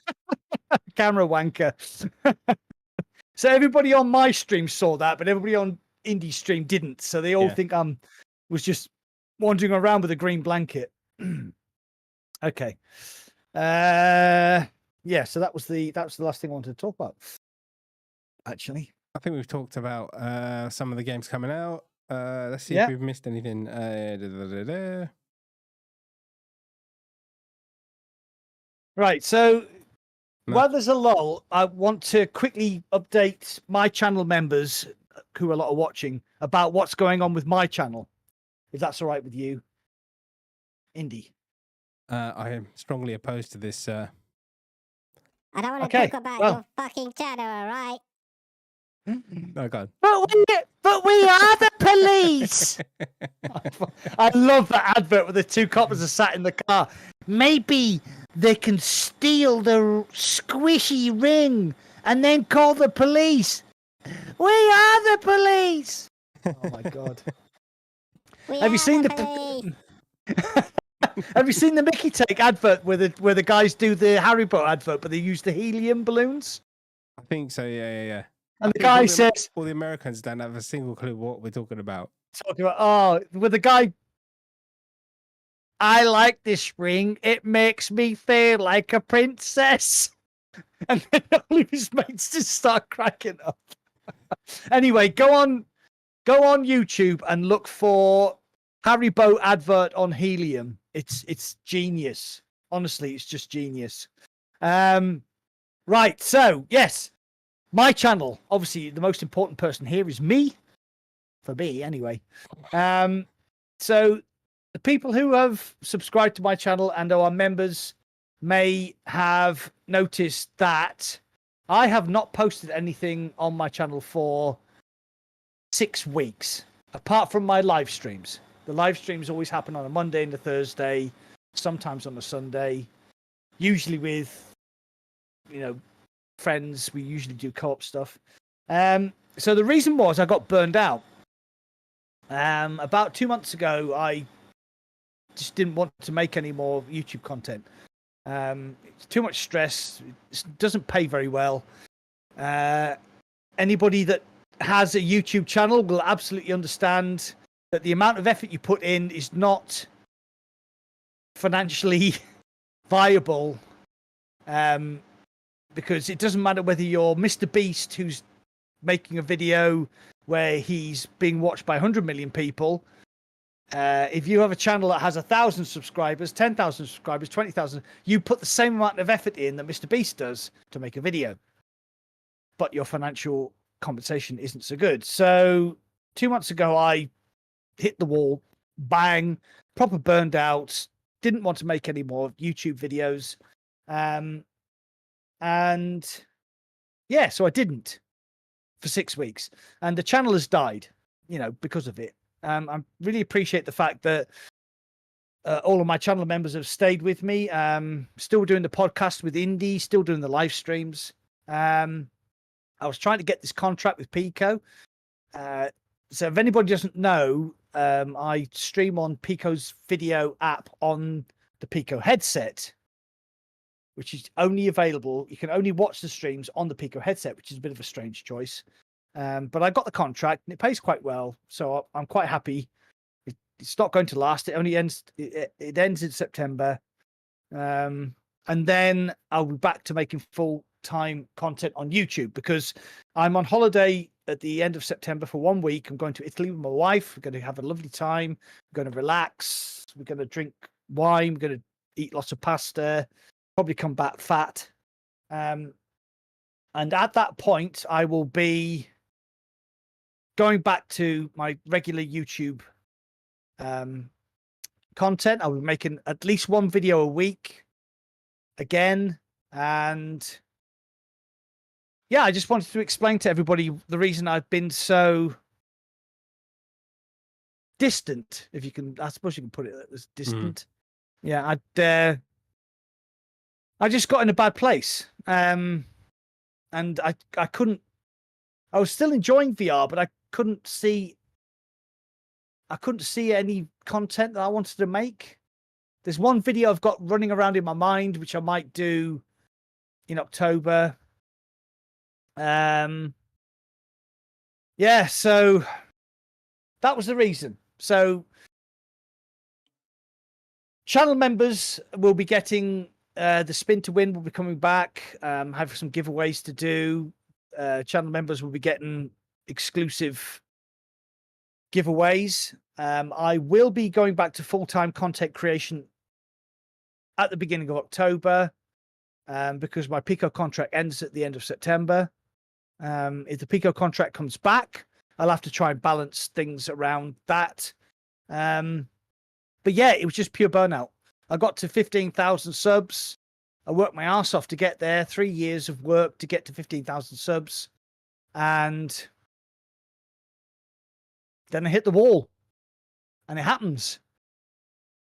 Camera wanker. So everybody on my stream saw that, but everybody on Indie stream didn't. So they all think I was just wandering around with a green blanket. Okay. Yeah, so that was the last thing I wanted to talk about. Actually, I think we've talked about some of the games coming out. Let's see if we've missed anything. Right, so while there's a lull, I want to quickly update my channel members, who are a lot of watching, about what's going on with my channel. If that's all right with you, Indy. I am strongly opposed to this. I don't want to talk about your fucking channel, all right? Oh God! But we are the police. I love that advert where the two coppers are sat in the car. Maybe they can steal the squishy ring and then call the police. We are the police. Oh my God! Have you seen the? Have you seen the Mickey Take advert where the guys do the Haribo advert, but they use the helium balloons? I think so. Yeah. And the guy says, all the Americans don't have a single clue what we're talking about. With the guy, I like this ring. It makes me feel like a princess. And then all of his mates just start cracking up. Anyway, go on YouTube and look for Haribo advert on helium. It's genius. Honestly, it's just genius. Right, so yes. My channel, obviously, the most important person here is me. For me, anyway. So the people who have subscribed to my channel and are members may have noticed that I have not posted anything on my channel for 6 weeks, apart from my live streams. The live streams always happen on a Monday and a Thursday, sometimes on a Sunday, usually with, friends. We usually do co-op stuff. So the reason was I got burned out. About 2 months ago, I just didn't want to make any more YouTube content. It's too much stress. It doesn't pay very well. Anybody that has a YouTube channel will absolutely understand that the amount of effort you put in is not financially viable. Because it doesn't matter whether you're Mr. Beast, who's making a video where he's being watched by 100 million people, if you have a channel that has 1,000 subscribers, 10,000 subscribers, 20,000, you put the same amount of effort in that Mr. Beast does to make a video, but your financial compensation isn't so good. So 2 months ago, I hit the wall, bang, proper burned out, didn't want to make any more YouTube videos. And yeah, so I didn't for 6 weeks, and the channel has died, because of it. I really appreciate the fact that all of my channel members have stayed with me. Still doing the podcast with Indie, still doing the live streams. I was trying to get this contract with Pico. So if anybody doesn't know, I stream on Pico's video app on the Pico headset, which is only available. You can only watch the streams on the Pico headset, which is a bit of a strange choice. But I got the contract and it pays quite well, so I'm quite happy. It's not going to last. It only ends. It ends in September, and then I'll be back to making full-time content on YouTube because I'm on holiday at the end of September for 1 week. I'm going to Italy with my wife. We're going to have a lovely time. We're going to relax. We're going to drink wine. We're going to eat lots of pasta. Probably come back fat. And at that point, I will be going back to my regular YouTube content. I'll be making at least one video a week again. And yeah, I just wanted to explain to everybody the reason I've been so distant, if you can, I suppose you can put it as distant. Yeah, I just got in a bad place. And I couldn't, I was still enjoying VR, but I couldn't see any content that I wanted to make. There's one video I've got running around in my mind, which I might do in October. Yeah, so that was the reason. So channel members will be getting the spin to win will be coming back. Have some giveaways to do. Channel members will be getting exclusive giveaways. I will be going back to full-time content creation at the beginning of October because my Pico contract ends at the end of September. If the Pico contract comes back, I'll have to try and balance things around that. But yeah, it was just pure burnout. I got to 15,000 subs. I worked my ass off to get there. 3 years of work to get to 15,000 subs. And then I hit the wall. And it happens.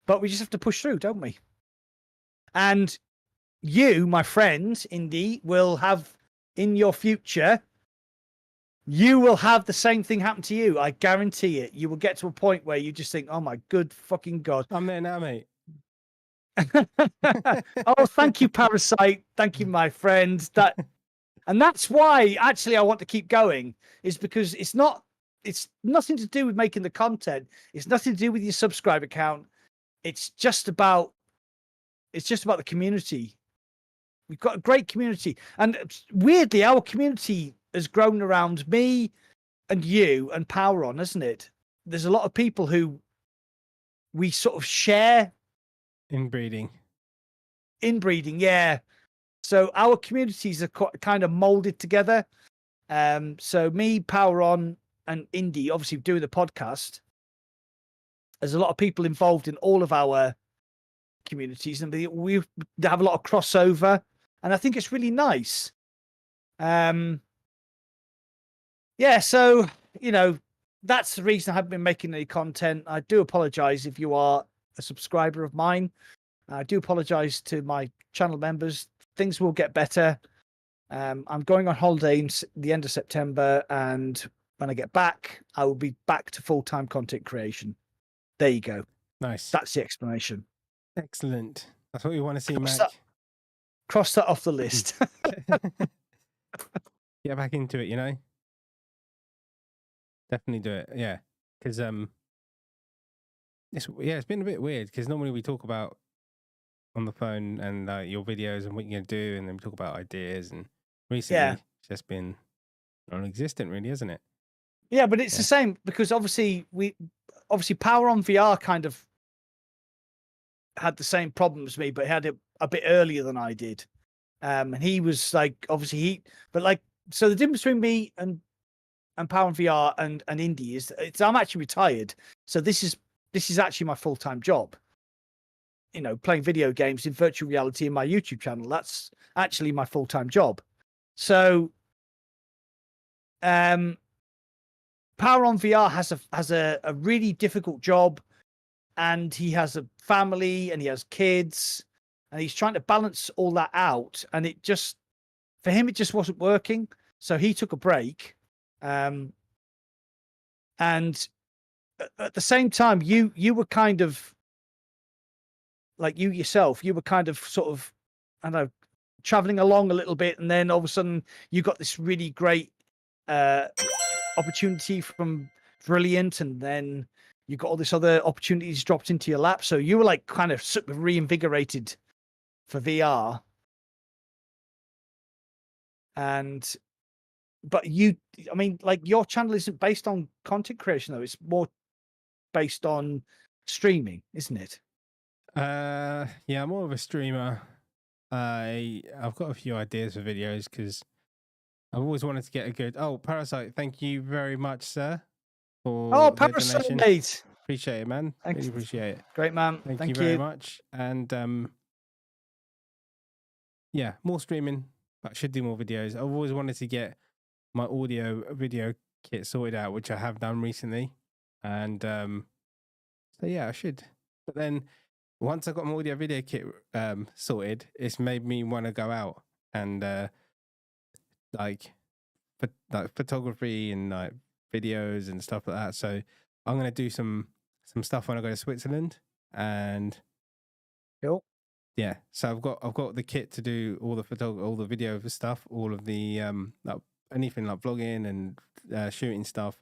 But we just have to push through, don't we? And you, my friend, Indy, will have in your future, you will have the same thing happen to you. I guarantee it. You will get to a point where you just think, oh my good fucking God. I'm there now, mate. Oh, thank you, Parasite. Thank you, my friend. And that's why actually I want to keep going, is because it's nothing to do with making the content. It's nothing to do with your subscriber count. It's just about the community. We've got a great community. And weirdly, our community has grown around me and you and Power On, hasn't it? There's a lot of people who we sort of share Inbreeding, yeah. So our communities are kind of molded together. So me, Power On, and Indie, obviously doing the podcast. There's a lot of people involved in all of our communities, and we have a lot of crossover, and I think it's really nice. Yeah, so that's the reason I haven't been making any content. I do apologize if you are a subscriber of mine. I do apologize to my channel members. Things will get better. I'm going on holiday in the end of September, and when I get back, I will be back to full-time content creation. There you go. Nice. That's the explanation. Excellent. That's what we want to see, Mac. Cross that off the list. Get back into it, Definitely do it. Yeah. Because it's been a bit weird because normally we talk about on the phone and your videos and what you're going to do, and then we talk about ideas, and recently it's just been non-existent really, isn't it? Yeah, but it's the same because obviously obviously Power on VR kind of had the same problem as me, but he had it a bit earlier than I did. And he was like, obviously so the difference between me and Power on VR and Indie is I'm actually retired. So this is actually my full-time job. You know, playing video games in virtual reality in my YouTube channel. That's actually my full-time job. So Power on VR has a really difficult job, and he has a family and he has kids, and he's trying to balance all that out, and for him it just wasn't working. So he took a break. And at the same time, you were kind of like, you yourself, you were kind of sort of, I don't know, traveling along a little bit, and then all of a sudden you got this really great opportunity from Brilliant, and then you got all this other opportunities dropped into your lap. So you were like kind of reinvigorated for VR. But I mean, like, your channel isn't based on content creation, though. It's more based on streaming, isn't it? Yeah, I'm more of a streamer. I've got a few ideas for videos because I've always wanted to get a good. Oh, Parasite, thank you very much, sir, for the Parasite, donation. mate. Appreciate it, man. Thanks. Really appreciate it. Great, man. Thank you very much. And yeah, more streaming, but I should do more videos. I've always wanted to get my audio video kit sorted out, which I have done recently. And so yeah, I should. But then once I got my audio video kit sorted, it's made me want to go out and like photography and like videos and stuff like that. So I'm gonna do some stuff when I go to Switzerland. And cool. Yeah, so I've got the kit to do all the video stuff, all of the like anything like vlogging and shooting stuff.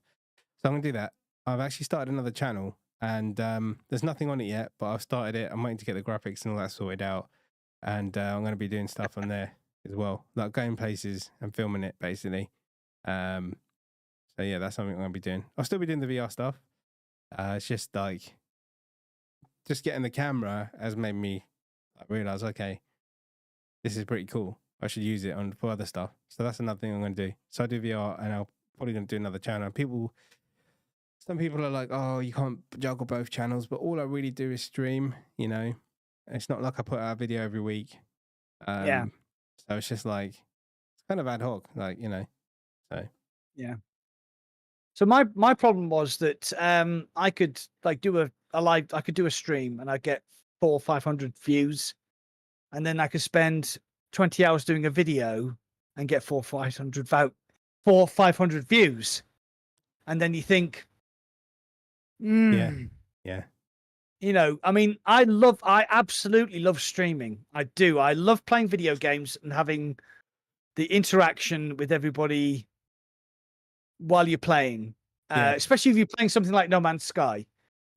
So I'm gonna do that. I've actually started another channel, and there's nothing on it yet, but I've started it. I'm waiting to get the graphics and all that sorted out, and I'm gonna be doing stuff on there as well, like going places and filming it basically. So yeah, that's something I'm gonna be doing. I'll still be doing the VR stuff. It's just like getting the camera has made me realize, okay, this is pretty cool. I should use it for other stuff. So that's another thing I'm going to do. So I do VR, and I'm probably going to do another channel. Some people are like, oh, you can't juggle both channels, but all I really do is stream. You know, it's not like I put out a video every week. Yeah. So it's just like, it's kind of ad hoc, like, you know. So yeah. So my problem was that I could like do I could do a stream, and I get 400 or 500 views, and then I could spend 20 hours doing a video and get 400 or 500 views, and then you think, yeah, you know, I mean, I absolutely love streaming. I do. I love playing video games and having the interaction with everybody while you're playing, especially if you're playing something like No Man's Sky.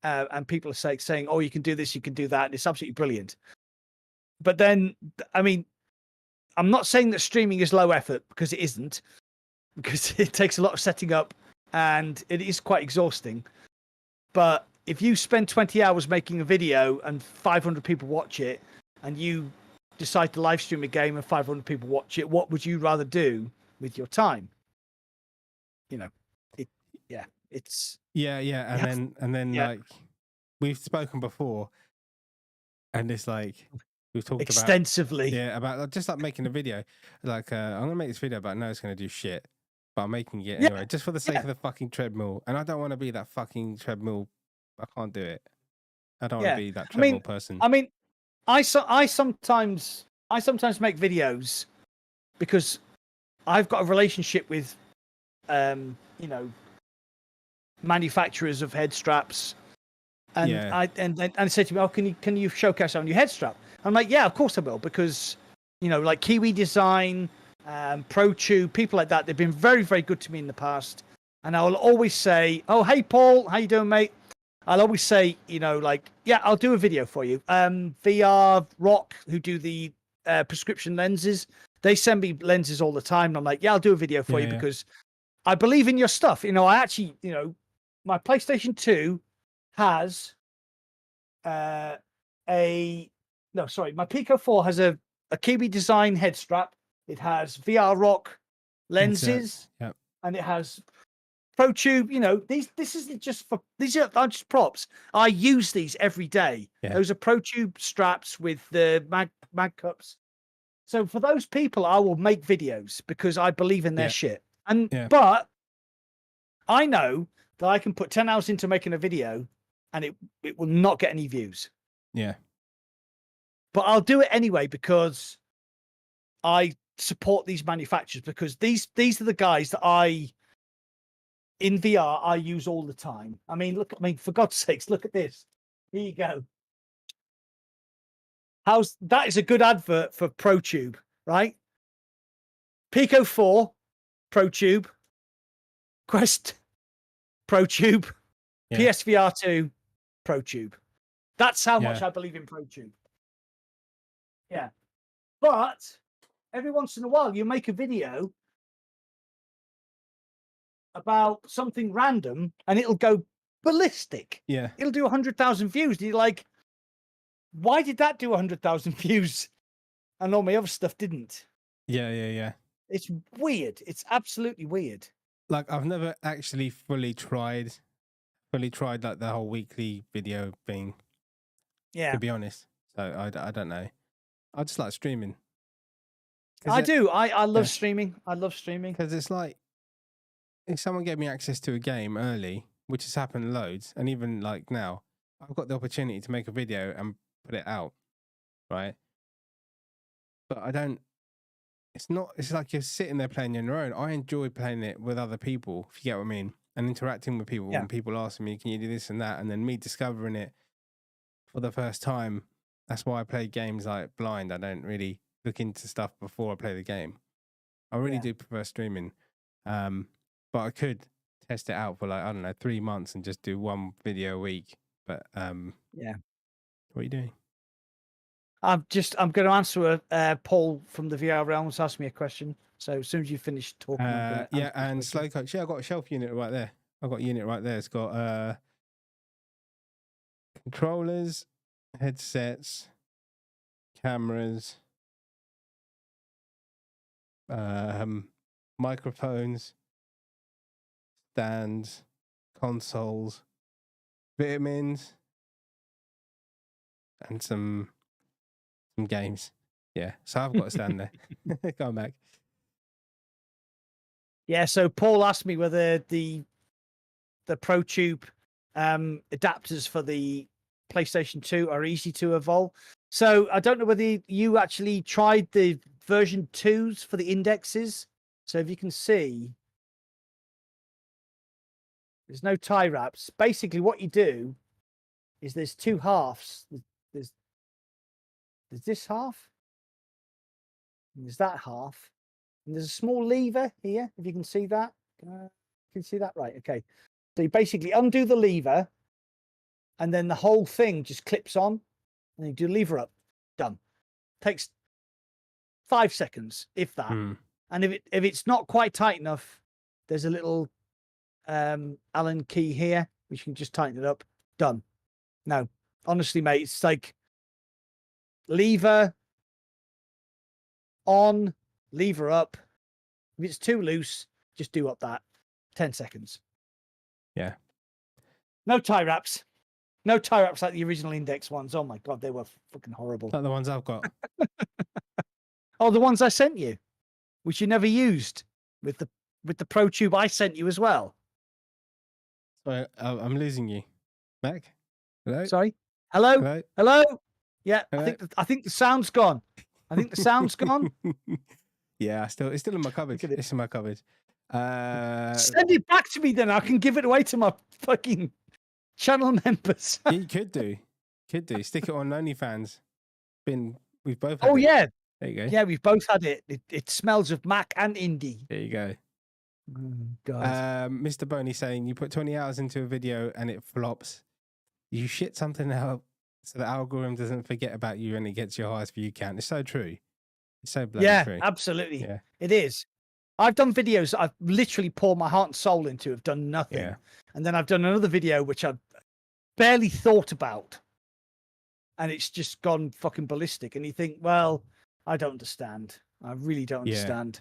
And people are saying, oh, you can do this, you can do that. And it's absolutely brilliant. But then, I mean, I'm not saying that streaming is low effort, because it isn't, because it takes a lot of setting up and it is quite exhausting. But if you spend 20 hours making a video and 500 people watch it, and you decide to live stream a game and 500 people watch it, what would you rather do with your time? You know, it's... Yeah, and then like we've spoken before, and it's like we've talked extensively about just like making a video. Like I'm gonna make this video, but I know it's gonna do shit, but I'm making it anyway, just for the sake of the fucking treadmill. And I don't want to be that fucking treadmill. I can't do it. I don't want to be that treadmill person. I mean, I sometimes make videos because I've got a relationship with you know, manufacturers of head straps, and I said to me, oh, can you showcase on your head strap? I'm like, yeah, of course I will, because, you know, like Kiwi Design, ProTube, people like that, they've been very, very good to me in the past, and I'll always say, oh, hey Paul, how you doing, mate? I'll always say, you know, like, yeah, I'll do a video for you. VR Rock, who do the prescription lenses, they send me lenses all the time, and I'm like, yeah, I'll do a video for you because I believe in your stuff. You know, I actually, you know, my PlayStation 2 has my Pico 4 has a Kiwi design head strap. It has VR Rock lenses, Yep. and it has Pro Tube. You know, these are just props. I use these every day. Yeah. Those are Pro Tube straps with the mag cups. So for those people, I will make videos because I believe in their shit. But I know that I can put 10 hours into making a video and it will not get any views. Yeah. But I'll do it anyway because I support these manufacturers, because these are the guys that in VR I use all the time. I mean, for God's sakes, look at this. Here you go. That is a good advert for Pro Tube, right? Pico 4, Pro Tube. Quest, Pro Tube. PSVR 2, Pro Tube. That's how much I believe in Pro Tube. Yeah. But every once in a while you make a video about something random and it'll go ballistic. Yeah. It'll do 100,000 views. And you're like, why did that do 100,000 views and all my other stuff didn't? Yeah. It's weird. It's absolutely weird. Like, I've never actually fully tried like the whole weekly video thing. Yeah. To be honest. So I don't know. I just like streaming. I do. I love streaming. I love streaming. Because it's like, if someone gave me access to a game early, which has happened loads, and even like now, I've got the opportunity to make a video and put it out, right? But I don't, it's like you're sitting there playing on your own. I enjoy playing it with other people, if you get what I mean, and interacting with people, and people asking me, can you do this and that? And then me discovering it for the first time. That's why I play games like blind. I don't really look into stuff before I play the game. I really do prefer streaming. But I could test it out for, like, I don't know, 3 months and just do one video a week. But what are you doing? I'm going to answer Paul from the VR Realms asked me a question. So as soon as you finish talking, and Slow Coach. Yeah, I've got a shelf unit right there. I've got a unit right there. It's got controllers, headsets, cameras, microphones, stands, consoles, vitamins, and some games. Yeah, so I've got a stand there. Going back. Yeah, so Paul asked me whether the Pro Tube adapters for the PlayStation 2 are easy to evolve. So I don't know whether you actually tried the version 2s for the indexes. So if you can see, there's no tie wraps. Basically, what you do is there's two halves. There's this half, and there's that half, and there's a small lever here. If you can see that, can you see that? Right. Okay. So you basically undo the lever, and then the whole thing just clips on, and you do lever up. Done. Takes 5 seconds, if that. And if it's not quite tight enough, there's a little Allen key here, which you can just tighten it up. Done. No, honestly, mate, it's like lever on, lever up. If it's too loose, just do up that. 10 seconds. Yeah. No tie wraps. No tie wraps like the original Index ones. Oh my God, they were fucking horrible. Like the ones I've got. Oh, the ones I sent you, which you never used with the Pro Tube I sent you as well. Sorry, I'm losing you. Mac? Hello? Sorry? Hello? Hello? Hello? Yeah, Hello? I think the sound's gone. I think the sound's gone. Yeah, it's still in my cupboard. It's in my cupboard. Send it back to me then. I can give it away to my fucking channel members. Yeah, you could do. Stick it on OnlyFans. We've both had Oh, it. yeah. There you go. Yeah, we've both had it. It smells of Mac and Indie. There you go. God. Mr. Boney saying you put 20 hours into a video and it flops. You shit something out so the algorithm doesn't forget about you and it gets your highest view count. It's so true. It's so bloody true. Yeah, absolutely. Yeah. It is. I've done videos that I've literally poured my heart and soul into, have done nothing. Yeah. And then I've done another video which I've barely thought about, and it's just gone fucking ballistic. And you think, well, I don't understand. I really don't understand.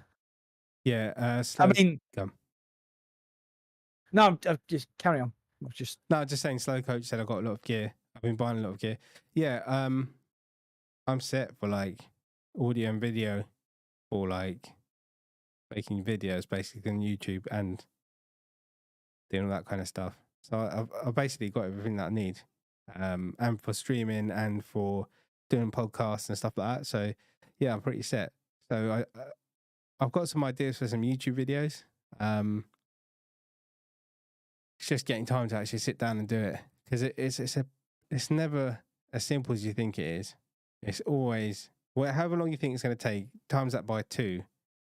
Yeah. I mean, Come. no, just carry on. Just No, just saying. Slow Coach said I've got a lot of gear. I've been buying a lot of gear. Yeah. I'm set for like audio and video, for like making videos basically on YouTube and doing all that kind of stuff. So I've basically got everything that I need, and for streaming and for doing podcasts and stuff like that. So yeah, I'm pretty set. So I've got some ideas for some YouTube videos. It's just getting time to actually sit down and do it, because it's never as simple as you think it is. It's always, however long you think it's going to take, times that by 2,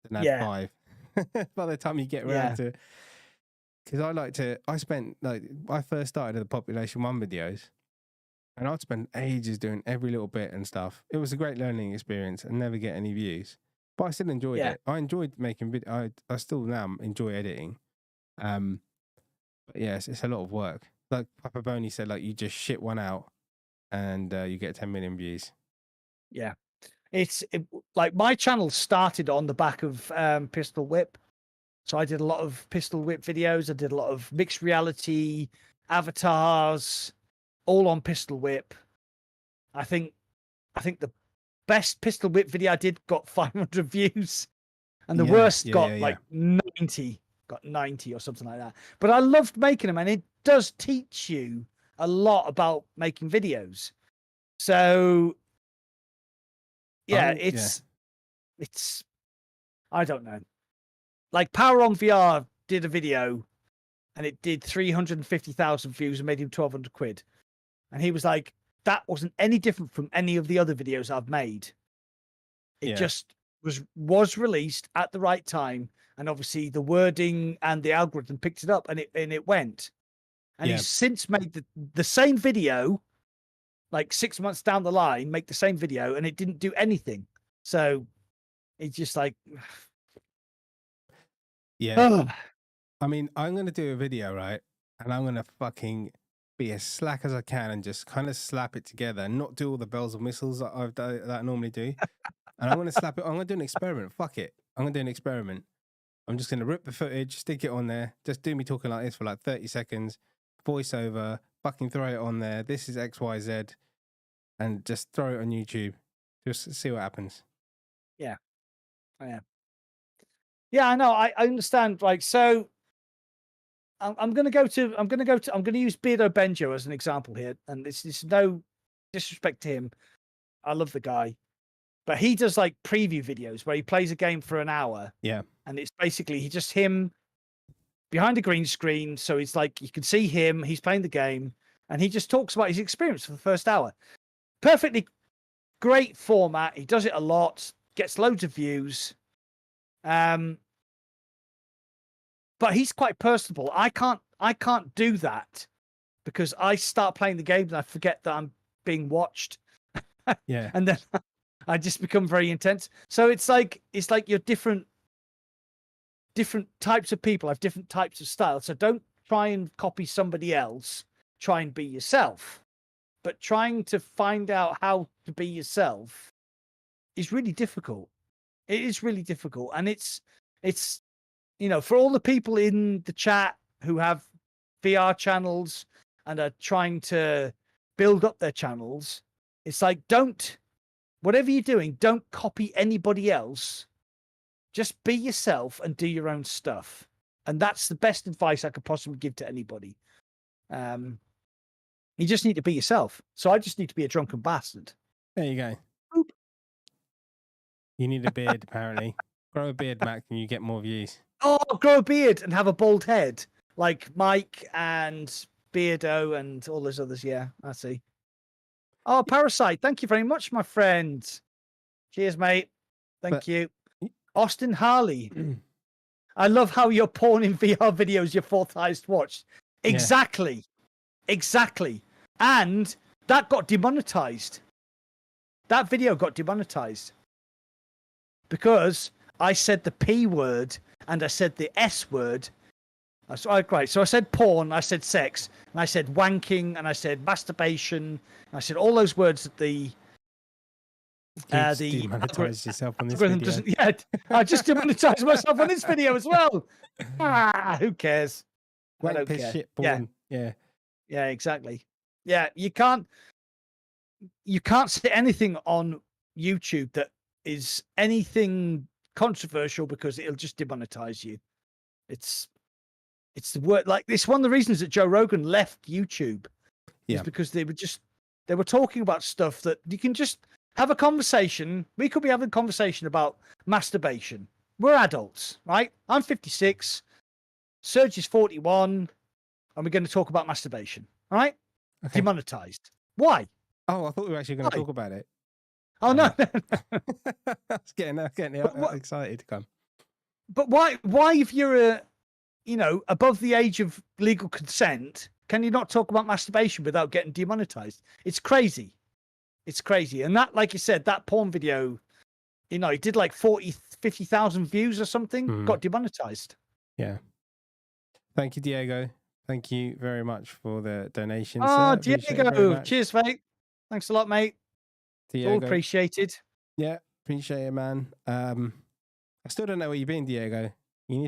then add 5 by the time you get around to. Because I first started at the Population 1 videos, and I'd spend ages doing every little bit and stuff. It was a great learning experience and never get any views, but I still enjoyed it. I enjoyed making video. I still now enjoy editing. But yeah, it's a lot of work. Like Papa Boney said, like you just shit one out and you get 10 million views. Yeah. Like my channel started on the back of Pistol Whip. So I did a lot of Pistol Whip videos. I did a lot of mixed reality, avatars, all on Pistol Whip. I think the best Pistol Whip video I did got 500 views, and the worst got like 90. Got 90 or something like that. But I loved making them, and it does teach you a lot about making videos. So yeah, it's I don't know. Like Power on VR did a video and it did 350,000 views and made him 1,200 quid. And he was like, that wasn't any different from any of the other videos I've made. It just was released at the right time. And obviously the wording and the algorithm picked it up, and it went. And he's since made the same video, like 6 months down the line, make the same video, and it didn't do anything. So it's just like, I mean, I'm going to do a video, right? And I'm going to fucking be as slack as I can and just kind of slap it together and not do all the bells and whistles that I normally do. And I'm going to slap it. I'm going to do an experiment. Fuck it. I'm going to do an experiment. I'm just going to rip the footage, stick it on there, just do me talking like this for like 30 seconds, voiceover, fucking throw it on there. This is XYZ, and just throw it on YouTube. Just see what happens. Yeah. I am. Yeah, I know. I understand. Like, so I'm going to use Beardo Benjo as an example here. And this is no disrespect to him. I love the guy. But he does like preview videos where he plays a game for an hour. Yeah. And it's basically just him behind a green screen. So it's like you can see him, he's playing the game, and he just talks about his experience for the first hour. Perfectly great format. He does it a lot, gets loads of views. But he's quite personable. I can't do that because I start playing the game and I forget that I'm being watched. Yeah. And then I just become very intense. So it's like you're different types of people have different types of styles. So don't try and copy somebody else. Try and be yourself. But trying to find out how to be yourself is really difficult. It is really difficult. And it's for all the people in the chat who have VR channels and are trying to build up their channels, it's like, whatever you're doing, don't copy anybody else. Just be yourself and do your own stuff. And that's the best advice I could possibly give to anybody. You just need to be yourself. So I just need to be a drunken bastard. There you go. Boop. You need a beard, apparently. Grow a beard, Mac, and you get more views. Oh, grow a beard and have a bald head. Like Mike and Beardo and all those others. Yeah, I see. Oh, Parasite. Thank you very much, my friend. Cheers, mate. Thank you. Austin Harley. I love how your porn in VR videos your fourth highest watched. Exactly. Yeah. Exactly. And that got demonetized. That video got demonetized. Because I said the P word and I said the S word Right. So I said porn, I said sex, and I said wanking, and I said masturbation, and I said all those words that the demonetized yourself on this algorithm video. doesn't yet. I just demonetized myself on this video as well. Who cares? I Wank, don't piss, care. shit, porn. Yeah. Yeah, exactly. Yeah, you can't say anything on YouTube that is anything controversial because it'll just demonetize you. It's the word, like, it's one of the reasons that Joe Rogan left YouTube is because they were talking about stuff that you can just have a conversation. We could be having a conversation about masturbation. We're adults, right? I'm 56, Serge is 41, and we're going to talk about masturbation. All right? Okay. Demonetized. Why? Oh, I thought we were actually going to talk about it. Oh, no. I was getting excited to come. But why if you're above the age of legal consent, can you not talk about masturbation without getting demonetized? It's crazy. It's crazy. And that, like you said, that porn video, it did like 50,000 views or something, got demonetized. Yeah. Thank you, Diego. Thank you very much for the donation. Oh, sir. Diego. Cheers, mate. Thanks a lot, mate. Diego. It's all appreciated. Yeah, appreciate it, man. I still don't know where you've been, Diego. You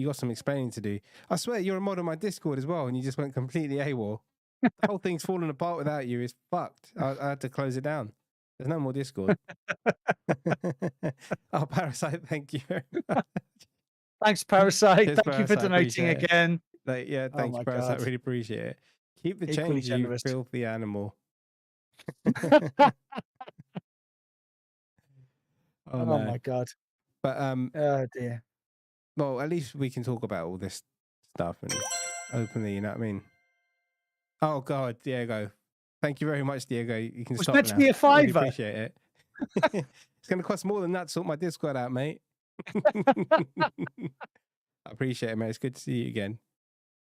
got some explaining to do. I swear you're a mod on my Discord as well, and you just went completely AWOL. The whole thing's falling apart without you. It's fucked. I had to close it down. There's no more Discord. Oh, Parasite, thank you very much. Thanks, Parasite. Cheers, Thank you for donating again. Thanks, Parasite. God. Really appreciate it. Keep the Equally change, generous. you filthy animal. Oh my God. But oh dear. Well, at least we can talk about all this stuff and openly, you know what I mean? Oh God, Diego. Thank you very much, Diego. You can stop now. It's meant to be a $5. Really appreciate it. It's going to cost more than that to sort my Discord out, mate. I appreciate it, mate. It's good to see you again.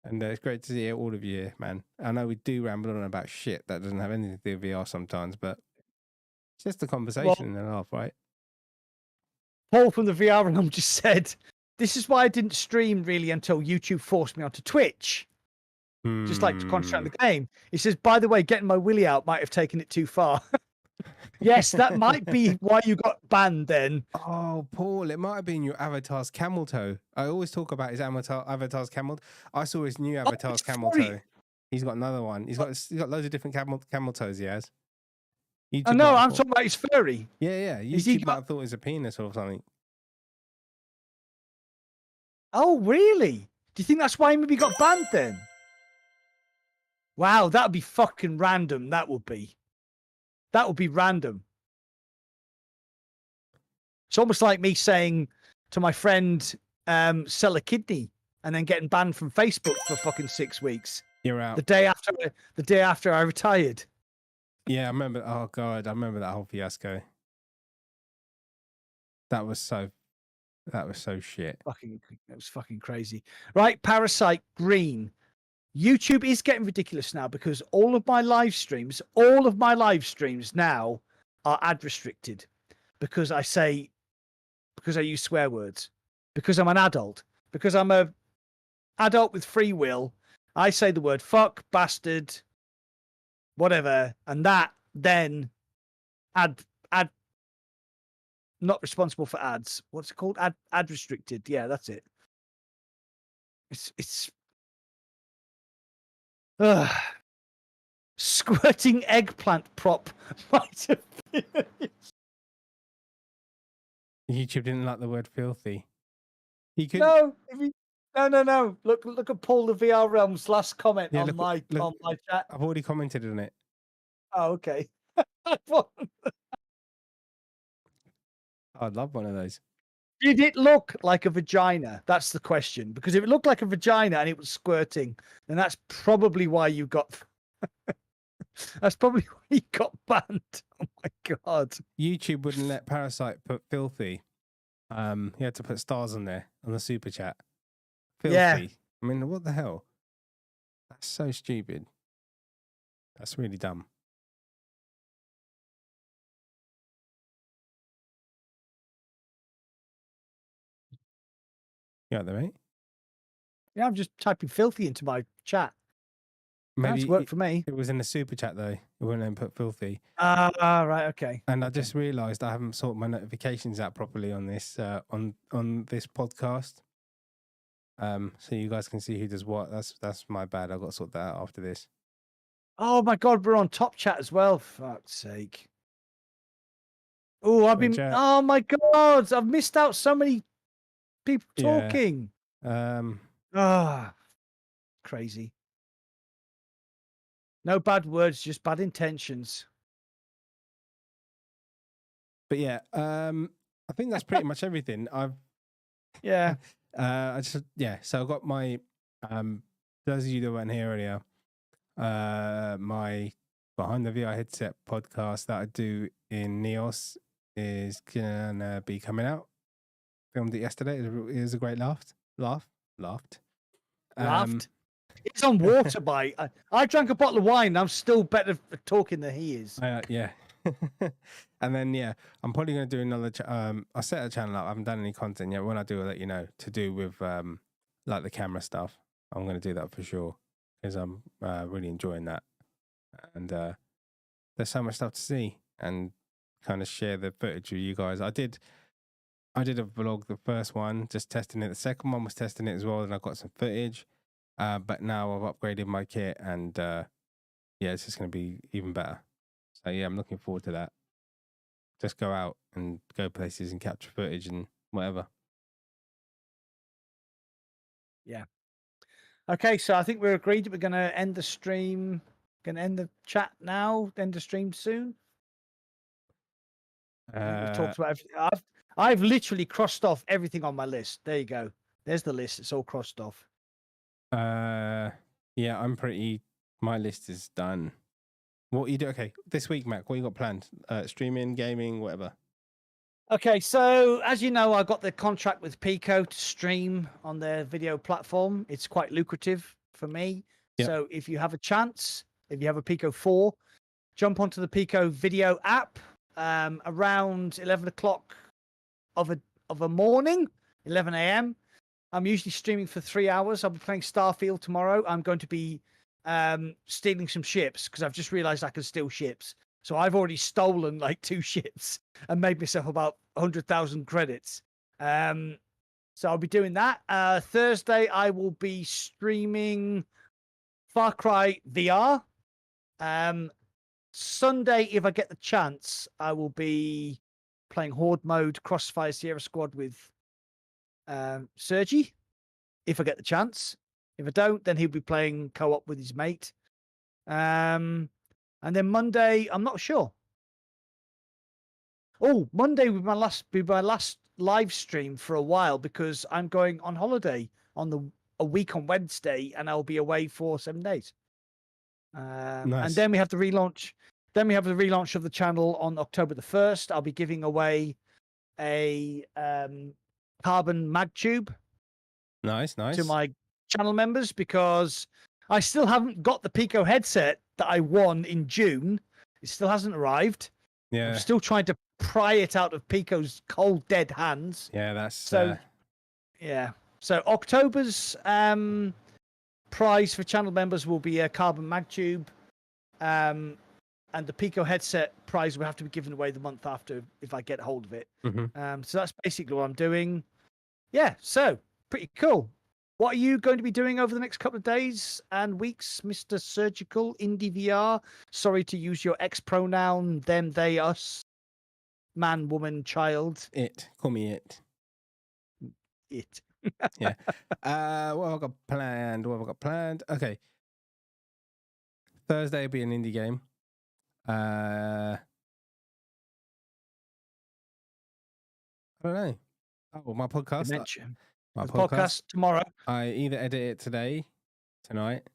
And it's great to see all of you here, man. I know we do ramble on about shit that doesn't have anything to do with VR sometimes, but it's just a conversation and a laugh, right? Paul from the VR Realm just said, this is why I didn't stream really until YouTube forced me onto Twitch. Just like to contract the game. He says, by the way, getting my willy out might have taken it too far. Yes, that might be why you got banned then. Oh, Paul, it might have been your avatar's camel toe. I always talk about his avatar's camel. I saw his new avatar's camel toe. He's got another one. He's got loads of different camel toes he has. Oh, no, I'm talking about his furry. Yeah. YouTube might have thought it was a penis or something. Oh, really? Do you think that's why he maybe got banned then? Wow, that would be fucking random. That would be random. It's almost like me saying to my friend, sell a kidney and then getting banned from Facebook for fucking 6 weeks. You're out. The day after I retired. Yeah, I remember. Oh God, I remember that whole fiasco. That was so shit. It was fucking crazy. Right, Parasite Green. YouTube is getting ridiculous now because all of my live streams now are ad restricted because I use swear words, because I'm an adult, because I'm a adult with free will. I say the word fuck, bastard, whatever, and that then ad not responsible for ads. What's it called? Ad restricted. Yeah, that's it. It's squirting eggplant prop might have been. YouTube didn't like the word filthy. He could No. Look at Paul the VR Realm's last comment on my chat. I've already commented on it. Oh, okay. I'd love one of those. Did it look like a vagina? That's the question. Because if it looked like a vagina and it was squirting, then that's probably why you got. That's probably why you got banned. Oh my God! YouTube wouldn't let Parasite put filthy. He had to put stars on there on the super chat. Filthy. Yeah. I mean, what the hell? That's so stupid. That's really dumb. You out there, mate? Yeah, I'm just typing filthy into my chat. That's Maybe worked for me. it was in the super chat though. It wouldn't let me put filthy. Right, okay. And I just realised I haven't sorted my notifications out properly on this on this podcast. So you guys can see who does what. That's my bad. I've got to sort that out after this. Oh my god, we're on top chat as well. Fuck's sake. Oh, oh my god, I've missed out so many people talking. Crazy. No bad words, just bad intentions. But yeah, I think that's pretty much everything. I just so I got my those of you that weren't here earlier, my Behind the VR headset podcast that I do in Neos is gonna be coming out. Filmed it yesterday. It was a great laughed. It's on water bite. I drank a bottle of wine. I'm still better at talking than he is. Yeah. And then I'm probably going to do another. I set a channel up. I haven't done any content yet. When I do, I'll let you know. To do with like the camera stuff. I'm going to do that for sure because I'm really enjoying that. And there's so much stuff to see and kind of share the footage with you guys. I did a vlog, the first one, just testing it. The second one was testing it as well, and I got some footage. But now I've upgraded my kit, and it's just going to be even better. So I'm looking forward to that. Just go out and go places and capture footage and whatever. Yeah. Okay, so I think we're agreed that we're going to end the stream. Going to end the chat now. End the stream soon. We've talked about everything. I've literally crossed off everything on my list. There you go. There's the list. It's all crossed off. I'm pretty. My list is done. What you do? Okay, this week, Mac. What you got planned? Streaming, gaming, whatever. Okay, so as you know, I got the contract with Pico to stream on their video platform. It's quite lucrative for me. Yep. So if you have a chance, if you have a Pico 4, jump onto the Pico video app around 11 o'clock of a morning, 11 a.m. I'm usually streaming for 3 hours. I'll be playing Starfield tomorrow. I'm going to be stealing some ships because I've just realized I can steal ships. So I've already stolen like 2 ships and made myself about 100,000 credits. So I'll be doing that. Thursday, I will be streaming Far Cry VR. Sunday, if I get the chance, I will be playing Horde mode Crossfire Sierra Squad with Sergi, if I get the chance. If I don't, then he'll be playing co-op with his mate. And then Monday, I'm not sure. Oh, Monday will be my last live stream for a while because I'm going on holiday on a week on Wednesday, and I'll be away for 7 days. Nice. And then we have the relaunch. Then we have the relaunch of the channel on October the 1st. I'll be giving away a carbon mag tube. Nice. To my channel members because I still haven't got the Pico headset that I won in June. It still hasn't arrived. Yeah. I'm still trying to pry it out of Pico's cold, dead hands. Yeah, that's so. Yeah. So October's prize for channel members will be a carbon mag tube, and the Pico headset prize will have to be given away the month after if I get hold of it. Mm-hmm. So that's basically what I'm doing. Yeah. So pretty cool. What are you going to be doing over the next couple of days and weeks, Mr. Surgical IndieVR? Sorry to use your X pronoun, them, they, us, man, woman, child. It. Call me it. It. Yeah. What have I got planned? Okay. Thursday will be an indie game. I don't know. Oh, my podcast. My podcast tomorrow. I either edit it tonight,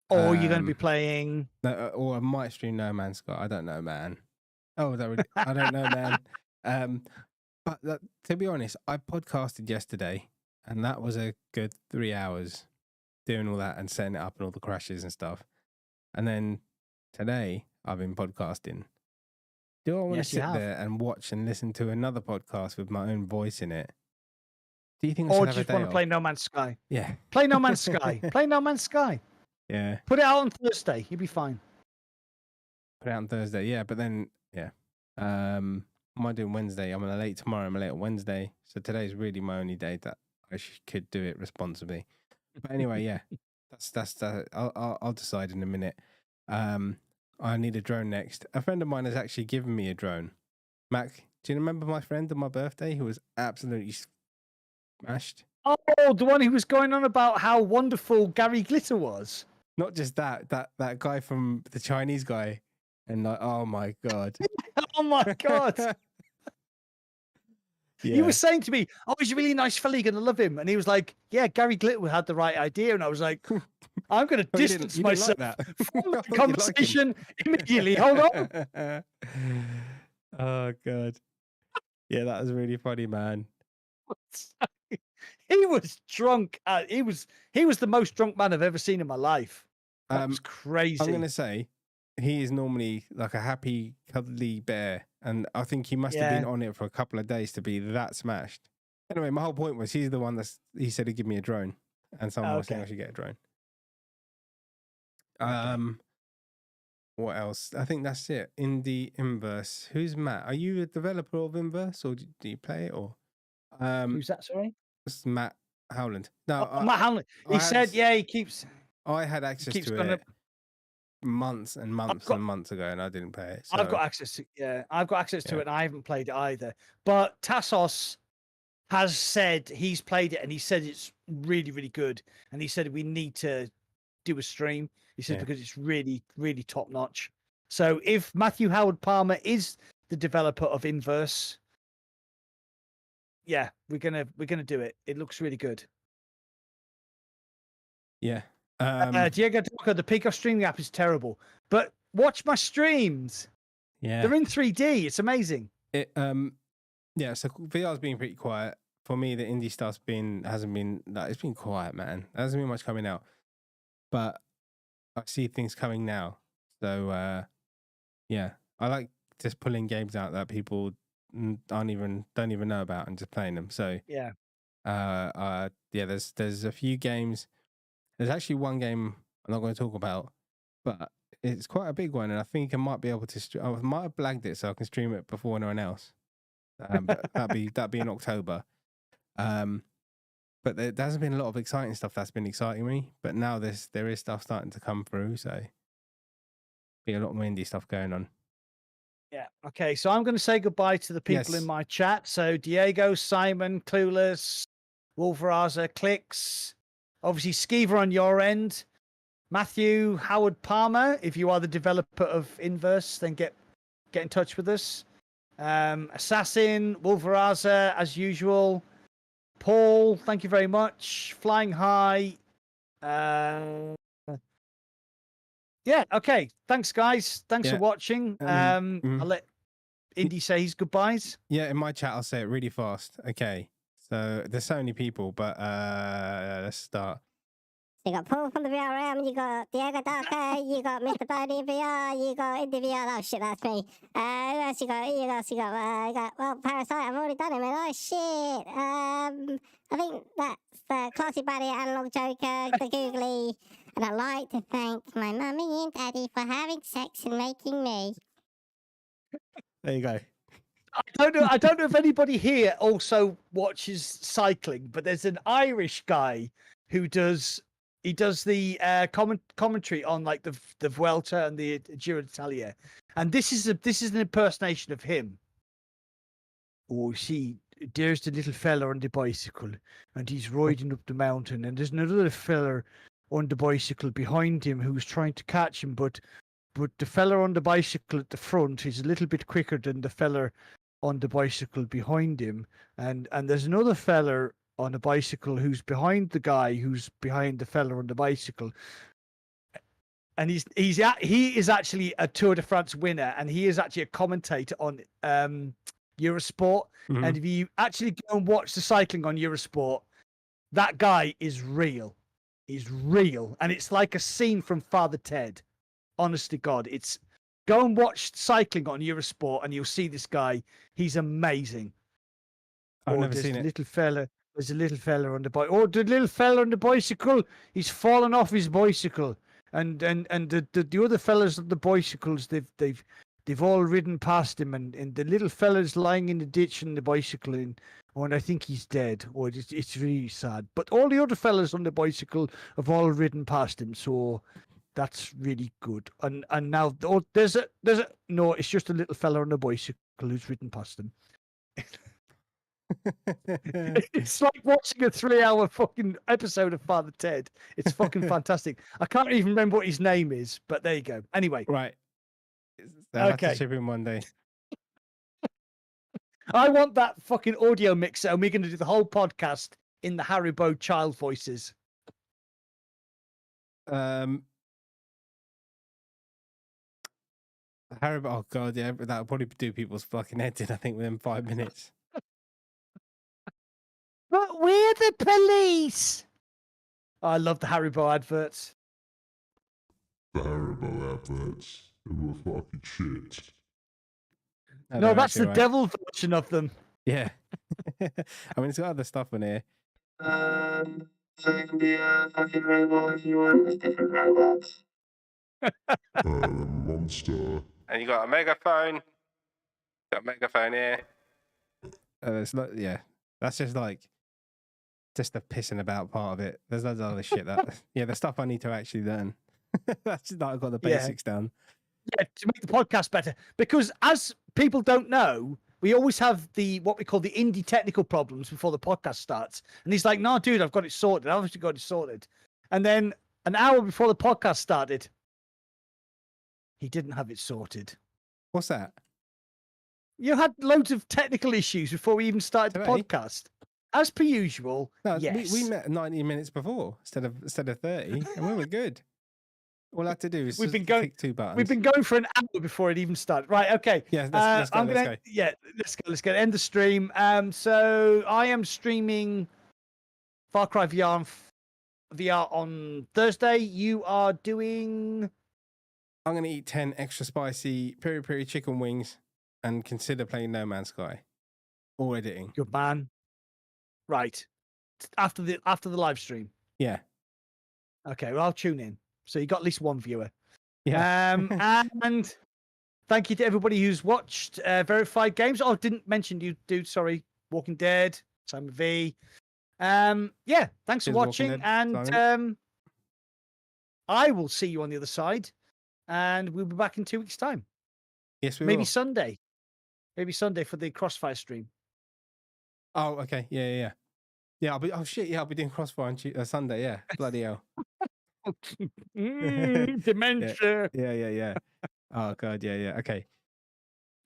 or you're going to be playing. Or I might stream No Man's Sky. I don't know, man. Oh, I don't know, man. But to be honest, I podcasted yesterday, and that was a good 3 hours doing all that and setting it up and all the crashes and stuff. And then today, I've been podcasting. Do I want to sit there and watch and listen to another podcast with my own voice in it? Do you think I Or should do have you a just day want to off? play No Man's Sky? Yeah. Play No Man's Sky. Play No Man's Sky. Yeah. Put it out on Thursday. You'll be fine. Put it out on Thursday. Yeah, but then am I doing Wednesday? I'm late tomorrow. I'm late on Wednesday. So today's really my only day that I could do it responsibly. But anyway, yeah, that's that. I'll decide in a minute. I need a drone next. A friend of mine has actually given me a drone. Mac, do you remember my friend on my birthday who was absolutely smashed? Oh, the one who was going on about how wonderful Gary Glitter was. Not just that guy from the Chinese guy, and like, oh my god. Oh my god. Yeah. He was saying to me, "Oh, he's a really nice fella. You're gonna love him." And he was like, "Yeah, Gary Glitter had the right idea." And I was like, "I'm gonna Oh, distance you didn't myself like that. from I the thought you'd like him. conversation immediately." Hold on. Oh god. Yeah, that was really funny, man. He was drunk. He was the most drunk man I've ever seen in my life. That was crazy. I'm gonna say he is normally like a happy, cuddly bear, and I think he must have been on it for a couple of days to be that smashed. Anyway, my whole point was he's the one he said he'd give me a drone, and someone was saying I should get a drone. What else? I think that's it. Indie Inverse. Who's Matt? Are you a developer of Inverse, or do you play it, or Who's that? Sorry, it's Matt Howland. No, Matt Howland. He said, he keeps. I had access to it months and months and months ago, and I didn't play it. So. I've got access to I've got access to it, and I haven't played it either. But Tassos has said he's played it, and he said it's really, really good. And he said we need to do a stream. He said because it's really, really top notch. So if Matthew Howard Palmer is the developer of Inverse, we're gonna do it. It looks really good. Yeah. Diego Docker, the Pico streaming app is terrible, but watch my streams. Yeah, they're in 3D. It's amazing. So VR's been pretty quiet for me. The indie stuff's hasn't been it's been quiet, man. There hasn't been much coming out, but I see things coming now. So I like just pulling games out that people don't even know about and just playing them. So there's a few games. There's actually one game I'm not going to talk about, but it's quite a big one, and I think I might be able to. I might have blagged it so I can stream it before anyone else. But that'd be in October. But there hasn't been a lot of exciting stuff that's been exciting me. But now there is stuff starting to come through, so be a lot more indie stuff going on. Yeah. Okay. So I'm going to say goodbye to the people in my chat. So Diego, Simon, Clueless, Wolveraza, Clicks. Obviously, Skeever on your end. Matthew Howard Palmer, if you are the developer of Inverse, then get in touch with us. Assassin, Wolveraza, as usual. Paul, thank you very much. Flying High. Okay. Thanks, guys. Thanks for watching. I'll let Indy say his goodbyes. Yeah, in my chat, I'll say it really fast. Okay. So there's so many people, but let's start. So you got Paul from the VR realm, you got Diego Darker, you got Mr. Bodie VR, you got IndieVR. Oh shit, that's me. Who else you got? Well, Parasite, I've already done him. Oh shit. I think that's Classy Buddy, Analog Joker, the Googly, and I'd like to thank my mummy and daddy for having sex and making me. There you go. I don't know if anybody here also watches cycling, but there's an Irish guy who does the commentary on like the Vuelta and the Giro d'Italia, and this is an impersonation of him. Oh, see, there's the little fella on the bicycle, and he's riding up the mountain, and there's another fella on the bicycle behind him who's trying to catch him, but the fella on the bicycle at the front is a little bit quicker than the fella on the bicycle behind him, and there's another fella on a bicycle who's behind the guy who's behind the fella on the bicycle, and he is actually a Tour de France winner, and he is actually a commentator on Eurosport. Mm-hmm. And if you actually go and watch the cycling on Eurosport, that guy is real. He's real, and it's like a scene from Father Ted. Honest to God, it's go and watch cycling on Eurosport, and you'll see this guy. He's amazing. I've never seen it. Little fella. There's a little fella on the bike. Oh, the little fella on the bicycle. He's fallen off his bicycle, and the other fellas on the bicycles, they've all ridden past him, and the little fella's lying in the ditch on the bicycle, and I think he's dead. Or it's really sad. But all the other fellas on the bicycle have all ridden past him, so that's really good. And now there's a no, it's just a little fella on the bicycle who's ridden past him. It's like watching a 3-hour fucking episode of Father Ted. It's fucking fantastic. I can't even remember what his name is, but there you go. Anyway, Right. I'll have to okay. ship him one day. I want that fucking audio mixer, and we're going to do the whole podcast in the Haribo child voices. Haribo. Oh god, yeah, but that'll probably do people's fucking heads in. I think within 5 minutes. But we're the police. I love the Haribo adverts. The Haribo adverts. They were fucking shit. No, that's the devil version of them. Yeah. I mean, it's got other stuff in here. So you can be a fucking robot if you want with different robots. Monster. And you got a megaphone. Got a megaphone here. It's not, yeah. That's just the pissing about part of it. There's loads of other shit yeah, the stuff I need to actually learn. That's just I've got the basics down. Yeah, to make the podcast better. Because as people don't know, we always have what we call the indie technical problems before the podcast starts. And he's like, no, dude, I've got it sorted. I've obviously got it sorted. And then an hour before the podcast started, he didn't have it sorted. What's that? You had loads of technical issues before we even started the Today? podcast. As per usual, No, yes. we met 90 minutes before instead of 30, and we were good. All I had to do is click 2 buttons. We've been going for an hour before it even started. Right, okay. Yeah, let's go. Yeah, let's go. End the stream. So I am streaming Far Cry VR on Thursday. You are doing. I'm going to eat 10 extra spicy peri peri chicken wings and consider playing No Man's Sky. Or editing. Good man. Right. After the live stream. Yeah. Okay, well, I'll tune in. So you got at least one viewer. Yeah. And thank you to everybody who's watched Verified Games. Oh, didn't mention you, dude. Sorry. Walking Dead, Simon V. Yeah, thanks for watching. And I will see you on the other side. And we'll be back in 2 weeks' time. Yes, we Maybe will. Sunday. Maybe Sunday for the Crossfire stream. Oh, okay. Yeah. Yeah, I'll be doing Crossfire on Sunday. Yeah. Bloody hell. Dementia. Yeah. Oh god, yeah. Okay.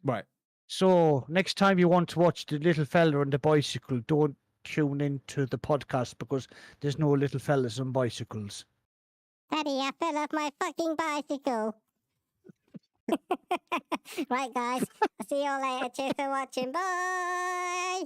Right. So next time you want to watch the little fella on the bicycle, don't tune into the podcast because there's no little fellas on bicycles. Daddy, I fell off my fucking bicycle. Right, guys. I'll see you all later. Cheers for watching. Bye.